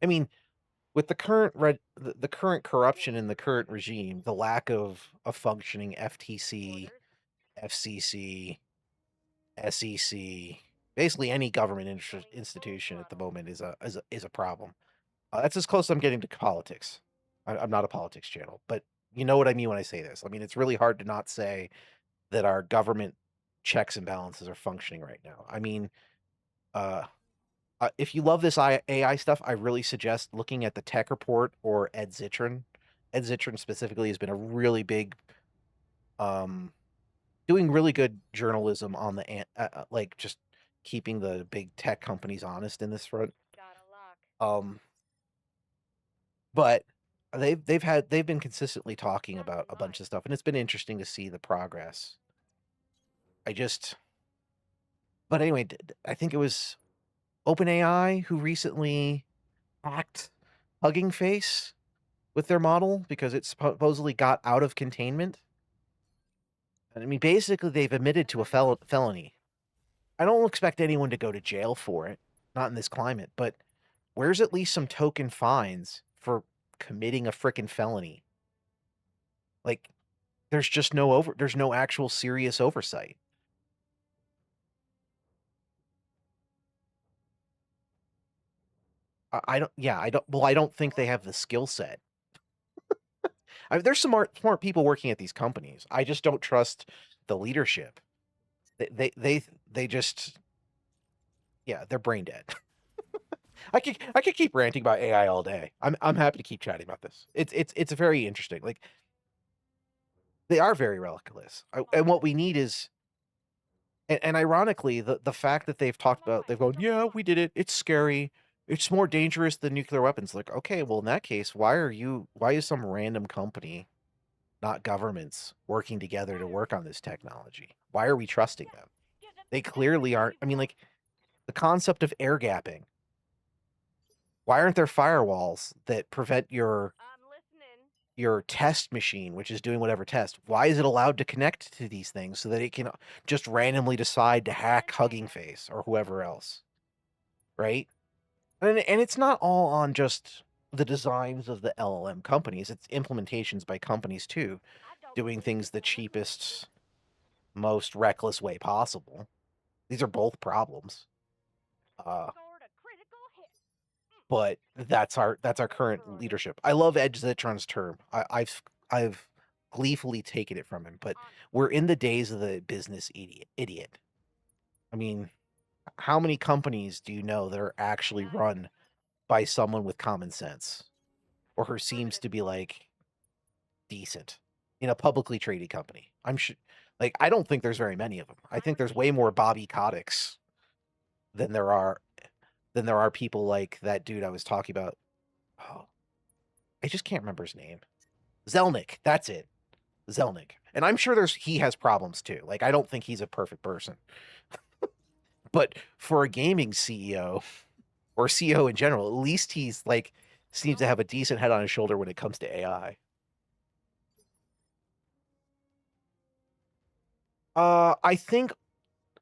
I mean, with the current the current corruption in the current regime, the lack of a functioning FTC, Orders. FCC, SEC, basically any government institution at the moment is a problem. That's as close as I'm getting to politics. I'm not a politics channel, but you know what I mean when I say this. I mean, it's really hard to not say that our government checks and balances are functioning right now. I mean, uh, if you love this AI stuff, I really suggest looking at the Tech Report or Ed Zitron. Ed Zitron specifically has been a really big, doing really good journalism on the like just keeping the big tech companies honest in this front. Got a lock. But they've been consistently talking about a bunch of stuff, and it's been interesting to see the progress. But anyway, I think it was OpenAI who recently hacked Hugging Face with their model because it supposedly got out of containment. And I mean, basically, they've admitted to a felony. I don't expect anyone to go to jail for it, not in this climate, but where's at least some token fines for committing a frickin' felony? Like, there's no actual serious oversight. I don't think they have the skill set. I mean, there's some smart people working at these companies. I just don't trust the leadership. They just, yeah, they're brain dead. I could keep ranting about AI all day. I'm happy to keep chatting about this. It's very interesting. Like, they are very reckless. And what we need is, and ironically, the fact that they've gone, yeah, we did it. It's scary. It's more dangerous than nuclear weapons. Like, okay, well, in that case, why is some random company, not governments, working together to work on this technology? Why are we trusting them? They clearly aren't. I mean, like, the concept of air gapping. Why aren't there firewalls that prevent I'm listening. your test machine, which is doing whatever test? Why is it allowed to connect to these things so that it can just randomly decide to hack Hugging Face or whoever else? Right? And it's not all on just the designs of the LLM companies, it's implementations by companies too, doing things the cheapest, most reckless way possible. These are both problems. Scored a critical hit. But that's our current leadership. I love Edge Zitron's term. I've gleefully taken it from him, but we're in the days of the business idiot. I mean, how many companies do you know that are actually run by someone with common sense, or who seems to be like decent in a publicly traded company? I'm sure, like, I don't think there's very many of them. I think there's way more Bobby Koticks than there are people like that dude I was talking about. Oh, I just can't remember his name. Zelnick, that's it. Zelnick. And I'm sure he has problems too. Like, I don't think he's a perfect person. But for a gaming CEO or CEO in general, at least he's like seems to have a decent head on his shoulder when it comes to AI. I think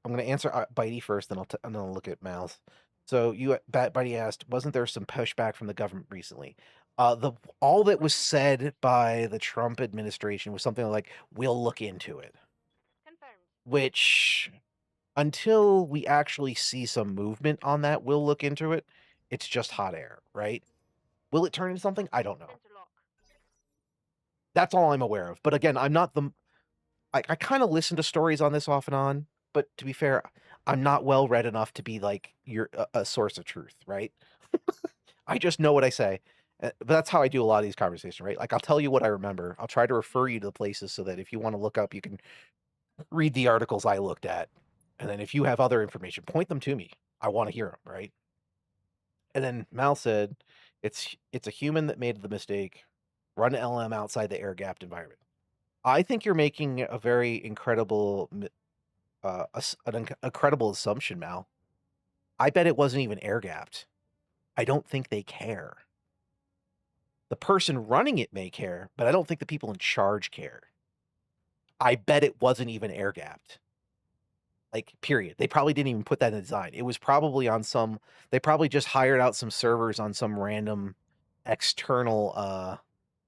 I'm going to answer Bitey first, then I'll look at Mal's. So Bitey asked, wasn't there some pushback from the government recently? All that was said by the Trump administration was something like, "We'll look into it," Confirmed. which, until we actually see some movement on that, "we'll look into it," it's just hot air, right? Will it turn into something? I don't know. Sensor lock. That's all I'm aware of. But again, I'm not the. I kind of listen to stories on this off and on, but to be fair, I'm not well read enough to be like a source of truth, right? I just know what I say. But that's how I do a lot of these conversations, right? Like, I'll tell you what I remember. I'll try to refer you to the places so that if you want to look up, you can read the articles I looked at. And then if you have other information, point them to me. I want to hear them, right? And then Mal said, it's a human that made the mistake. Run LM outside the air-gapped environment. I think you're making a very incredible, an incredible assumption, Mal. I bet it wasn't even air-gapped. I don't think they care. The person running it may care, but I don't think the people in charge care. I bet it wasn't even air gapped. Like, period. They probably didn't even put that in the design. It was probably on some, they probably just hired out some servers on some random external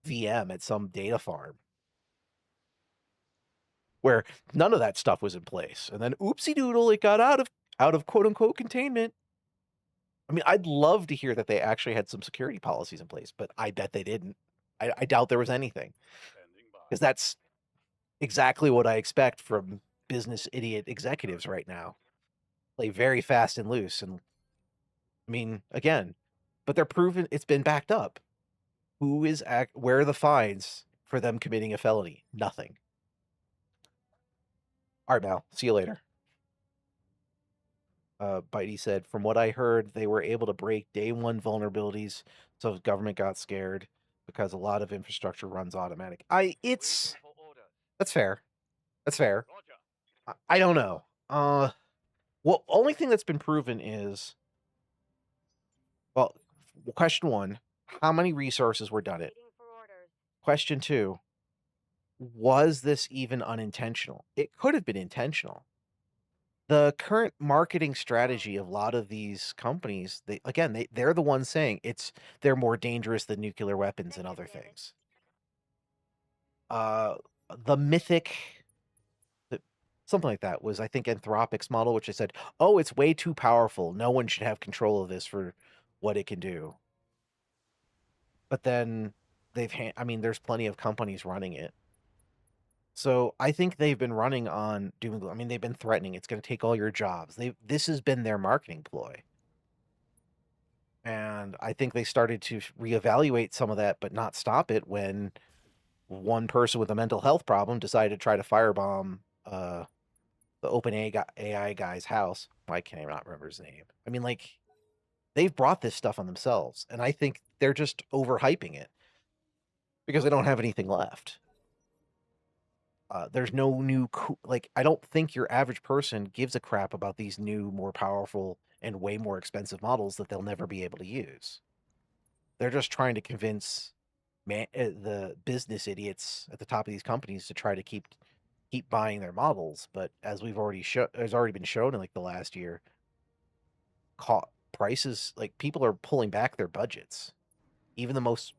VM at some data farm where none of that stuff was in place. And then oopsie doodle, it got out of quote unquote containment. I mean, I'd love to hear that they actually had some security policies in place, but I bet they didn't. I doubt there was anything, Standing by. because that's exactly what I expect from business idiot executives right now. Play very fast and loose. And I mean, again, but they're proven, it's been backed up. Where are the fines for them committing a felony? Nothing. All right, Mal, see you later. Bitey said, from what I heard, they were able to break day one vulnerabilities, so the government got scared because a lot of infrastructure runs automatic. That's fair. That's fair. I don't know. Well, only thing that's been proven is, well, question one, how many resources were done it? Waiting for orders. Question two, was this even unintentional? It could have been intentional. The current marketing strategy of a lot of these companies, they're the ones saying they're more dangerous than nuclear weapons and other things. The mythic, something like that was, I think, Anthropic's model, which they said, oh, it's way too powerful. No one should have control of this for what it can do. But then there's plenty of companies running it. So I think they've been running on doom. I mean, they've been threatening it's going to take all your jobs. This has been their marketing ploy. And I think they started to reevaluate some of that, but not stop it when one person with a mental health problem decided to try to firebomb the AI guy's house. Why can't I not remember his name? I mean, like, they've brought this stuff on themselves, and I think they're just overhyping it because they don't have anything left. There's no new, I don't think your average person gives a crap about these new, more powerful, and way more expensive models that they'll never be able to use. They're just trying to convince the business idiots at the top of these companies to try to keep buying their models. But as has already been shown in like the last year, prices, like, people are pulling back their budgets. Even the most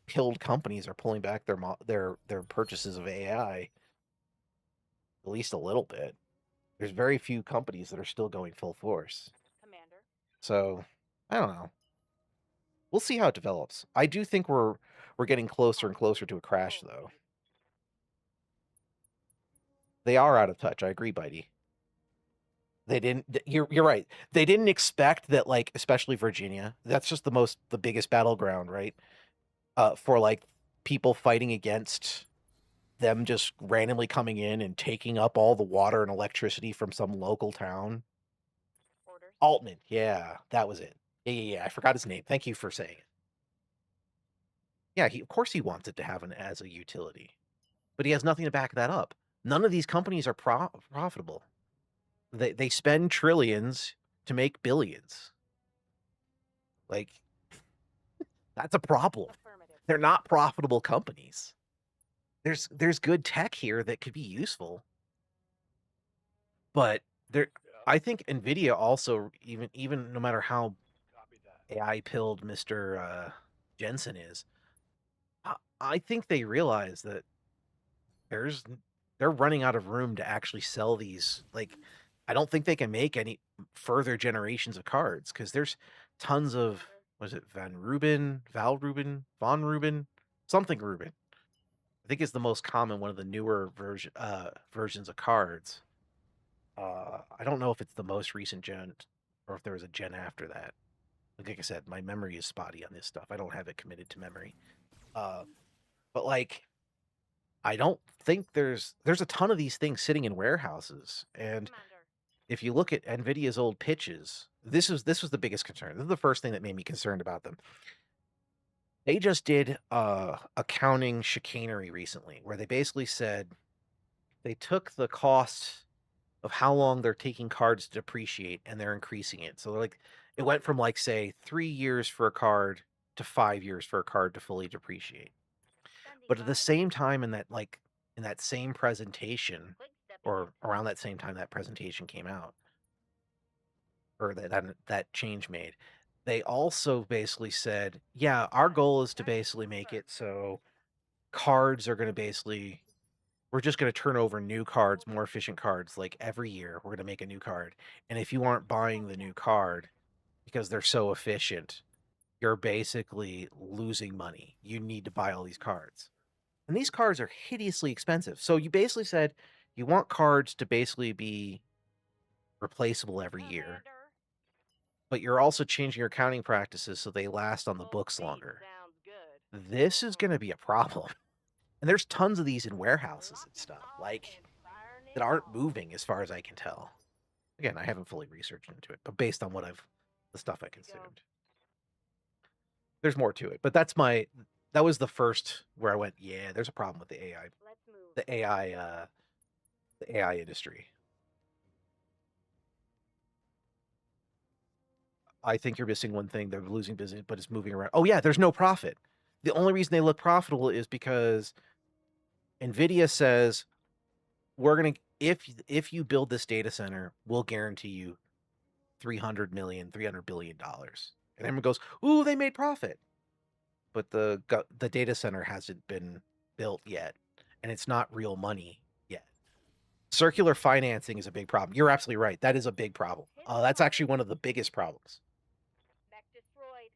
pilled companies are pulling back their purchases of AI. At least a little bit. There's very few companies that are still going full force. Commander. So, I don't know. We'll see how it develops. I do think we're getting closer and closer to a crash, though. They are out of touch. I agree, Bitey. They didn't. You're right. They didn't expect that, like, especially Virginia. That's just the biggest battleground, right? For like people fighting against them just randomly coming in and taking up all the water and electricity from some local town. Orders. Altman, yeah, that was it. Yeah. I forgot his name. Thank you for saying it. Yeah, of course he wants it to have as a utility, but he has nothing to back that up. None of these companies are profitable. They spend trillions to make billions. Like, that's a problem. Affirmative. They're not profitable companies. There's good tech here that could be useful, but I think Nvidia also, even no matter how Copy that. AI pilled Mr. Jensen is, I think they realize that they're running out of room to actually sell these. Like, I don't think they can make any further generations of cards because there's tons of, was it Van Rubin, Von Rubin, something Rubin. I think is the most common, one of the newer versions of cards. I don't know if it's the most recent gen or if there was a gen after that. Like I said, my memory is spotty on this stuff. I don't have it committed to memory. But like, I don't think there's a ton of these things sitting in warehouses. And Commander. if you look at Nvidia's old pitches, this was the biggest concern. This is the first thing that made me concerned about them. They just did accounting chicanery recently, where they basically said they took the cost of how long they're taking cards to depreciate and they're increasing it. So they're like, it went from, like, say 3 years for a card to 5 years for a card to fully depreciate. Standing But at the by. same time, in that same presentation, Quick step or around that same time that presentation came out, or that change made, they also basically said, yeah, our goal is to basically make it so cards are going to basically, we're just going to turn over new cards, more efficient cards, like every year we're going to make a new card. And if you aren't buying the new card because they're so efficient, you're basically losing money. You need to buy all these cards. And these cards are hideously expensive. So you basically said you want cards to basically be replaceable every year, Commander. but you're also changing your accounting practices so they last on the Full books speed longer. sounds good. This is going to be a problem. And there's tons of these in warehouses and stuff, like, that aren't moving as far as I can tell. Again, I haven't fully researched into it, but based on the stuff I consumed. There's more to it, but that was the first where I went, yeah, there's a problem with the AI, Let's move. the AI, the AI industry. I think you're missing one thing. They're losing business, but it's moving around. Oh yeah, there's no profit. The only reason they look profitable is because NVIDIA says, we're going to, if you build this data center, we'll guarantee you $300 billion. And everyone goes, ooh, they made profit. But the data center hasn't been built yet, and it's not real money yet. Circular financing is a big problem. You're absolutely right. That is a big problem. That's actually one of the biggest problems. Mech destroyed.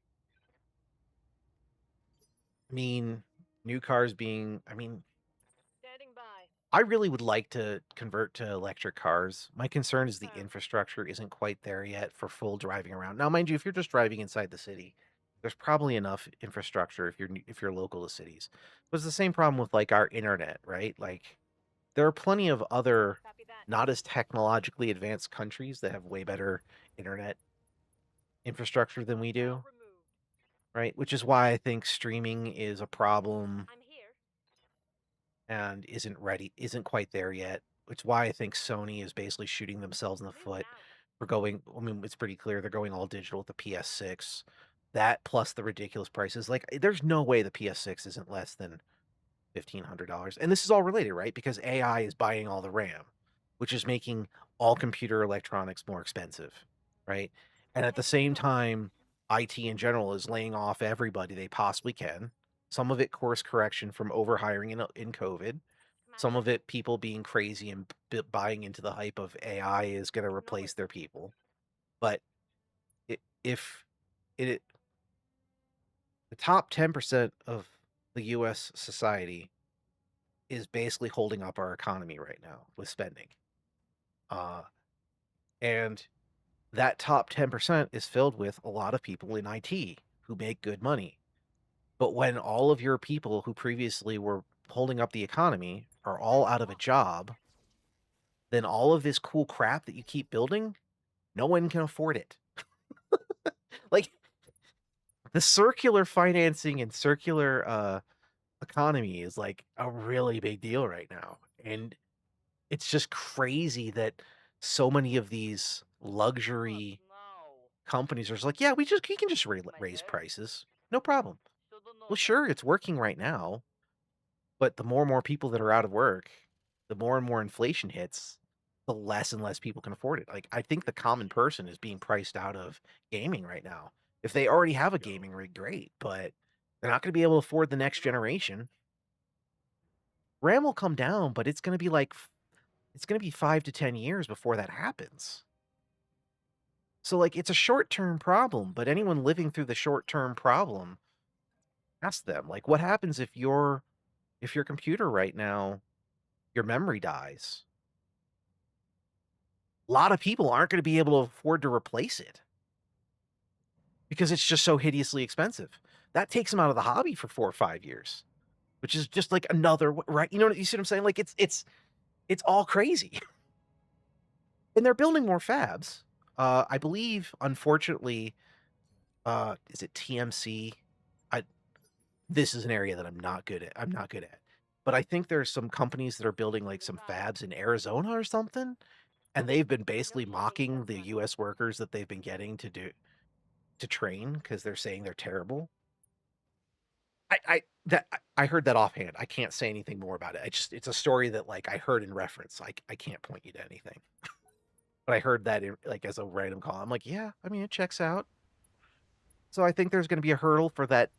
I mean, new cars being, Standing by. I really would like to convert to electric cars. My concern is the infrastructure isn't quite there yet for full driving around. Now, mind you, if you're just driving inside the city, there's probably enough infrastructure if you're local to cities. But it's the same problem with like our internet, right? Like there are plenty of other Copy that. not as technologically advanced countries that have way better internet infrastructure than we do, Now removed. right? Which is why I think streaming is a problem I'm here. and isn't quite there yet. It's why I think Sony is basically shooting themselves in the Moving foot out. for going. I mean, it's pretty clear they're going all digital with the PS6. That plus the ridiculous prices. Like, there's no way the PS6 isn't less than $1,500. And this is all related, right? Because AI is buying all the RAM, which is making all computer electronics more expensive, right? And at the same time, IT in general is laying off everybody they possibly can. Some of it course correction from overhiring in COVID. Some of it people being crazy and buying into the hype of AI is going to replace their people. But if it the top 10% of the US society is basically holding up our economy right now with spending. And that top 10% is filled with a lot of people in IT who make good money. But when all of your people who previously were holding up the economy are all out of a job, then all of this cool crap that you keep building, no one can afford it. Like the circular financing and circular economy is like a really big deal right now. And it's just crazy that so many of these luxury No. companies are just like, yeah, we can just raise prices. No problem. Well, sure, it's working right now, but the more and more people that are out of work, the more and more inflation hits, the less and less people can afford it. Like, I think the common person is being priced out of gaming right now. If they already have a gaming rig, great, but they're not going to be able to afford the next generation. RAM will come down, but it's going to be 5 to 10 years before that happens. So, like, it's a short-term problem, but anyone living through the short-term problem, ask them, like, what happens if your computer right now, your memory dies? A lot of people aren't going to be able to afford to replace it because it's just so hideously expensive. That takes them out of the hobby for 4 or 5 years, which is just like another, right? You see what I'm saying? Like, it's all crazy. And they're building more fabs. I believe, unfortunately, is it TMC? This is an area that I'm not good at. But I think there's some companies that are building like some fabs in Arizona or something, and they've been basically mocking the US workers that they've been getting to train because they're saying they're terrible. I heard that offhand. I can't say anything more about it. It's a story that like I heard in reference. I can't point you to anything. But I heard that like as a random call. I'm like, yeah, I mean it checks out. So I think there's going to be a hurdle for that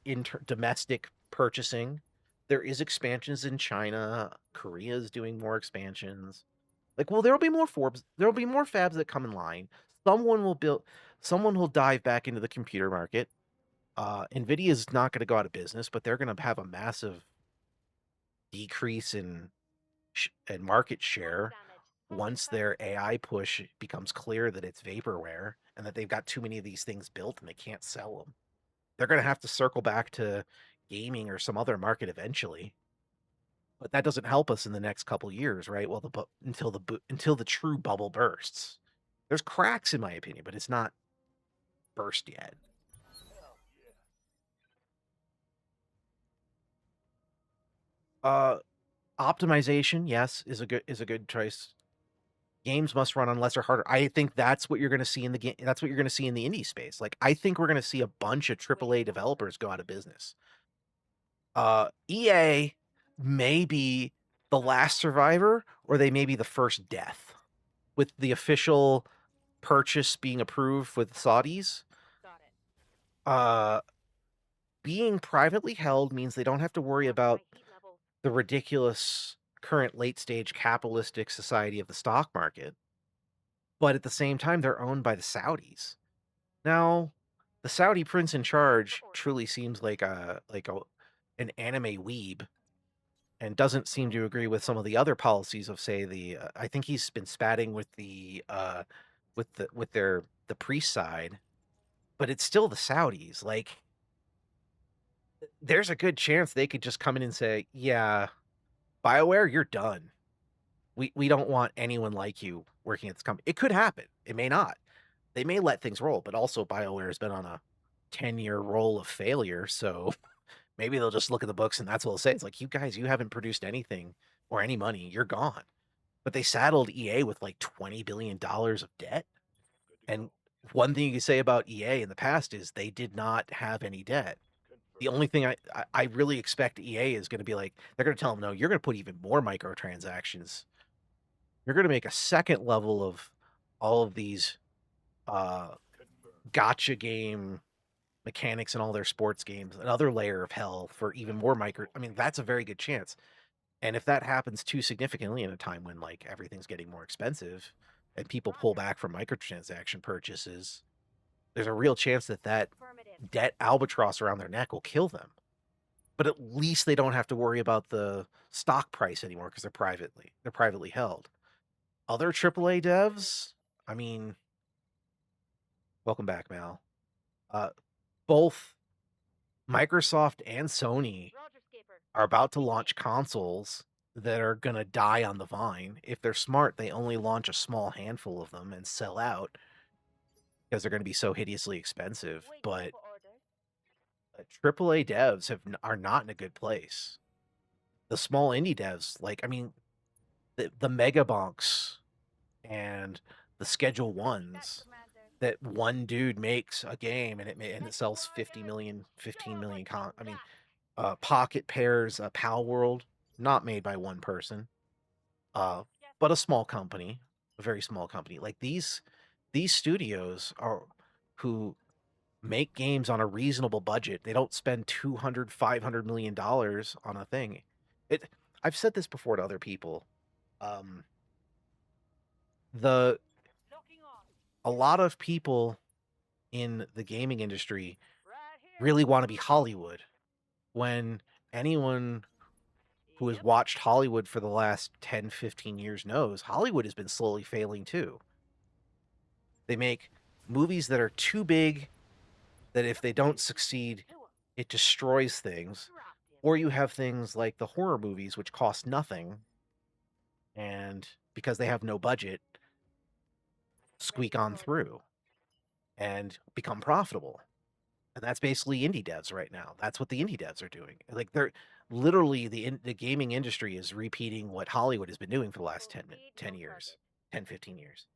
domestic purchasing. There is expansions in China. Korea is doing more expansions. Like, well, there'll be more Forbes. There'll be more fabs that come in line. Someone will dive back into the computer market. Nvidia is not going to go out of business, but they're going to have a massive decrease in market share once their AI push becomes clear that it's vaporware and that they've got too many of these things built and they can't sell them. They're going to have to circle back to gaming or some other market eventually. But that doesn't help us in the next couple years, right? Well, until the true bubble bursts. There's cracks in my opinion, but it's not burst yet. Optimization, yes, is a good choice. Games must run on lesser hardware. I think that's what you're going to see in the game. That's what you're going to see in the indie space. Like, I think we're going to see a bunch of AAA developers go out of business. EA may be the last survivor, or they may be the first death, with the official purchase being approved with Saudis. Got it. Being privately held means they don't have to worry about the ridiculous current late stage capitalistic society of the stock market. But at the same time, they're owned by the Saudis. Now, the Saudi prince in charge truly seems like an anime weeb, and doesn't seem to agree with some of the other policies of, say, I think he's been spatting with the priest side, but it's still the Saudis. Like, there's a good chance they could just come in and say, yeah, BioWare, you're done. We don't want anyone like you working at this company. It could happen. It may not. They may let things roll, but also BioWare has been on a 10-year roll of failure, so maybe they'll just look at the books and that's what they'll say. It's like, you guys, you haven't produced anything or any money. You're gone. But they saddled EA with like $20 billion of debt. And one thing you can say about EA in the past is they did not have any debt. The only thing I really expect EA is going to be like, they're going to tell them, no, you're going to put even more microtransactions. You're going to make a second level of all of these gotcha game mechanics in all their sports games, another layer of hell for even more micro. I mean, that's a very good chance. And if that happens too significantly in a time when like everything's getting more expensive and people pull back from microtransaction purchases, there's a real chance that debt albatross around their neck will kill them. But at least they don't have to worry about the stock price anymore because they're privately held. Other AAA devs, I mean, welcome back, Mal. Both Microsoft and Sony are about to launch consoles that are going to die on the vine. If they're smart, they only launch a small handful of them and sell out because they're going to be so hideously expensive. But AAA devs are not in a good place. The small indie devs, like, I mean, the Mega Bonks and the Schedule Ones, that one dude makes a game and it sells 15 million. I mean, Pocket Pairs, Pal World, not made by one person, but a small company, a very small company. Like these studios who make games on a reasonable budget. They don't spend $200-500 million on a thing. I've said this before to other people. A lot of people in the gaming industry really want to be Hollywood, when anyone who has watched Hollywood for the last 10-15 years knows Hollywood has been slowly failing too. They make movies that are too big that if they don't succeed, it destroys things. Or you have things like the horror movies, which cost nothing, and because they have no budget, squeak on through and become profitable. And that's basically indie devs right now. That's what the indie devs are doing. Like, they're literally the gaming industry is repeating what Hollywood has been doing for the last 10 years, 10-15 years.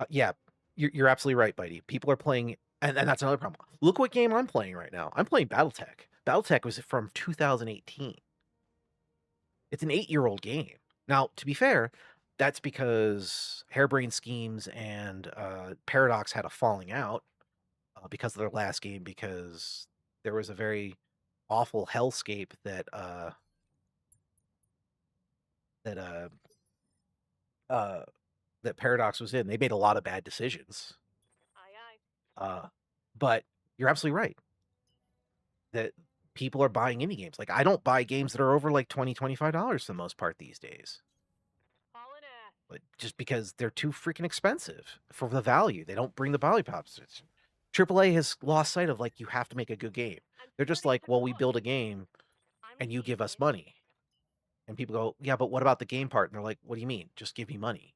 Yeah, You're absolutely right, Bitey. People are playing, and that's another problem. Look what game I'm playing right now. I'm playing Battletech. Battletech was from 2018. It's an 8-year-old game. Now, to be fair, that's because Harebrained Schemes and Paradox had a falling out because of their last game, because there was a very awful hellscape that that Paradox was in. They made a lot of bad decisions. Aye, aye. But you're absolutely right that people are buying indie games. Like, I don't buy games that are over like $20-$25 for the most part these days. Hauling ass. But just because they're too freaking expensive for the value. They don't bring the value props. AAA has lost sight of, like, you have to make a good game. I'm They're just starting like, to well, we push. build a game I'm and you give us engaged. money. And people go, yeah, but what about the game part? And they're like, what do you mean? Just give me money.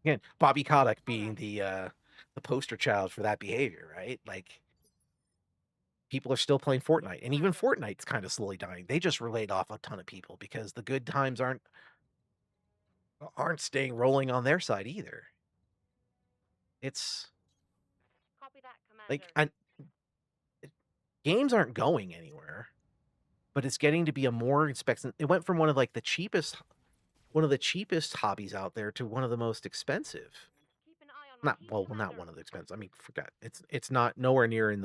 Again, Bobby Kotick being the poster child for that behavior, right? Like, people are still playing Fortnite, and even Fortnite's kind of slowly dying. They just laid off a ton of people because the good times aren't staying rolling on their side either. It's Copy that, like Commander. games aren't going anywhere, but it's getting to be a more expensive. It went from one of the cheapest hobbies out there to one of the most expensive. Keep an eye on my heat, Not Commander. one of the expensive. I mean, forget it's not nowhere near in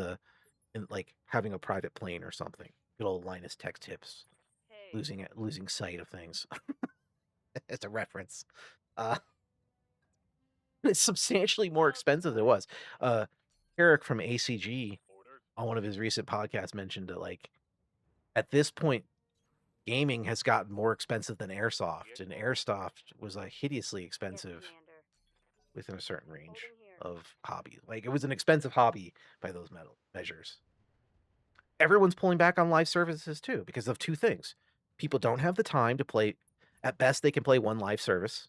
like having a private plane or something. Good old Linus Tech Tips, Hey. losing sight of things. As a reference, uh, it's substantially more expensive than it was. Eric from ACG Orders. on one of his recent podcasts mentioned that, like, at this point, gaming has gotten more expensive than airsoft, and airsoft was hideously Yes, expensive Commander. within a certain range Holding here. of hobby. Like, it was an expensive hobby by those measures. Everyone's pulling back on live services too because of two things. People don't have the time to play. At best, they can play one live service,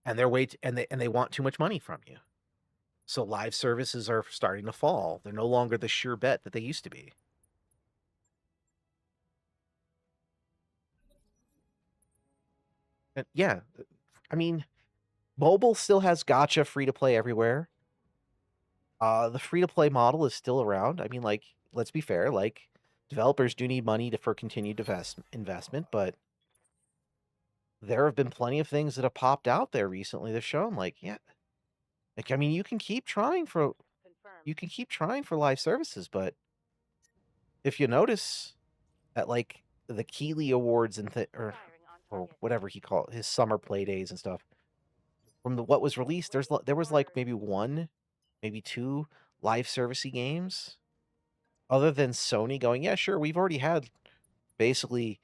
and they want too much money from you. So live services are starting to fall. They're no longer the sure bet that they used to be. And yeah, I mean, mobile still has gotcha free to play everywhere. The free to play model is still around. I mean, like, let's be fair. Like, developers do need money for continued investment, but there have been plenty of things that have popped out there recently that shown, like, yeah, like, I mean, you can keep trying for Confirm. live services, but if you notice at like the Keeley Awards and Firing on or target. whatever he called his summer play days and stuff, from what was released, there was like maybe one, maybe two live servicey games, other than Sony going, yeah, sure, we've already had basically,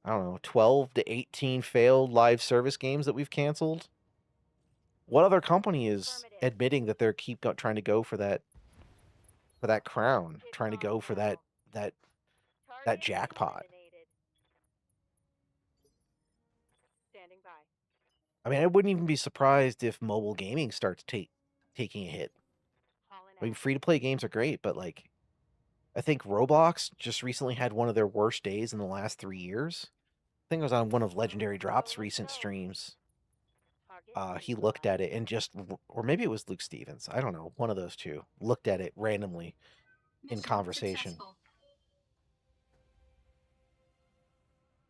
I don't know, 12 to 18 failed live service games that we've canceled. What other company is Affirmative. admitting that they're trying to go for that crown, Hit trying to bomb go for now. that Target jackpot? eliminated. Standing by. I mean, I wouldn't even be surprised if mobile gaming starts taking a hit. Hauling I mean, ass. free to play games are great, but like, I think Roblox just recently had one of their worst days in the last 3 years. I think it was on one of Legendary Drop's recent streams. Target He looked at it neutralized. and just, or maybe it was Luke Stevens. I don't know. One of those two looked at it randomly in Mission conversation. successful.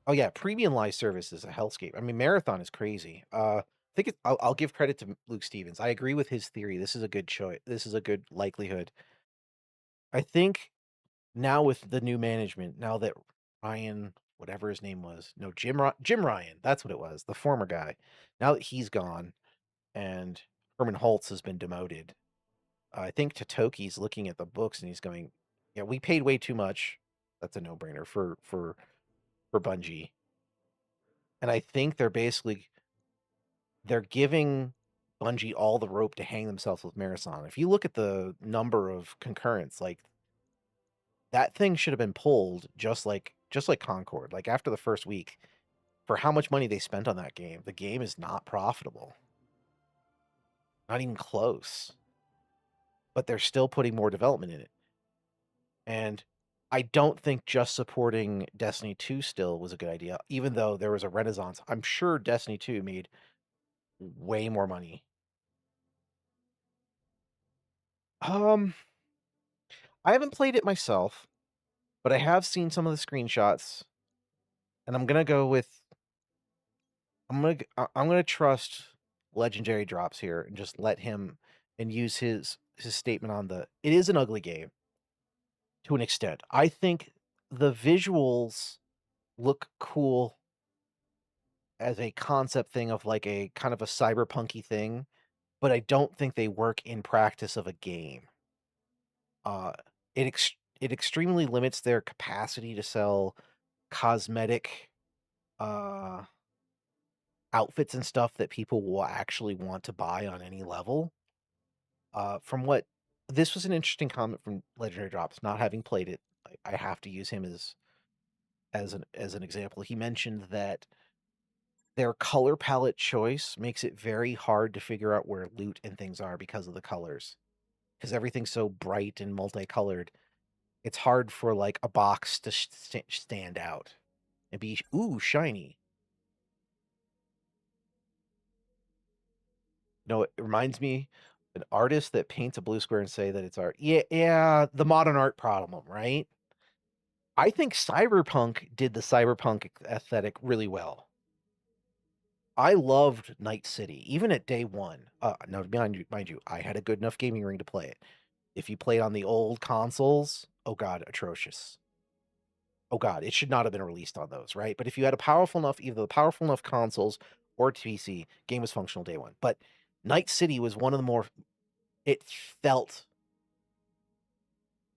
Oh yeah, premium live service is a hellscape. I mean, Marathon is crazy. I think I'll give credit to Luke Stevens. I agree with his theory. This is a good choice. This is a good likelihood. I think now with the new management, now that Ryan, whatever his name was, no, Jim Ryan, that's what it was, the former guy. Now that he's gone and Herman Holtz has been demoted, I think Totoki's looking at the books and he's going, yeah, we paid way too much. That's a no-brainer for Bungie. And I think they're giving Bungie all the rope to hang themselves with Marathon. If you look at the number of concurrents, like, that thing should have been pulled just like Concord. Like, after the first week, for how much money they spent on that game, the game is not profitable. Not even close. But they're still putting more development in it. And I don't think just supporting Destiny 2 still was a good idea, even though there was a renaissance. I'm sure Destiny 2 made way more money. I haven't played it myself, but I have seen some of the screenshots, and I'm gonna go with I'm gonna trust Legendary Drops here and just let him and use his statement on the it is an ugly game to an extent. I think the visuals look cool as a concept thing of like a kind of a cyberpunky thing, but I don't think they work in practice of a game. Uh, it extremely limits their capacity to sell cosmetic outfits and stuff that people will actually want to buy on any level. From what this was an interesting comment from Legendary Drops, not having played it, I have to use him as an example. He mentioned that their color palette choice makes it very hard to figure out where loot and things are because of the colors. Because everything's so bright and multicolored, it's hard for like a box to stand out and be ooh shiny. No, it reminds me an artist that paints a blue square and say that it's art. Yeah, yeah, the modern art problem, right? I think Cyberpunk did the cyberpunk aesthetic really well. I loved Night City, even at day one. Now, mind you, I had a good enough gaming ring to play it. If you played on the old consoles, oh god, atrocious. Oh god, it should not have been released on those, right? But if you had a powerful enough, either the powerful enough consoles or PC, game was functional day one. But Night City was one of the more. It felt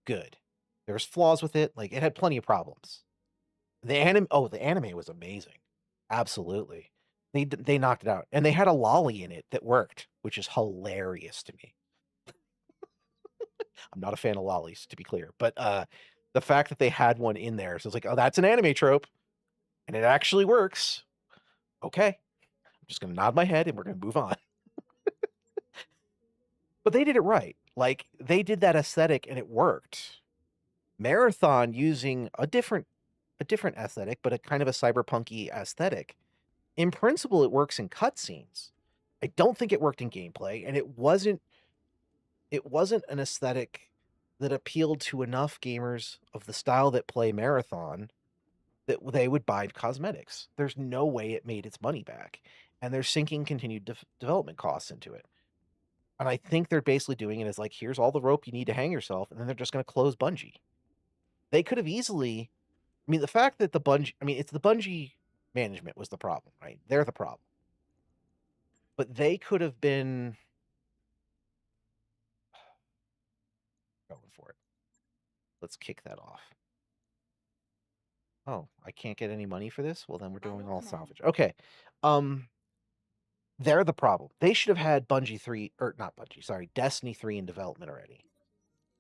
good. There's flaws with it, like it had plenty of problems. The anime was amazing. Absolutely. They knocked it out. And they had a lolly in it that worked, which is hilarious to me. I'm not a fan of lollies, to be clear, but the fact that they had one in there, so it's like, oh, that's an anime trope, and it actually works. Okay, I'm just gonna nod my head and we're gonna move on. But they did it right. Like they did that aesthetic and it worked. Marathon using a different aesthetic, but a kind of a cyberpunky aesthetic. In principle, it works in cutscenes. I don't think it worked in gameplay, and it wasn't an aesthetic that appealed to enough gamers of the style that play Marathon that they would buy cosmetics. There's no way it made its money back, and they're sinking continued development costs into it. And I think they're basically doing it as like, here's all the rope you need to hang yourself, and then they're just going to close Bungie. They could have easily, I mean, the fact that it's the Bungie management was the problem, right? They're the problem. But they could have been going for it. Let's kick that off. Oh, I can't get any money for this? Well, then we're doing all salvage. Okay. They're the problem. They should have had Bungie 3, or not Bungie, sorry, Destiny 3 in development already.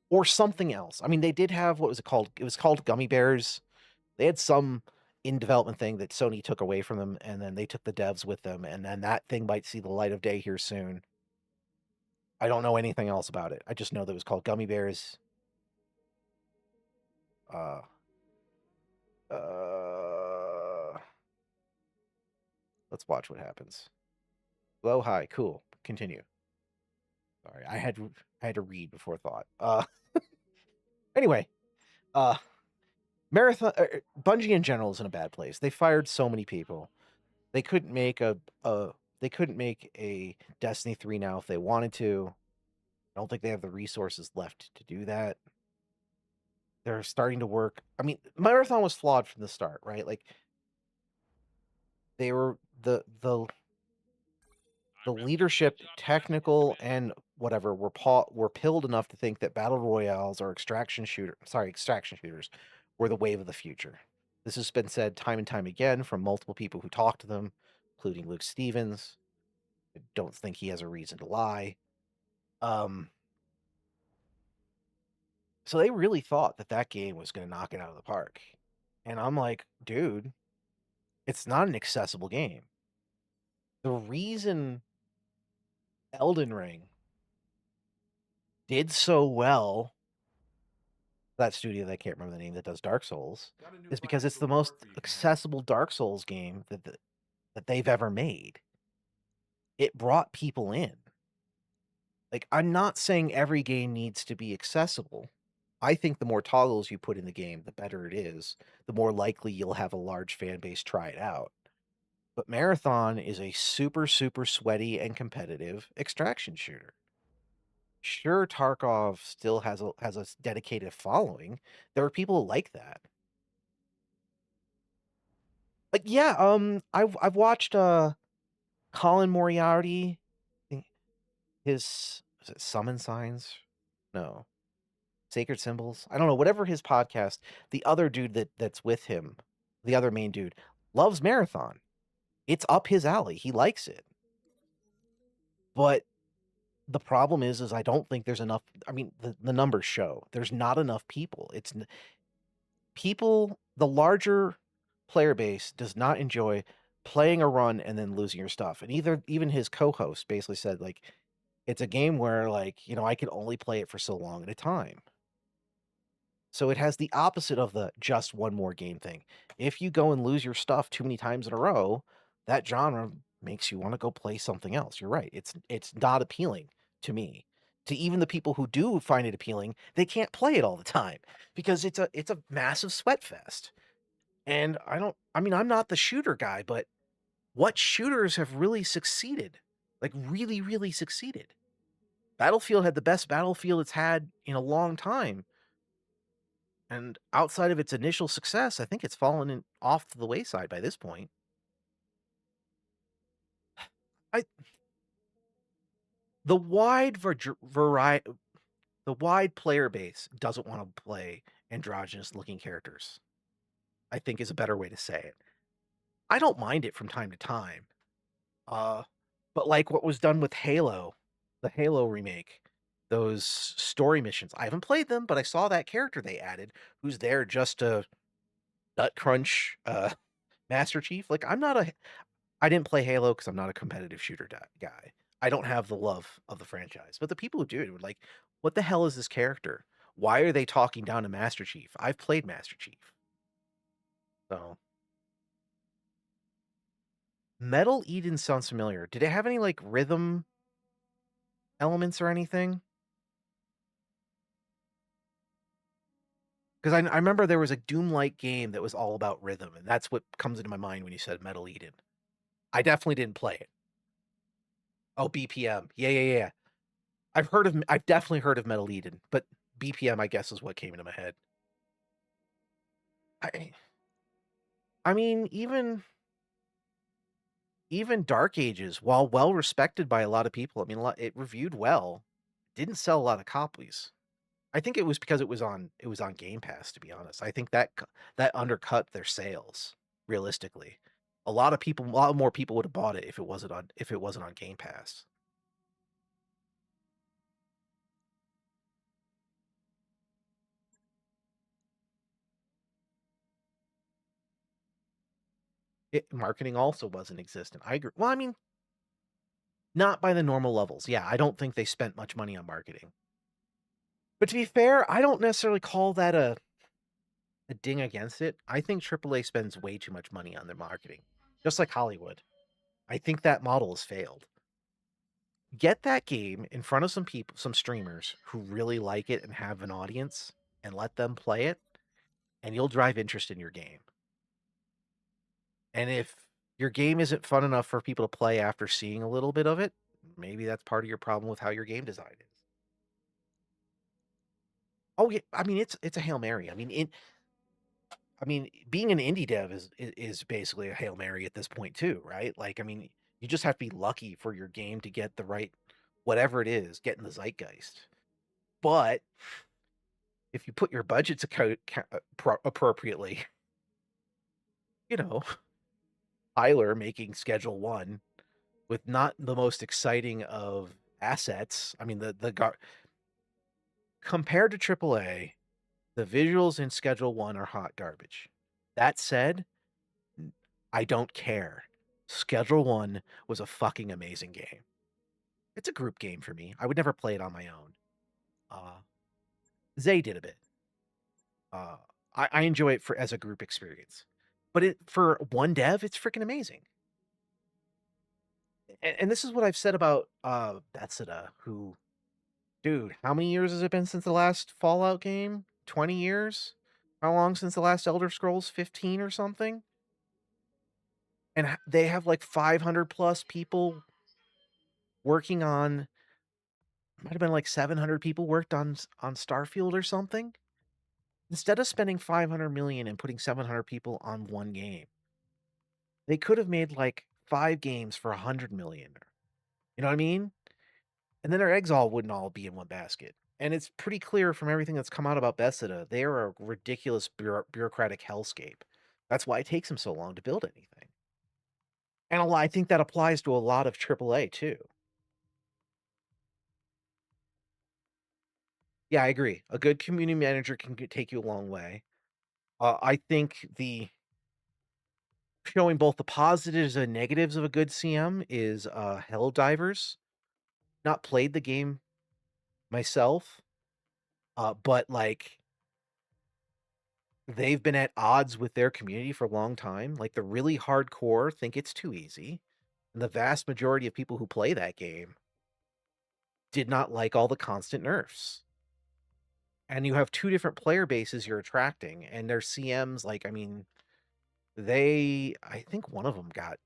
Or something else. I mean, they did have, what was it called? It was called Gummy Bears. They had some in development thing that Sony took away from them, and then they took the devs with them, and then that thing might see the light of day here soon. I don't know anything else about it. I just know that it was called Gummy Bears. Let's watch what happens. Low, high, cool. Continue. Sorry, I had to read before thought. Anyway, Marathon Bungie in general is in a bad place. They fired so many people. They couldn't make a Destiny 3 now if they wanted to. I don't think they have the resources left to do that. They're starting to work. I mean, Marathon was flawed from the start, right? Like they were the leadership, technical and whatever, were pilled enough to think that battle royales or extraction shooters were the wave of the future. This has been said time and time again from multiple people who talk to them, including Luke Stevens. I don't think he has a reason to lie. So they really thought that game was going to knock it out of the park. And I'm like, dude, it's not an accessible game. The reason Elden Ring did so well, that studio that I can't remember the name that does Dark Souls, is because it's the most accessible Dark Souls game that they've ever made. it brought people in. Like, I'm not saying every game needs to be accessible. I think the more toggles you put in the game, the better it is, the more likely you'll have a large fan base try it out. But Marathon is a super, super sweaty and competitive extraction shooter. Sure, Tarkov still has a dedicated following. There are people who like that. Like, yeah, I've watched Colin Moriarty, I think his is it Summon Signs? No. Sacred Symbols? I don't know, whatever his podcast, the other dude that's with him, the other main dude, loves Marathon. It's up his alley. He likes it. But the problem is I don't think there's enough. I mean, the numbers show there's not enough people. People, the larger player base does not enjoy playing a run and then losing your stuff. And even his co-host basically said, like, it's a game where, like, I can only play it for so long at a time. So it has the opposite of the just one more game thing. If you go and lose your stuff too many times in a row, that genre makes you want to go play something else. You're right. It's not appealing to me. To even the people who do find it appealing, they can't play it all the time because it's a massive sweat fest. And I'm not the shooter guy, but what shooters have really succeeded? Like really, really succeeded. Battlefield had the best Battlefield it's had in a long time. And outside of its initial success, I think it's fallen off to the wayside by this point. I the wide variety, the wide player base doesn't want to play androgynous looking characters. I think is a better way to say it. I don't mind it from time to time. But like what was done with Halo, the Halo remake, those story missions. I haven't played them, but I saw that character they added who's there just to nut crunch Master Chief. Like I didn't play Halo because I'm not a competitive shooter guy. I don't have the love of the franchise. But the people who do were like, what the hell is this character? Why are they talking down to Master Chief? I've played Master Chief. So Metal Eden sounds familiar. Did it have any like rhythm elements or anything? Because I remember there was a Doom-like game that was all about rhythm, and that's what comes into my mind when you said Metal Eden. I definitely didn't play it. Oh, BPM. Yeah. I've definitely heard of Metal Eden, but BPM, I guess, is what came into my head. I mean, even Dark Ages, while well respected by a lot of people, I mean, it reviewed well, didn't sell a lot of copies. I think it was because it was on Game Pass, to be honest. I think that undercut their sales, realistically. A lot more people would have bought it if it wasn't on Game Pass. Marketing also wasn't existent. I agree. Well, I mean, not by the normal levels. Yeah, I don't think they spent much money on marketing. But to be fair, I don't necessarily call that a ding against it. I think AAA spends way too much money on their marketing, just like Hollywood. I think that model has failed. Get that game in front of some people, some streamers who really like it and have an audience, and let them play it, and you'll drive interest in your game. And if your game isn't fun enough for people to play after seeing a little bit of it, maybe that's part of your problem with how your game design is. Oh yeah, I mean it's a Hail Mary. I mean, being an indie dev is basically a Hail Mary at this point too, right? Like, I mean, you just have to be lucky for your game to get the right whatever it is, get in the zeitgeist. But if you put your budgets appropriately, Tyler making Schedule 1 with not the most exciting of assets. I mean, compared to AAA, the visuals in Schedule 1 are hot garbage. That said, I don't care. Schedule 1 was a fucking amazing game. It's a group game for me. I would never play it on my own. Zay did a bit. I enjoy it as a group experience. But for one dev, it's freaking amazing. and this is what I've said about Bethesda, who, dude, how many years has it been since the last Fallout game? 20 years? How long since the last Elder Scrolls? 15 or something? And they have like 500 plus people working on, might have been like 700 people worked on Starfield or something. Instead of spending 500 million and putting 700 people on one game, they could have made like 5 games for 100 million. You know what I mean? And then their eggs wouldn't all be in one basket. And it's pretty clear from everything that's come out about Bethesda, they are a ridiculous bureaucratic hellscape. That's why it takes them so long to build anything. And I think that applies to a lot of AAA too. Yeah, I agree. A good community manager can take you a long way. I think showing both the positives and negatives of a good CM is Helldivers. Not played the game myself, but like they've been at odds with their community for a long time. Like the really hardcore think it's too easy, and the vast majority of people who play that game did not like all the constant nerfs. And you have 2 different player bases you're attracting, and their CMs, like, I mean, I think one of them got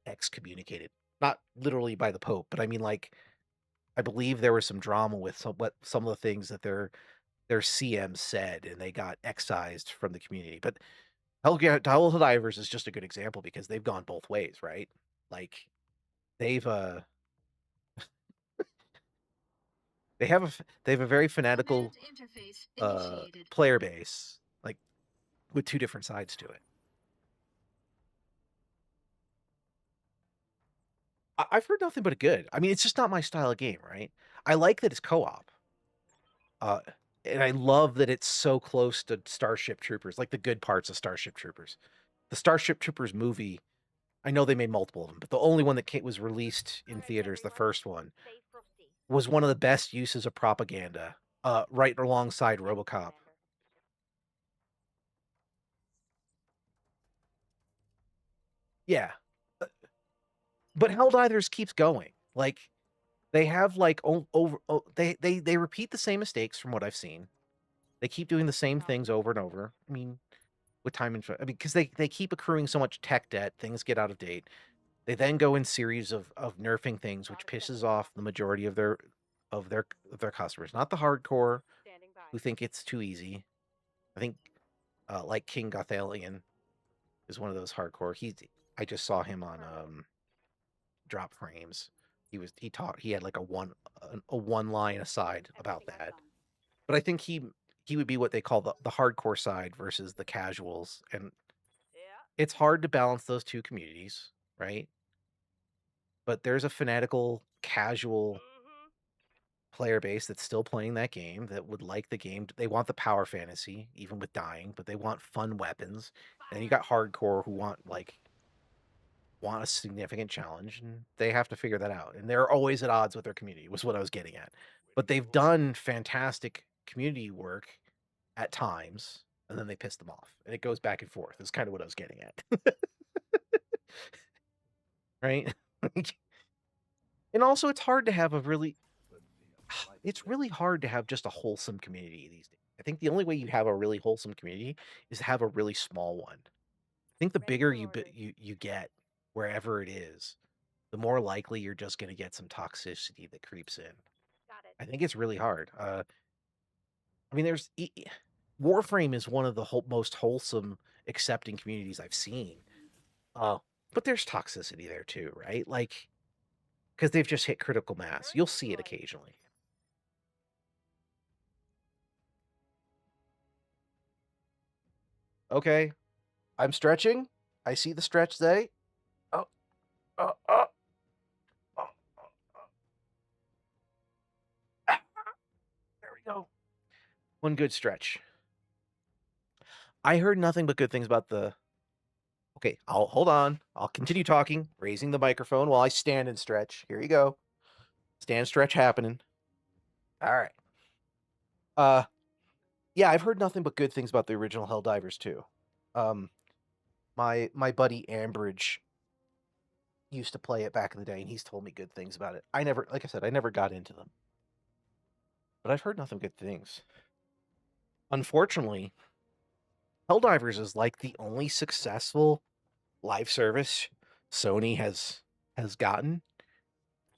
excommunicated. Not literally by the Pope, but I mean, like, I believe there was some drama with some of the things that their CM said, and they got excised from the community. But Helldivers is just a good example because they've gone both ways, right? Like, they've they have a very fanatical Command interface initiated. player base, like with 2 different sides to it. I've heard nothing but good. I mean, it's just not my style of game, right? I like that it's co-op. And I love that it's so close to Starship Troopers, like the good parts of Starship Troopers. The Starship Troopers movie, I know they made multiple of them, but the only one that was released in theaters, the first one, Stay frosty. was one of the best uses of propaganda, right alongside RoboCop. Commander. Yeah. But Helldivers keeps going. Like, they have like they repeat the same mistakes from what I've seen. They keep doing the same things over and over. I mean, with time and I mean, because they keep accruing so much tech debt, things get out of date. They then go in series of nerfing things, which pisses off the majority of their customers, not the hardcore Standing by. who think it's too easy. I think like King Gothalion is one of those hardcore. I just saw him on Drop Frames. He had like a one line aside about Everything that. I've done. But I think he would be what they call the hardcore side versus the casuals, and Yeah. it's hard to balance those 2 communities, right? But there's a fanatical casual Mm-hmm. player base that's still playing that game, that would like the game. They want the power fantasy, even with dying, but they want fun weapons. And then you got hardcore who want a significant challenge, and they have to figure that out. And they're always at odds with their community, was what I was getting at. But they've done fantastic community work at times, and then they piss them off. And it goes back and forth. Is kind of what I was getting at. Right? And also it's hard to have it's really hard to have just a wholesome community these days. I think the only way you have a really wholesome community is to have a really small one. I think the Ready bigger for you orders. you get, wherever it is, the more likely you're just going to get some toxicity that creeps in. Got it. I think it's really hard. I mean, Warframe is one of the most wholesome, accepting communities I've seen. But there's toxicity there too, right? Like, because they've just hit critical mass. You'll see it occasionally. Okay, I'm stretching. I see the stretch day. Oh, oh, oh. There we go. One good stretch. I heard nothing but good things about the... Okay, I'll hold on. I'll continue talking, raising the microphone while I stand and stretch. Here you go. Stand stretch happening. All right. Yeah, I've heard nothing but good things about the original Helldivers too. My buddy Ambridge, used to play it back in the day, and he's told me good things about it. I never, like I said, I never got into them, but I've heard nothing good things. Unfortunately, Helldivers is like the only successful live service Sony has gotten.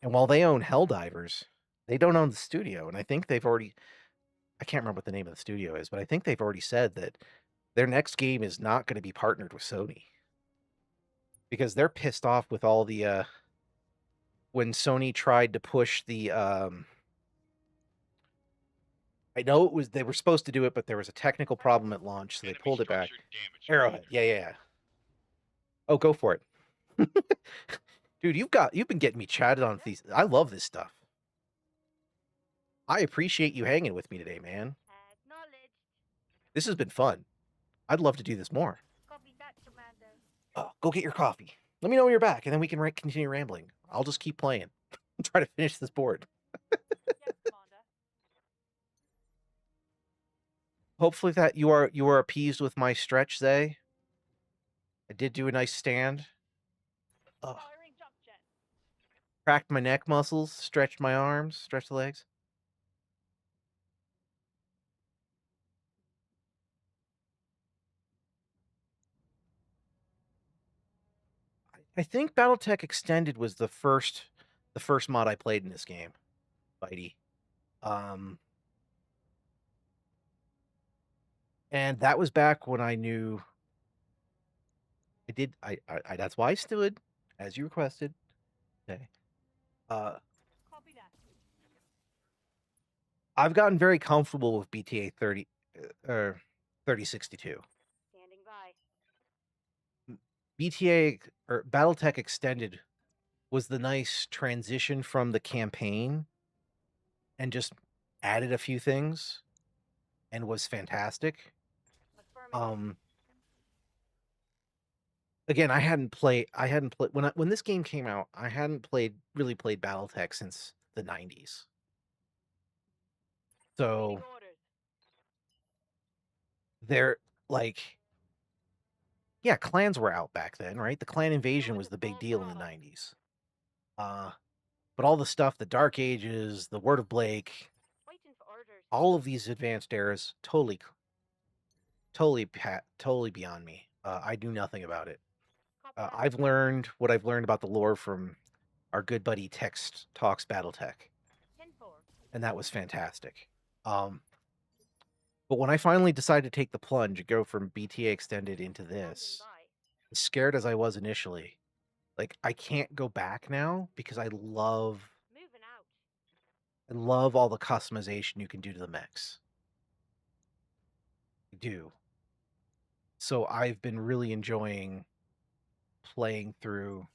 And while they own Helldivers, they don't own the studio. And I think they've already, I can't remember what the name of the studio is, but I think they've already said that their next game is not going to be partnered with Sony because they're pissed off with all the when Sony tried to push the I know it was they were supposed to do it, but there was a technical problem at launch, so they Enemy pulled it back. structure damage Arrowhead, filtered. yeah. Oh, go for it. Dude, you've been getting me chatted on these. I love this stuff. I appreciate you hanging with me today, man. Acknowledged. This has been fun. I'd love to do this more. Copy that, Commander. Oh, go get your coffee. Let me know when you're back, and then we can continue rambling. I'll just keep playing. Try to finish this board. Yes, Commander. Hopefully that you are appeased with my stretch, Zay. I did do a nice stand. Ugh. Firing jump jet. Cracked my neck muscles, stretched my arms, stretched the legs. I think Battletech Extended was the first mod I played in this game, Bitey. And that was back when I knew I that's why I stood as you requested. Okay. Copy that. I've gotten very comfortable with BTA 3062. Standing by. BTA or Battletech Extended was the nice transition from the campaign and just added a few things and was fantastic. Affirmative. Again, I hadn't played when this game came out, I hadn't really played Battletech since the 90s. So Awaiting orders. they're like yeah, clans were out back then, right? The clan invasion was the big deal in the 90s. But all the stuff, the Dark Ages, the Word of Blake, Waiting for orders. all of these advanced eras, totally beyond me. I do nothing about it. Copy that. I've learned what I've learned about the lore from our good buddy Text Talks Battletech, 10-4. and that was fantastic. But when I finally decided to take the plunge and go from BTA Extended into this, Standing by. as scared as I was initially, like I can't go back now because I love Moving out. all the customization you can do to the mechs. I do. So I've been really enjoying playing through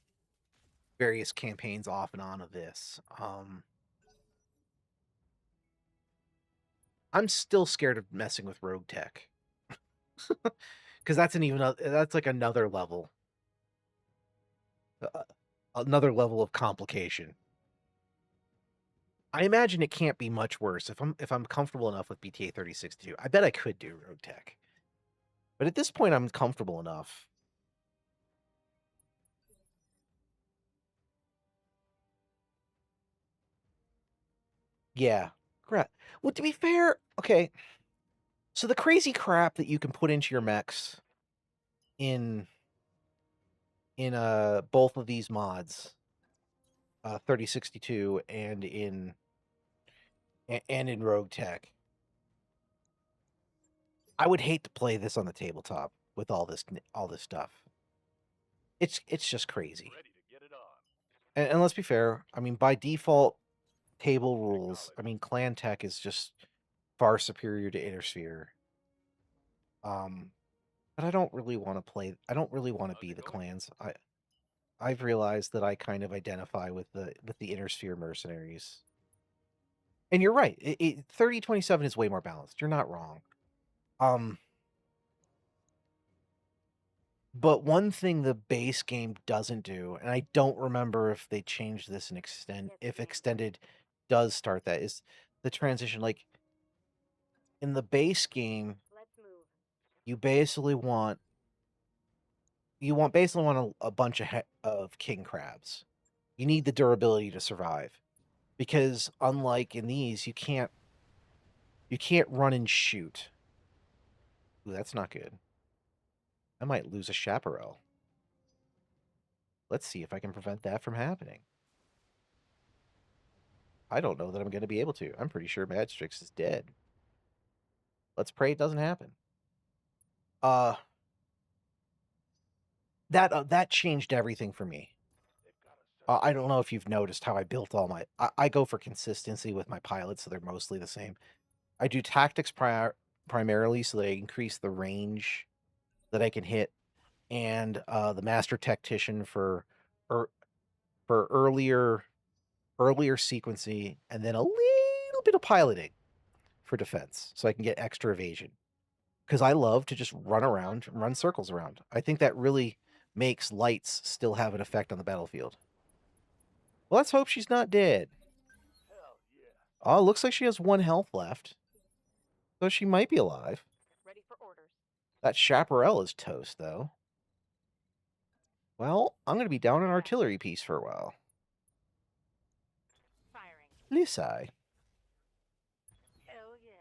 various campaigns off and on of this. I'm still scared of messing with Rogue Tech. Because that's like another level. Another level of complication. I imagine it can't be much worse if I'm comfortable enough with BTA 3062. I bet I could do Rogue Tech. But at this point I'm comfortable enough. Yeah. Well, to be fair, okay. So the crazy crap that you can put into your mechs in both of these mods, 3062 and in Rogue Tech. I would hate to play this on the tabletop with all this stuff. It's just crazy. Ready to get it on. And let's be fair, I mean by default table rules, I mean Clan Tech is just far superior to Intersphere. But I don't really want to play. I don't really want to be the clans. I've realized that I kind of identify with the Intersphere mercenaries. And you're right. 3027 is way more balanced. You're not wrong. But one thing the base game doesn't do, and I don't remember if they changed this in if Extended does start that, is the transition. Like in the base game, Let's move. you basically want you want basically want a bunch of king crabs. You need the durability to survive, because unlike in these, you can't run and shoot. Ooh, that's not good. I might lose a chaparral. Let's see if I can prevent that from happening. I don't know that I'm going to be able to. I'm pretty sure Madstrix is dead. Let's pray it doesn't happen. That changed everything for me. I don't know if you've noticed how I built all my... I go for consistency with my pilots, so they're mostly the same. I do tactics primarily, so that I increase the range that I can hit, and the master tactician for earlier sequencing, and then a little bit of piloting for defense, so I can get extra evasion. Because I love to just run around, run circles around. I think that really makes lights still have an effect on the battlefield. Well, let's hope she's not dead. Hell yeah. Oh, it looks like she has 1 health left. So she might be alive. Ready for orders. That chaparral is toast, though. Well, I'm going to be down an artillery piece for a while. Firing. Lisai. Hell yeah.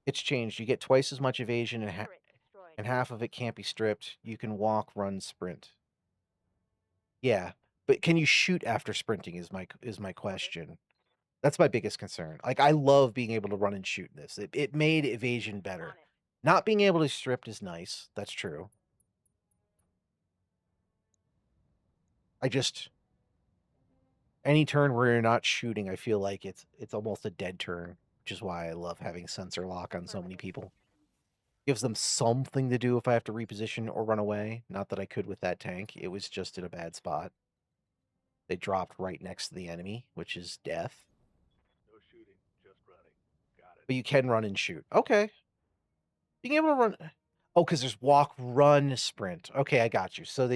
It's changed. You get twice as much evasion, and, Turret destroyed. and half of it can't be stripped. You can walk, run, sprint. Yeah, but can you shoot after sprinting is my question. That's my biggest concern. Like, I love being able to run and shoot in this. It made evasion better. On it. Not being able to strip is nice. That's true. I just... Any turn where you're not shooting, I feel like it's almost a dead turn, which is why I love having sensor lock on so many people. Gives them something to do if I have to reposition or run away. Not that I could with that tank. It was just in a bad spot. They dropped right next to the enemy, which is death. No shooting, just running. Got it. But you can run and shoot. Okay. Being able to run... Oh, because there's walk, run, sprint. Okay, I got you. So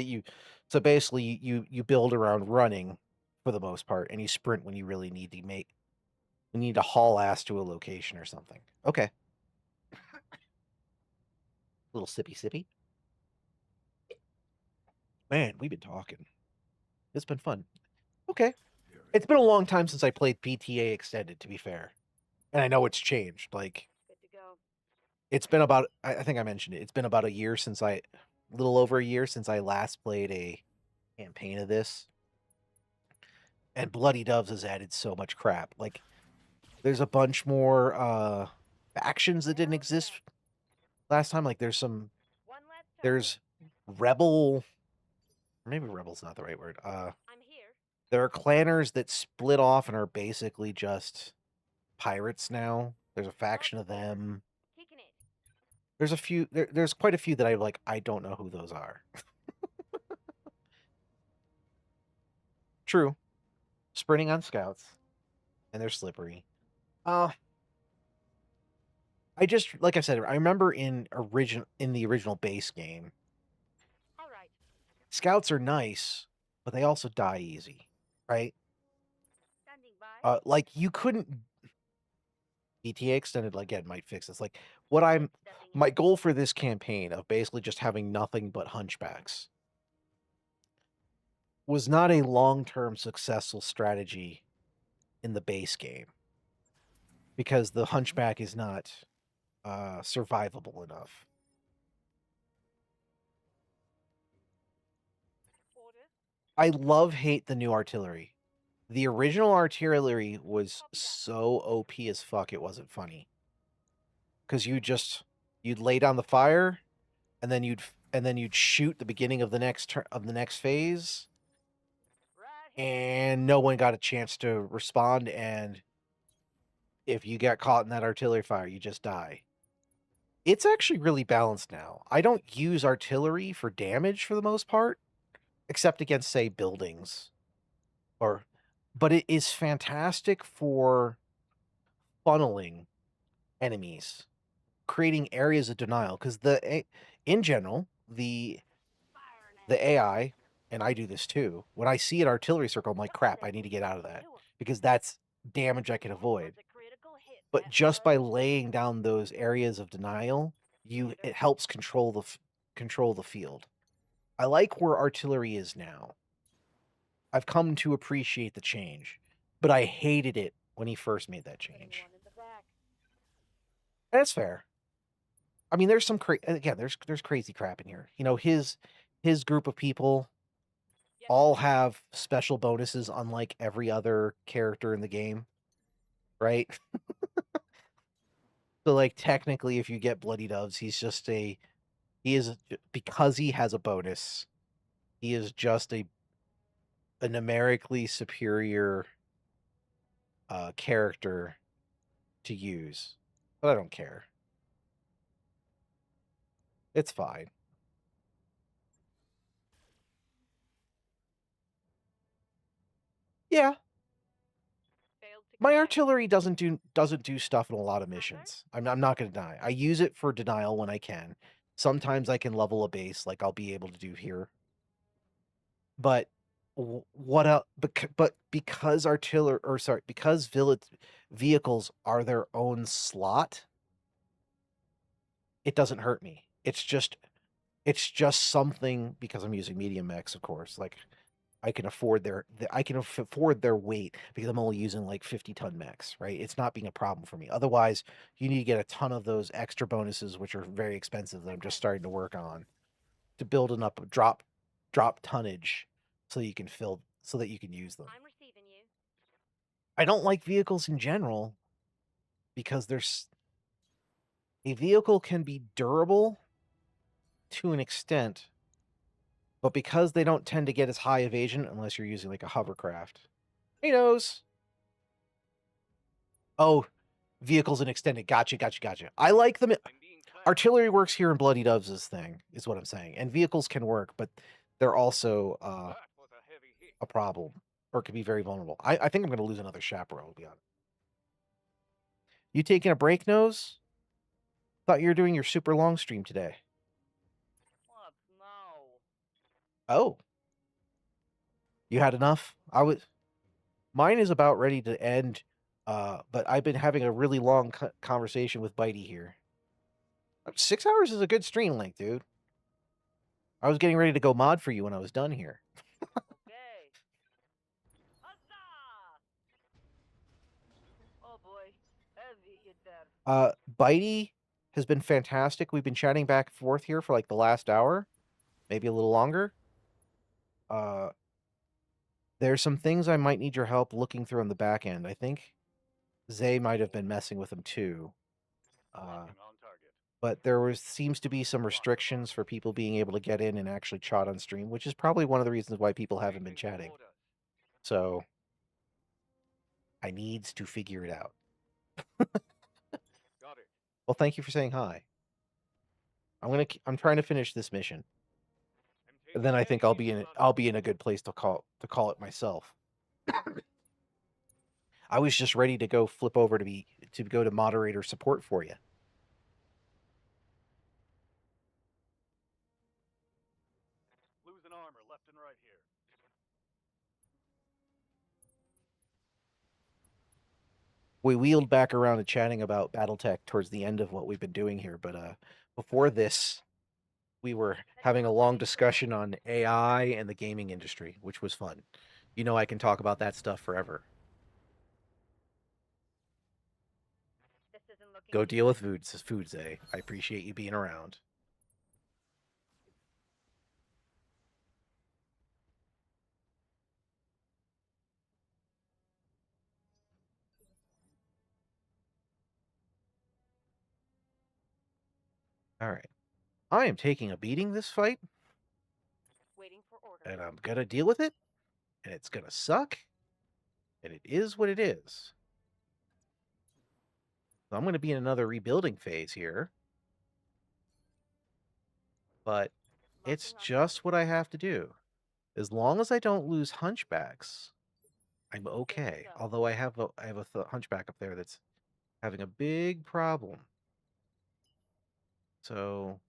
basically you build around running for the most part, and you sprint when you really need to you need to haul ass to a location or something. Okay. Little sippy. Man, we've been talking. It's been fun. Okay. It's been a long time since I played BTA Extended, to be fair. And I know it's changed. Like, Good to go. it's been about, I think I mentioned it, it's been about a little over a year since I last played a campaign of this. And Bloody Doves has added so much crap. Like, there's a bunch more factions that didn't exist last time. Like, there's One last turn. there's Rebel, maybe Rebel's not the right word. I'm here. There are clanners that split off and are basically just pirates now. There's a faction of them. Kicking it. There's a few. There's quite a few that I don't know who those are. True. Sprinting on scouts, and they're slippery. I just, like I said, I remember in the original base game, All right. scouts are nice, but they also die easy, right? Standing by. Like, you couldn't... BTA Extended, again, might fix this. Like, my goal for this campaign of basically just having nothing but hunchbacks was not a long-term successful strategy in the base game, because the hunchback is not survivable enough. Order. Hate the new artillery. The original artillery was so OP as fuck, it wasn't funny. Because you'd lay down the fire, and then you'd shoot the beginning of the next phase, Right here. and no one got a chance to respond, and if you got caught in that artillery fire, you just die. It's actually really balanced now. I don't use artillery for damage for the most part, except against, say, buildings. But it is fantastic for funneling enemies, creating areas of denial, because in general, the AI, and I do this too, when I see an artillery circle, I'm like, crap, I need to get out of that, because that's damage I can avoid. But just by laying down those areas of denial, it helps control the field. I like where artillery is now. I've come to appreciate the change, but I hated it when he first made that Putting change. one in the back. That's fair. I mean, there's some again, there's crazy crap in here. You know, his group of people Yes, all sir. have special bonuses unlike every other character in the game, right? So like technically if you get Bloody Doves, he is because he has a bonus, he is just a numerically superior character to use. But I don't care. It's fine. Yeah, Failed to my connect. artillery doesn't do stuff in a lot of missions. I'm not going to deny. I use it for denial when I can. Sometimes I can level a base, like I'll be able to do here. But what else? But because artillery, or sorry, because vehicles are their own slot, it doesn't hurt me. It's just something because I'm using medium mechs, of course. Like I can afford their weight because I'm only using like 50-ton mechs, right? It's not being a problem for me. Otherwise, you need to get a ton of those extra bonuses, which are very expensive that I'm just starting to work on to building up a drop tonnage so you can use them. I'm receiving you. I don't like vehicles in general because a vehicle can be durable to an extent, but because they don't tend to get as high evasion unless you're using like a hovercraft. He knows. Oh, vehicles and extended. Gotcha. I like them. I'm being flagged. Artillery works here in Bloody Doves' thing, is what I'm saying. And vehicles can work, but they're also That was a heavy hit. a problem or can be very vulnerable. I think I'm going to lose another chaperone, to be honest. You taking a break, Nose? Thought you were doing your super long stream today. What? No. Oh. You had enough? Mine is about ready to end, but I've been having a really long conversation with Bitey here. 6 hours is a good stream length, dude. I was getting ready to go mod for you when I was done here. Okay. Huzzah! Oh boy. Heavy hit there. Bitey has been fantastic. We've been chatting back and forth here for like the last hour, maybe a little longer. There's some things I might need your help looking through on the back end. I think Zay might have been messing with them too. Locking on target. But there seems to be some restrictions for people being able to get in and actually chat on stream, which is probably one of the reasons why people haven't been Waiting for chatting. orders. So I needs to figure it out. Got it. Well, thank you for saying hi. I'm trying to finish this mission. I'm And then I taking think it I'll easy, be in brother. I'll be in a good place to call it myself. I was just ready to go flip over to go to moderator support for you. Losing armor left and right here. We wheeled back around to chatting about Battletech towards the end of what we've been doing here, but before this, we were having a long discussion on AI and the gaming industry, which was fun. You know, I can talk about that stuff forever. This isn't looking Go too deal with good. Foods, eh? I appreciate you being around. All right. I am taking a beating this fight, Waiting for orders. and I'm going to deal with it, and it's going to suck, and it is what it is. So I'm going to be in another rebuilding phase here, but it's Locking on just target. what I have to do. As long as I don't lose hunchbacks, I'm Good to okay. go. Although I have a hunchback up there that's having a big problem. So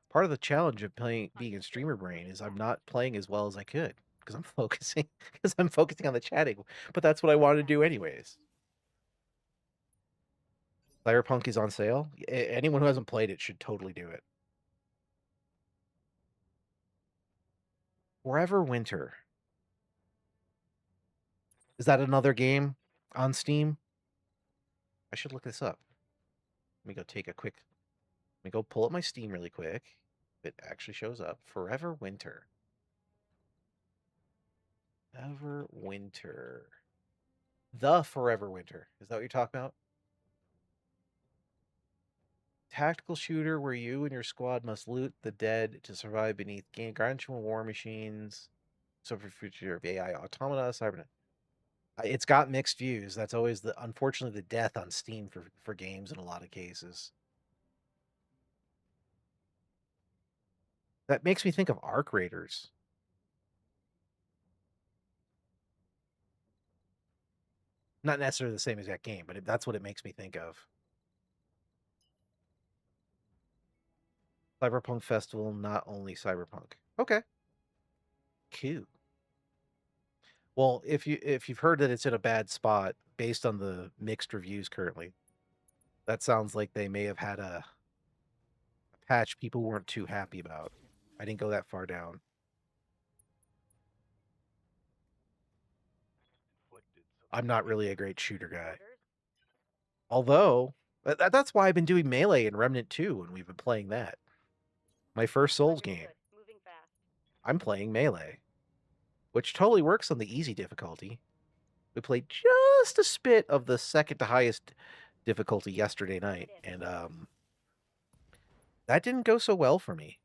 part of the challenge of being in streamer brain is I'm not playing as well as I could because I'm focusing on the chatting. But that's what I wanted to do anyways. Cyberpunk is on sale. Anyone who hasn't played it should totally do it. Forever Winter. Is that another game on Steam? I should look this up. Let me go take a quick. Let me go pull up my Steam really quick. It actually shows up. Forever Winter. Forever Winter. The Forever Winter. Is that what you're talking about? Tactical shooter where you and your squad must loot the dead to survive beneath gargantuan war machines. So for future of AI automata, cybernet. It's got mixed views. That's always unfortunately the death on Steam for games in a lot of cases. That makes me think of Arc Raiders. Not necessarily the same exact game, but that's what it makes me think of. Cyberpunk Festival, not only Cyberpunk. Okay. Cool. Well, if you've heard that it's in a bad spot based on the mixed reviews currently, that sounds like they may have had a patch people weren't too happy about. I didn't go that far down. I'm not really a great shooter guy. Although, that's why I've been doing Melee and Remnant 2 when we've been playing that. My first Souls game. Moving fast. I'm playing Melee, which totally works on the easy difficulty. We played just a spit of the second to highest difficulty yesterday night, and that didn't go so well for me.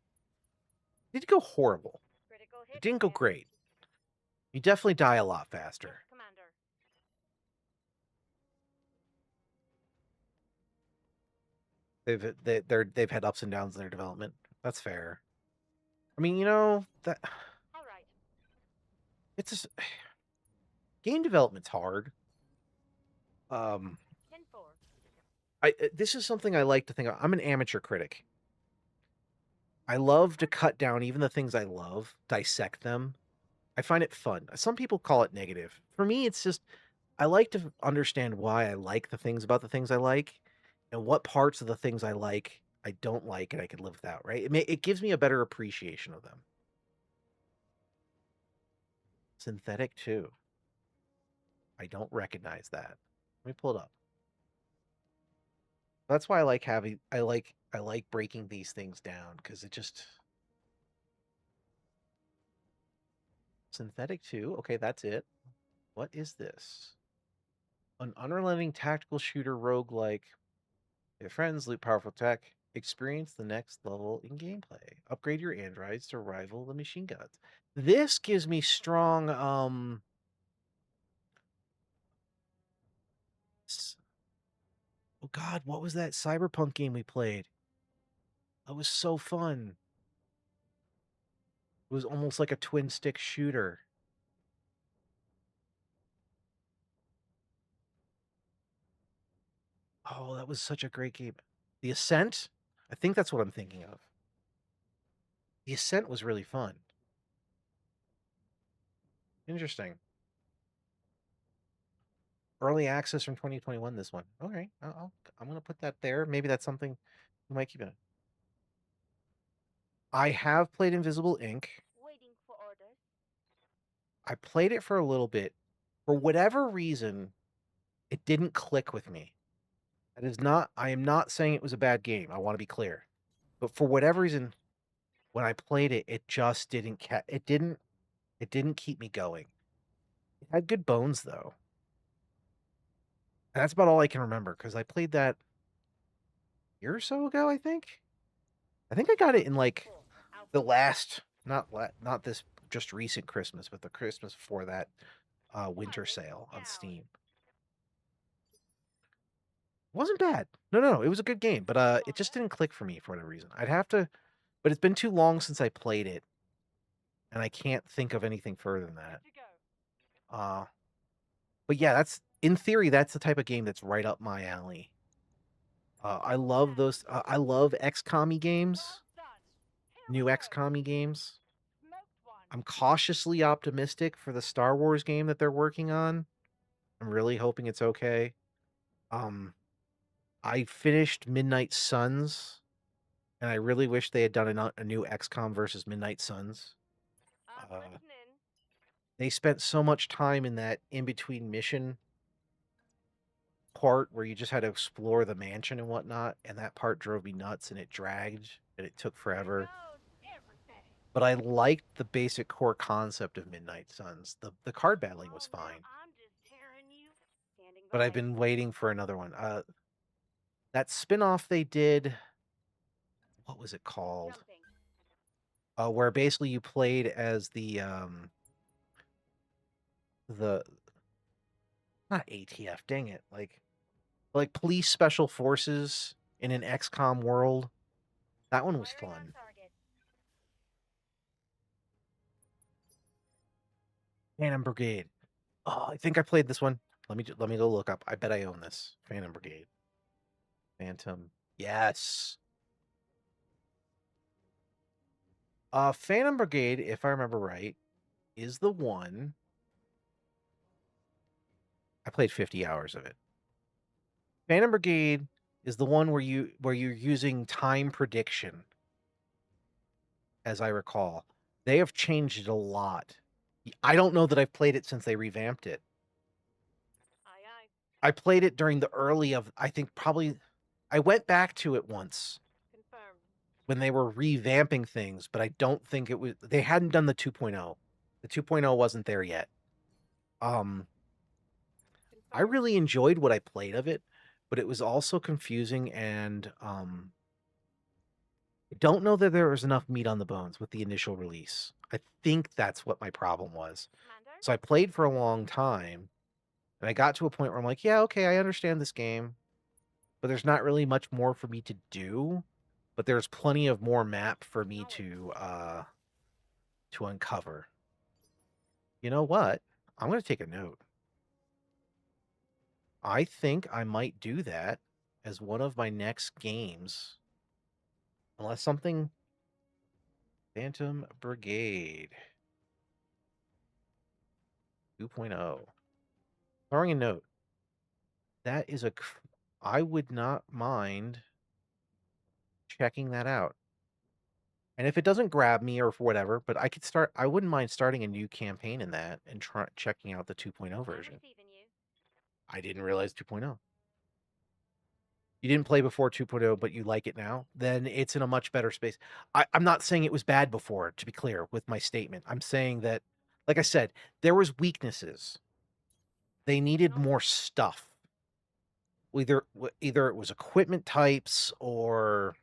It didn't go horrible. Critical It hit. didn't go great. You definitely die a lot faster. Yes, Commander. They've had ups and downs in their development. That's fair. I mean, you know, that All right. it's just, game development's hard. 10-4. This is something I like to think of. I'm an amateur critic. I love to cut down even the things I love, dissect them. I find it fun. Some people call it negative. For me, it's just I like to understand why I like the things about the things I like, and what parts of the things I like I don't like, and I can live without. Right? It gives me a better appreciation of them. Synthetic 2. I don't recognize that. Let me pull it up. That's why I like breaking these things down, because it just Synthetic 2. Okay, that's it. What is this? An unrelenting tactical shooter roguelike. Your friends, loot powerful tech. Experience the next level in gameplay. Upgrade your androids to rival the machine guns. This gives me strong oh god, what was that Cyberpunk game we played? That was so fun. It was almost like a twin stick shooter. Oh, that was such a great game. The Ascent? I think that's what I'm thinking of. The Ascent was really fun. Interesting. Early access from 2021, this one. Okay, I'm going to put that there. Maybe that's something we might keep in it. I have played Invisible Ink. Waiting for orders. I played it for a little bit. For whatever reason, it didn't click with me. That is not, I am not saying it was a bad game. I want to be clear. But for whatever reason, when I played it, it just didn't it didn't keep me going. It had good bones though. And that's about all I can remember, because I played that a year or so ago, I think. I think I got it in like the last, not this just recent Christmas, but the Christmas before that winter sale on Steam. Wasn't bad. No, it was a good game, but it just didn't click for me for whatever reason. I'd have to, but it's been too long since I played it, and I can't think of anything further than that. But yeah, that's in theory that's the type of game that's right up my alley. I love those. I love XCOM games, new XCOM games. I'm cautiously optimistic for the Star Wars game that they're working on. I'm really hoping it's okay. I finished Midnight Suns, and I really wish they had done a new XCOM versus Midnight Suns. I'm Uh, listening. they spent so much time in that in between mission part where you just had to explore the mansion and whatnot, and that part drove me nuts and it dragged and it took forever. Goes everything. But I liked the basic core concept of Midnight Suns. The card battling was Oh, well, fine, I'm just tearing you. Standing but I've by. been waiting for another one. That spin-off they did, what was it called? Jumping. Where basically you played as the not ATF, dang it, like police special forces in an XCOM world. That one was Firing on fun. target. Phantom Brigade. Oh, I think I played this one. Let me go look up. I bet I own this. Phantom Brigade. Phantom. Yes. Phantom Brigade, if I remember right, is the one. I played 50 hours of it. Phantom Brigade is the one where you're using time prediction, as I recall. They have changed it a lot. I don't know that I've played it since they revamped it. Aye, aye. I played it during the early of, I think probably, I went back to it once Confirmed. when they were revamping things, but I don't think it was, they hadn't done the 2.0. The 2.0 wasn't there yet. I Confirmed. really enjoyed what I played of it, but it was also confusing and I don't know that there was enough meat on the bones with the initial release. I think that's what my problem was. Commander. So I played for a long time and I got to a point where I'm like, yeah, okay, I understand this game, but there's not really much more for me to do, but there's plenty of more map for me to uncover. You know what? I'm going to take a note. I think I might do that as one of my next games. Unless something Phantom Brigade 2.0. Throwing a note. That is I would not mind checking that out. And if it doesn't grab me or for whatever, but I wouldn't mind starting a new campaign in that and checking out the 2.0 I'm version. receiving you. I didn't realize 2.0. You didn't play before 2.0, but you like it now, then it's in a much better space. I'm not saying it was bad before, to be clear with my statement. I'm saying that, like I said, there was weaknesses. They needed more stuff. Either it was equipment types or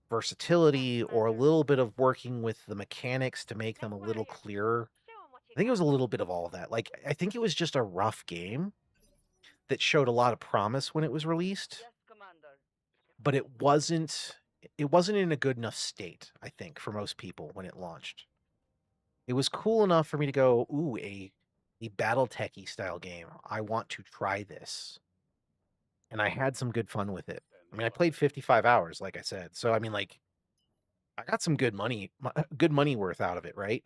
versatility or a little bit of working with the mechanics to make them a little clearer. Show 'em what you I think it got. was a little bit of all of that. Like, I think it was just a rough game that showed a lot of promise when it was released, Yes, Commander. but it wasn't in a good enough state, I think, for most people when it launched. It was cool enough for me to go, ooh, a Battletech-y style game. I want to try this. And I had some good fun with it. I mean, I played 55 hours, like I said. So, I mean, like, I got some good money worth out of it, right?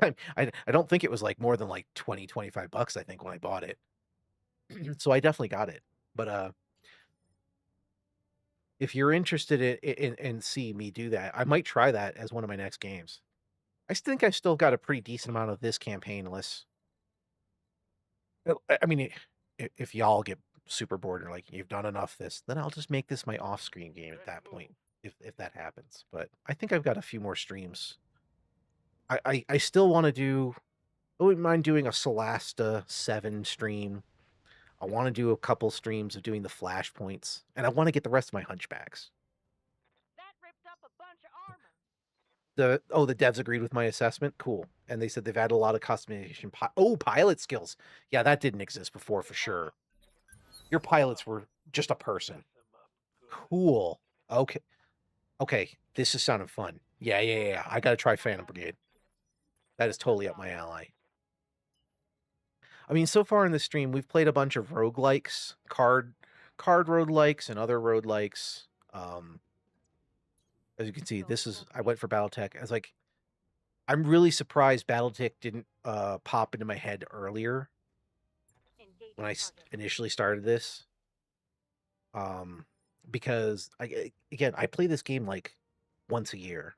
I don't think it was like more than like 20, 25 bucks, I think, when I bought it. So I definitely got it. But if you're interested in see me do that, I might try that as one of my next games. I think I still got a pretty decent amount of this campaign, unless I mean, if y'all get super bored or like you've done enough this, then I'll just make this my off-screen game at that point, if that happens. But I think I've got a few more streams. I still want to do. I wouldn't mind doing a Solasta 7 stream. I want to do a couple streams of doing the flashpoints, and I want to get the rest of my hunchbacks. That ripped up a bunch of armor. The devs agreed with my assessment. Cool. And they said they've added a lot of customization. Pilot skills. Yeah, that didn't exist before for sure. Your pilots were just a person. Cool. Okay. Okay. This is sounding fun. Yeah. I gotta try Phantom Brigade. That is totally up my alley. I mean, so far in the stream, we've played a bunch of roguelikes, card roguelikes and other roguelikes. As you can see, I went for Battletech. I was like, I'm really surprised Battletech didn't pop into my head earlier when I initially started this. Because I play this game like once a year.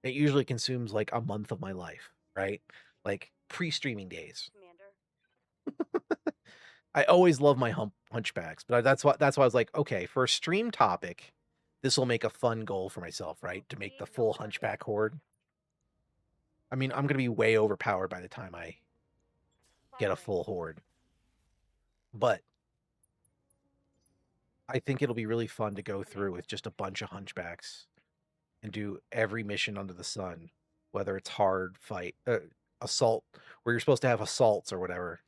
It usually consumes like a month of my life, right? Like pre-streaming days. Commander. I always love my hunchbacks, but that's why I was like, okay, for a stream topic, this will make a fun goal for myself, right? To make the full hunchback horde. I mean, I'm gonna be way overpowered by the time I get a full horde, but I think it'll be really fun to go through with just a bunch of hunchbacks and do every mission under the sun, whether it's hard fight, assault, where you're supposed to have assaults or whatever.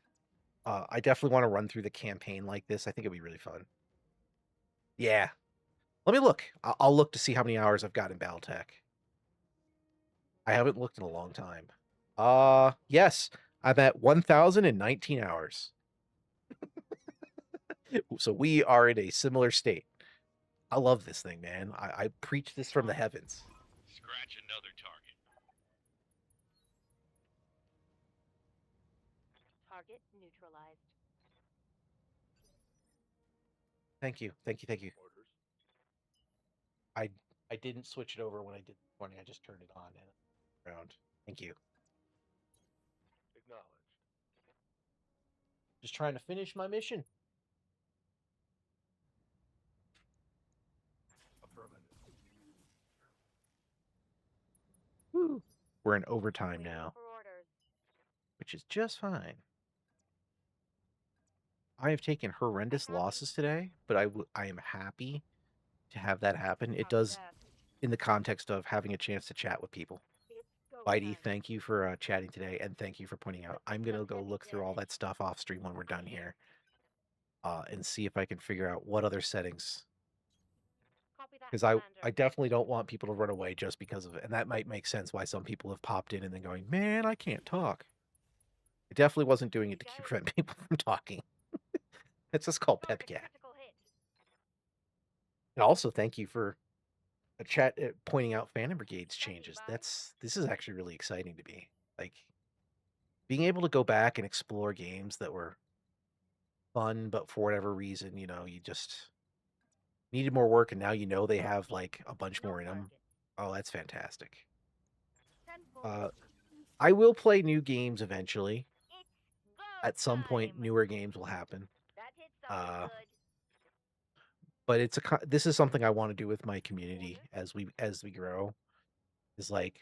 I definitely want to run through the campaign like this. I think it'd be really fun. Yeah. Let me look. I'll look to see how many hours I've got in Battletech. I haven't looked in a long time. Yes. I'm at 1,019 hours. So we are in a similar state. I love this thing, man. I preach this from the heavens. Scratch another target. Target neutralized. Thank you. Thank you. Thank you. Orders. I didn't switch it over when I did this morning. I just turned it on and around. Thank you. Acknowledged. Just trying to finish my mission. Affirmative. Woo. We're in overtime Waiting now, for orders. which is just fine. I have taken horrendous losses today, but I am happy to have that happen. It Copy does that. in the context of having a chance to chat with people. It's go Whitey, time. thank you for chatting today, and thank you for pointing out. I'm gonna go look through all that stuff off stream when we're done here, and see if I can figure out what other settings. Copy that, Because I Commander. definitely don't want people to run away just because of it, and that might make sense why some people have popped in and then going, man, I can't talk. I definitely wasn't doing it to prevent people from talking. It's just called Target Pepcat. critical hit. And also, thank you for a chat pointing out Phantom Brigade's changes. This is actually really exciting to me. Like being able to go back and explore games that were fun, but for whatever reason, you know, you just needed more work, and now you know they have like a bunch No more in them. target. Oh, that's fantastic. 10-4. I will play new games eventually. It's go At some point, time. newer games will happen. That hit something good. But this is something I want to do with my community as we grow. Is like,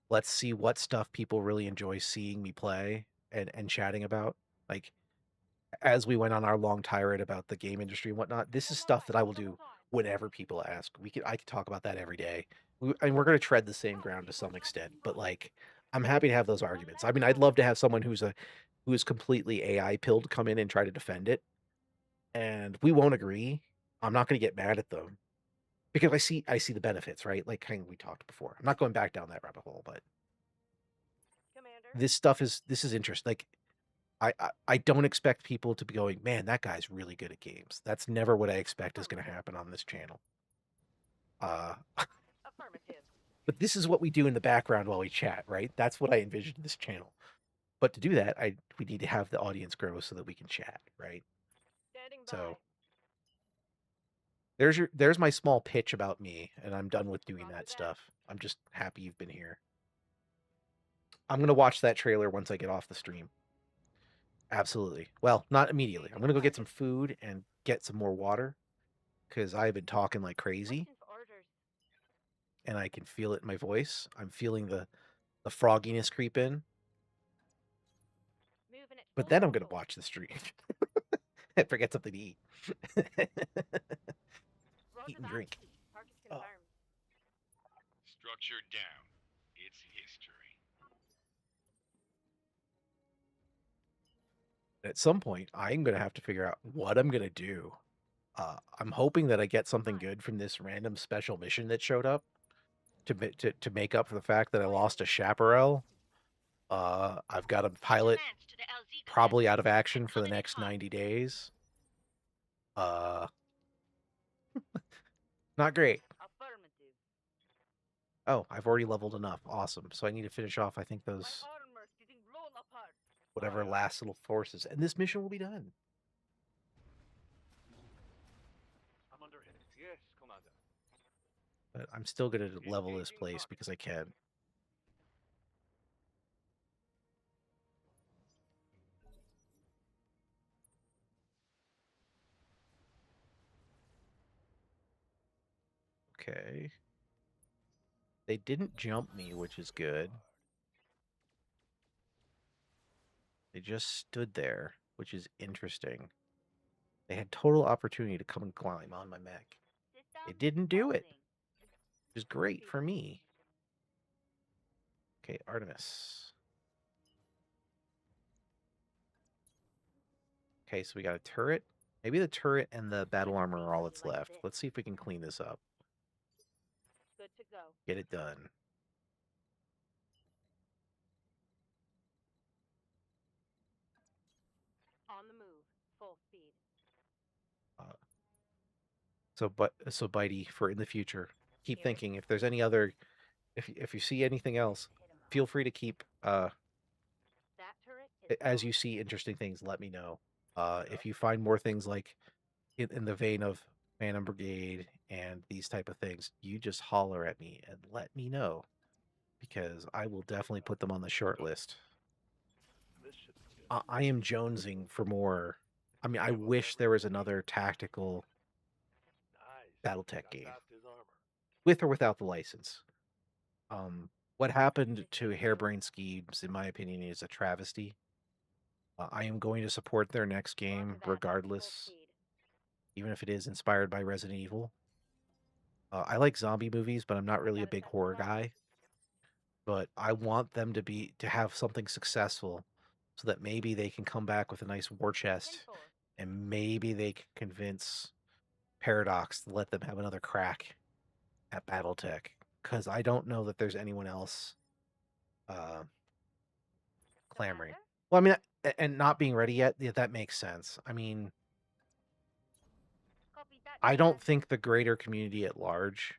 let's see what stuff people really enjoy seeing me play and chatting about. Like, as we went on our long tirade about the game industry and whatnot, this is stuff that I will do whenever people ask. I could talk about that every day. And we're going to tread the same ground to some extent, but like, I'm happy to have those arguments. I mean, I'd love to have someone who is completely AI pilled come in and try to defend it, and we won't agree. I'm not going to get mad at them because I see the benefits, right? Like kind of we talked before. I'm not going back down that rabbit hole, but Commander. this is interesting. Like, I don't expect people to be going, man, that guy's really good at games. That's never what I expect is going to happen on this channel. Affirmative. But this is what we do in the background while we chat, right? That's what I envisioned this channel. But to do that, we need to have the audience grow so that we can chat, right? Standing by. So there's my small pitch about me, and I'm done with doing that stuff. I'm just happy you've been here. I'm gonna watch that trailer once I get off the stream. Absolutely. Well, not immediately. I'm gonna go get some food and get some more water because I've been talking like crazy, Waiting for orders. and I can feel it in my voice. I'm feeling the frogginess creep in. Moving it. But then I'm gonna watch the stream and forget something to eat. Eat and drink. Target Oh. confirmed. Structure down. It's history. At some point, I'm gonna have to figure out what I'm gonna do. I'm hoping that I get something good from this random special mission that showed up to make up for the fact that I lost a chaparral. I've got a pilot probably out of action for the next 90 days. Not great. Affirmative. Oh, I've already leveled enough. Awesome. So I need to finish off, I think, My those armor's getting blown apart. whatever last little forces, and this mission will be done. I'm under hit. Yes, Commander. But I'm still gonna level this Engaging place target. because I can. Okay. They didn't jump me, which is good. They just stood there, which is interesting. They had total opportunity to come and climb on my mech. They System didn't do it, holding. which is great for me. Okay, Artemis. Okay, so we got a turret. Maybe the turret and the battle armor are all that's left. Let's see if we can clean this up. Good to go. Get it done. On the move. Full speed. So Bitey, for in the future, keep Here. thinking if there's any other, if you see anything else, feel free to keep That turret is as you gone. see interesting things, let me know. If you find more things like in the vein of Phantom Brigade and these type of things, you just holler at me and let me know because I will definitely put them on the short list. This should be good. I am jonesing for more. I mean, I wish there was another tactical Nice. Battletech Got game past his armor. with or without the license. What happened to Harebrained Schemes, in my opinion, is a travesty. I am going to support their next game Roger that. Full regardless, speed. even if it is inspired by Resident Evil. I like zombie movies, but I'm not really a Gotta big set the horror clock. guy. But I want them to have something successful so that maybe they can come back with a nice war chest 10-4. and maybe they can convince Paradox to let them have another crack at Battletech. Because I don't know that there's anyone else clamoring. Commander? Well, I mean, and not being ready yet, yeah, that makes sense. I mean, Copy that, I sir. don't think the greater community at large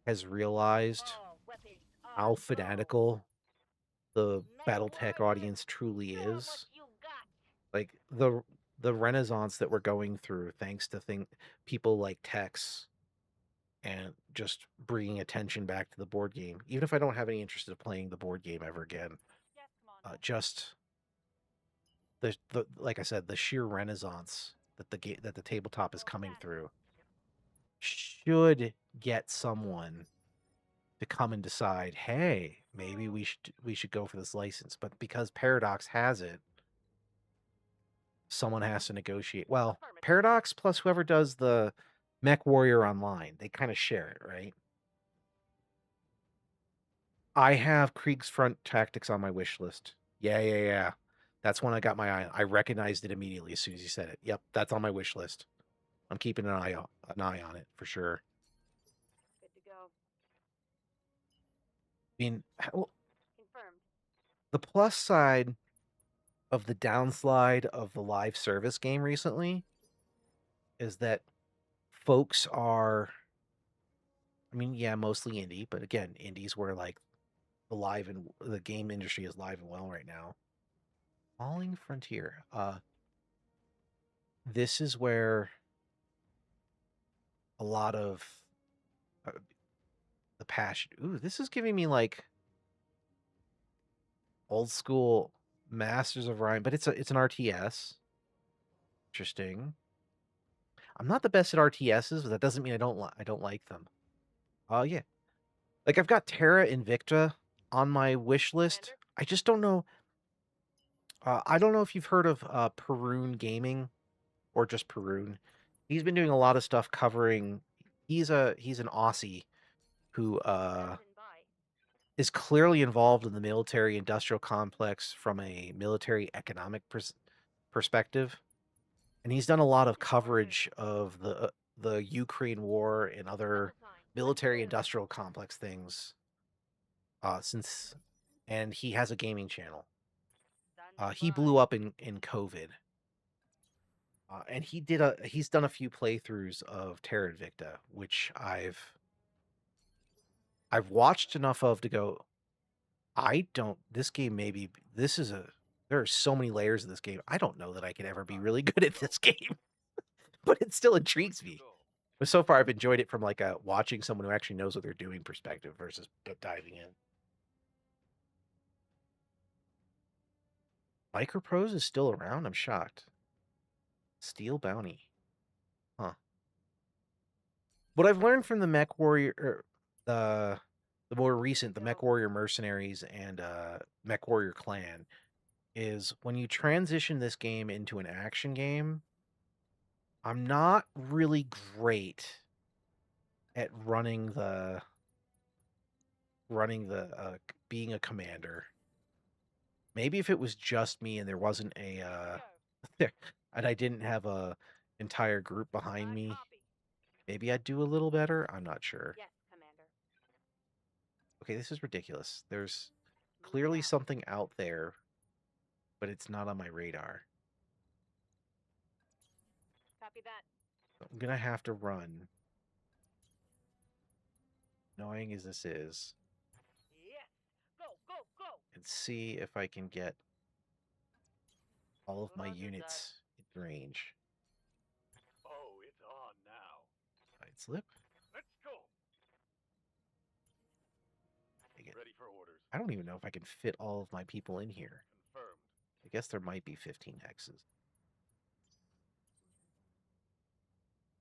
has realized All weapons are how go. fanatical the Make Battletech warriors. audience truly Show 'em is. what you got. Like the renaissance that we're going through, thanks to people like Tex and just bringing attention back to the board game. Even if I don't have any interest in playing the board game ever again, Yes, Commander. just the like I said, the sheer renaissance that the tabletop is coming through should get someone to come and decide, hey, maybe we should go for this license. But because Paradox has it, someone has to negotiate. Well, Affirmative. Paradox plus whoever does the Mech Warrior Online, they kind of share it, right? I have Krieg's Front Tactics on my wish list. Yeah. That's when I got my eye on. I recognized it immediately as soon as you said it. Yep, that's on my wish list. I'm keeping an eye on it for sure. Good to go. I mean, Confirmed. the plus side of the downslide of the live service game recently is that folks are, I mean, yeah, mostly indie, but again, indies where like the game industry is live and well right now. Falling Frontier. This is where a lot of the passion. Ooh, this is giving me like old school Masters of Rhyme, but it's an RTS. Interesting. I'm not the best at RTSs, but that doesn't mean I don't like them. Oh yeah. Like I've got Terra Invicta on my wish list. Commander? I just don't know. I don't know if you've heard of Perun Gaming or just Perun. He's been doing a lot of stuff covering. He's an Aussie who Stand by. is clearly involved in the military industrial complex from a military economic perspective, and he's done a lot of coverage of the Ukraine war and other Double time. military industrial complex things since, and he has a gaming channel. Stand He by. blew up in COVID. And he's done a few playthroughs of Terra Invicta, which I've watched enough of to go, this game there are so many layers of this game. I don't know that I could ever be really good at this game, but it still intrigues me. But so far, I've enjoyed it from like a watching someone who actually knows what they're doing perspective versus diving in. Microprose is still around? I'm shocked. Steel Bounty. Huh. What I've learned from the Mech Warrior, the more recent, the Mech Warrior Mercenaries and Mech Warrior Clan, is when you transition this game into an action game, I'm not really great at being a commander. Maybe if it was just me and there wasn't a and I didn't have a entire group behind me, maybe I'd do a little better. I'm not sure. Yes, Commander. Okay, this is ridiculous. There's clearly something out there, but it's not on my radar. Copy that. I'm gonna have to run. Annoying as this is, Yes. Go, go, go. and see if I can get all of my Roger that. units in range. Oh, it's on now. Side slip. Let's go. Dang it. Ready for orders. I don't even know if I can fit all of my people in here. Confirmed. I guess there might be 15 hexes.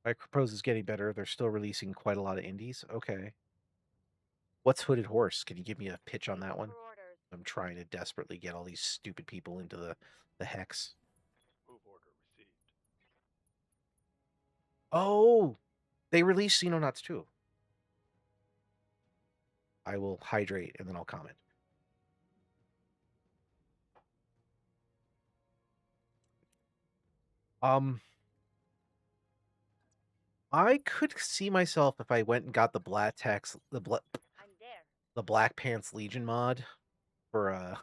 Microprose is getting better. They're still releasing quite a lot of indies. Okay. What's Hooded Horse? Can you give me a pitch on that one? For orders. I'm trying to desperately get all these stupid people into the hex. Move order received. Oh, they released Xenonauts too. I will hydrate and then I'll comment. I could see myself if I went and got the Battletech, I'm there. the Black Pants Legion mod for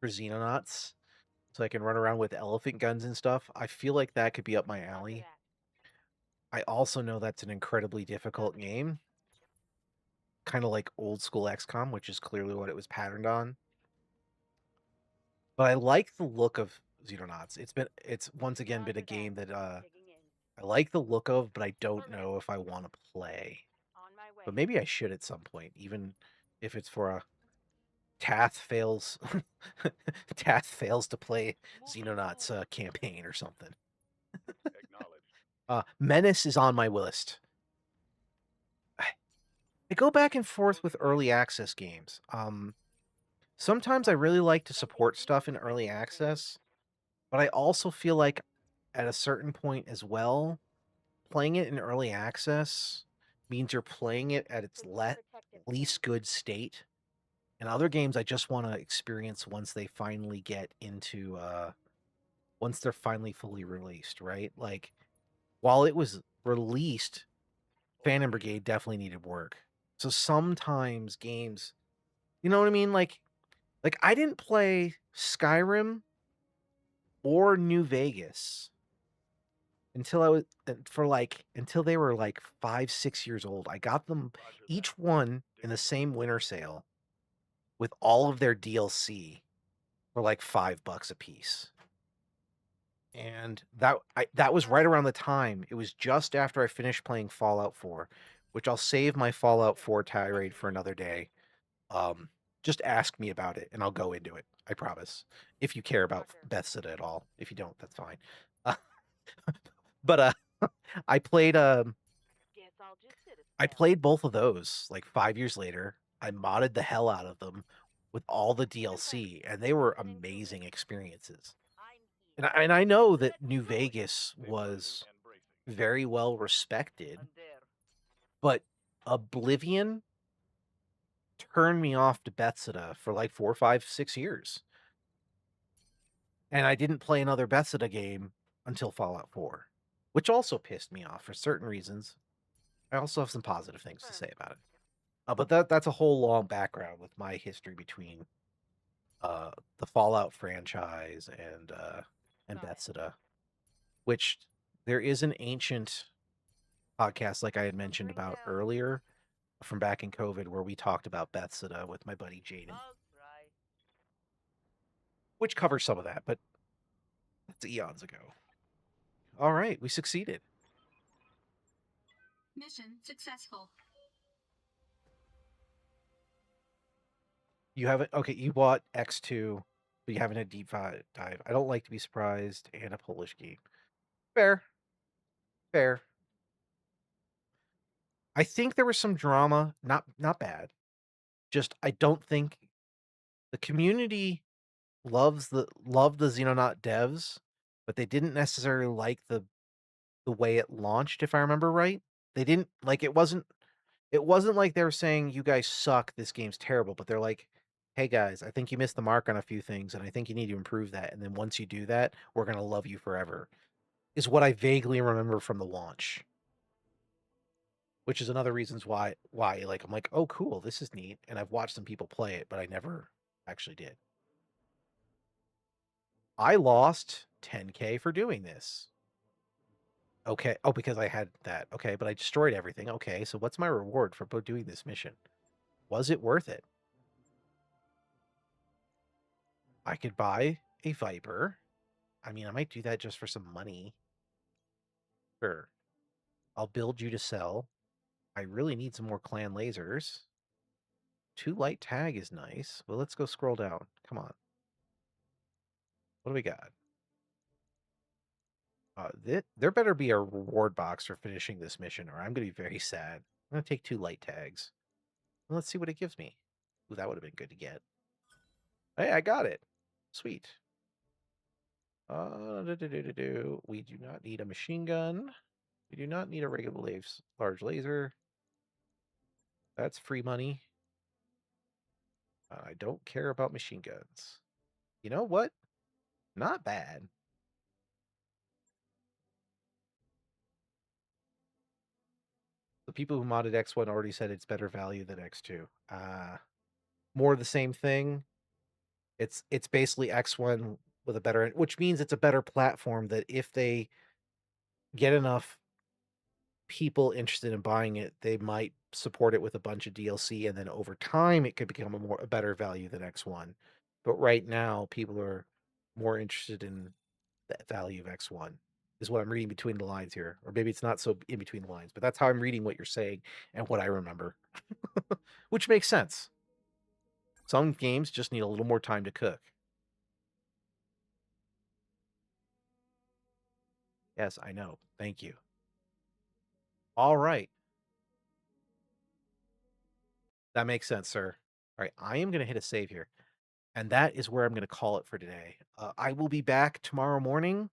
Xenonauts, so I can run around with elephant guns and stuff. I feel like that could be up my Roger alley. that. I also know that's an incredibly difficult game, kind of like old school XCOM, which is clearly what it was patterned on. But I like the look of Xenonauts. It's once again been a Roger that. game that Digging in. I like the look of, but I don't know if I want to play. On my way. But maybe I should at some point, even if it's for a Tath fails Tath fails to play Xenonauts campaign or something. Acknowledged. Menace is on my list. I go back and forth with early access games. Sometimes I really like to support stuff in early access, but I also feel like at a certain point as well, playing it in early access means you're playing it at its least good state. And other games I just want to experience once they finally get into once they're finally fully released, right? Like while it was released, Phantom Brigade definitely needed work. So sometimes games, you know what I mean? Like I didn't play Skyrim or New Vegas until I was until they were like 5-6 years old. I got them Roger each that. one in the same winter sale with all of their DLC for like $5 a piece. And that was right around the time. It was just after I finished playing Fallout 4, which I'll save my Fallout 4 tirade for another day. Just ask me about it and I'll go into it. I promise. If you care about Bethesda at all. If you don't, that's fine. But I played Guess I'll just sit a I spell. played both of those like 5 years later. I modded the hell out of them with all the DLC, and they were amazing experiences. I'm here. And I know that Let's New do it. Vegas Stay was and bracing. very well respected, I'm there. but Oblivion turned me off to Bethesda for like 4, 5, 6 years. And I didn't play another Bethesda game until Fallout 4, which also pissed me off for certain reasons. I also have some positive things to say about it. But that's a whole long background with my history between the Fallout franchise and Bethesda, which there is an ancient podcast like I had mentioned about earlier from back in COVID where we talked about Bethesda with my buddy Jaden, All right. which covers some of that, but that's eons ago. All right, we succeeded. Mission successful. You haven't. Okay, you bought X2, but you haven't had deep dive. I don't like to be surprised, and a Polish game. Fair. Fair. I think there was some drama. Not bad. Just I don't think the community loved the Xenonaut devs, but they didn't necessarily like the way it launched, if I remember right. They didn't like it wasn't like they were saying you guys suck, this game's terrible, but they're like, hey guys, I think you missed the mark on a few things and I think you need to improve that. And then once you do that, we're gonna love you forever. Is what I vaguely remember from the launch. Which is another reasons why like I'm like, oh cool, this is neat. And I've watched some people play it, but I never actually did. I lost 10K for doing this. Okay. Oh, because I had that. Okay, but I destroyed everything. Okay, so what's my reward for doing this mission? Was it worth it? I could buy a Viper. I mean, I might do that just for some money. Sure. I'll build you to sell. I really need some more clan lasers. 2 light tag is nice. Well, let's go scroll down. Come on. What do we got? There better be a reward box for finishing this mission, or I'm going to be very sad. I'm going to take 2 light tags. Well, let's see what it gives me. Ooh, that would have been good to get. Hey, I got it. Sweet. We do not need a machine gun. We do not need a regular large laser. That's free money. I don't care about machine guns. You know what? Not bad. The people who modded X1 already said it's better value than X2. More of the same thing. It's basically X1 with a better, which means it's a better platform that if they get enough people interested in buying it, they might support it with a bunch of DLC, and then over time it could become a better value than X1. But right now, people are more interested in the value of X1, is what I'm reading between the lines here. Or maybe it's not so in between the lines, but that's how I'm reading what you're saying and what I remember. Which makes sense. Some games just need a little more time to cook. Yes, I know. Thank you. All right. That makes sense, sir. All right, I am going to hit a save here. And that is where I'm going to call it for today. I will be back tomorrow morning,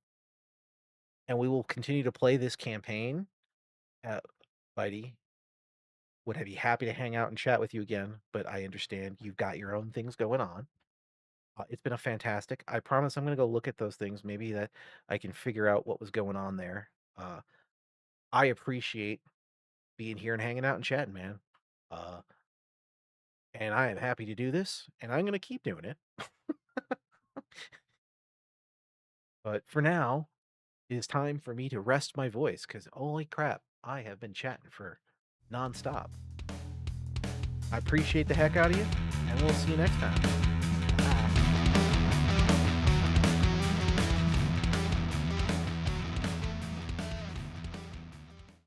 and we will continue to play this campaign. Bitey, would be happy to hang out and chat with you again, but I understand you've got your own things going on. It's been a fantastic. I promise I'm going to go look at those things. Maybe that I can figure out what was going on there. I appreciate being here and hanging out and chatting, man. And I am happy to do this, and I'm going to keep doing it. But for now, it is time for me to rest my voice, because holy crap, I have been chatting for nonstop. I appreciate the heck out of you, and we'll see you next time.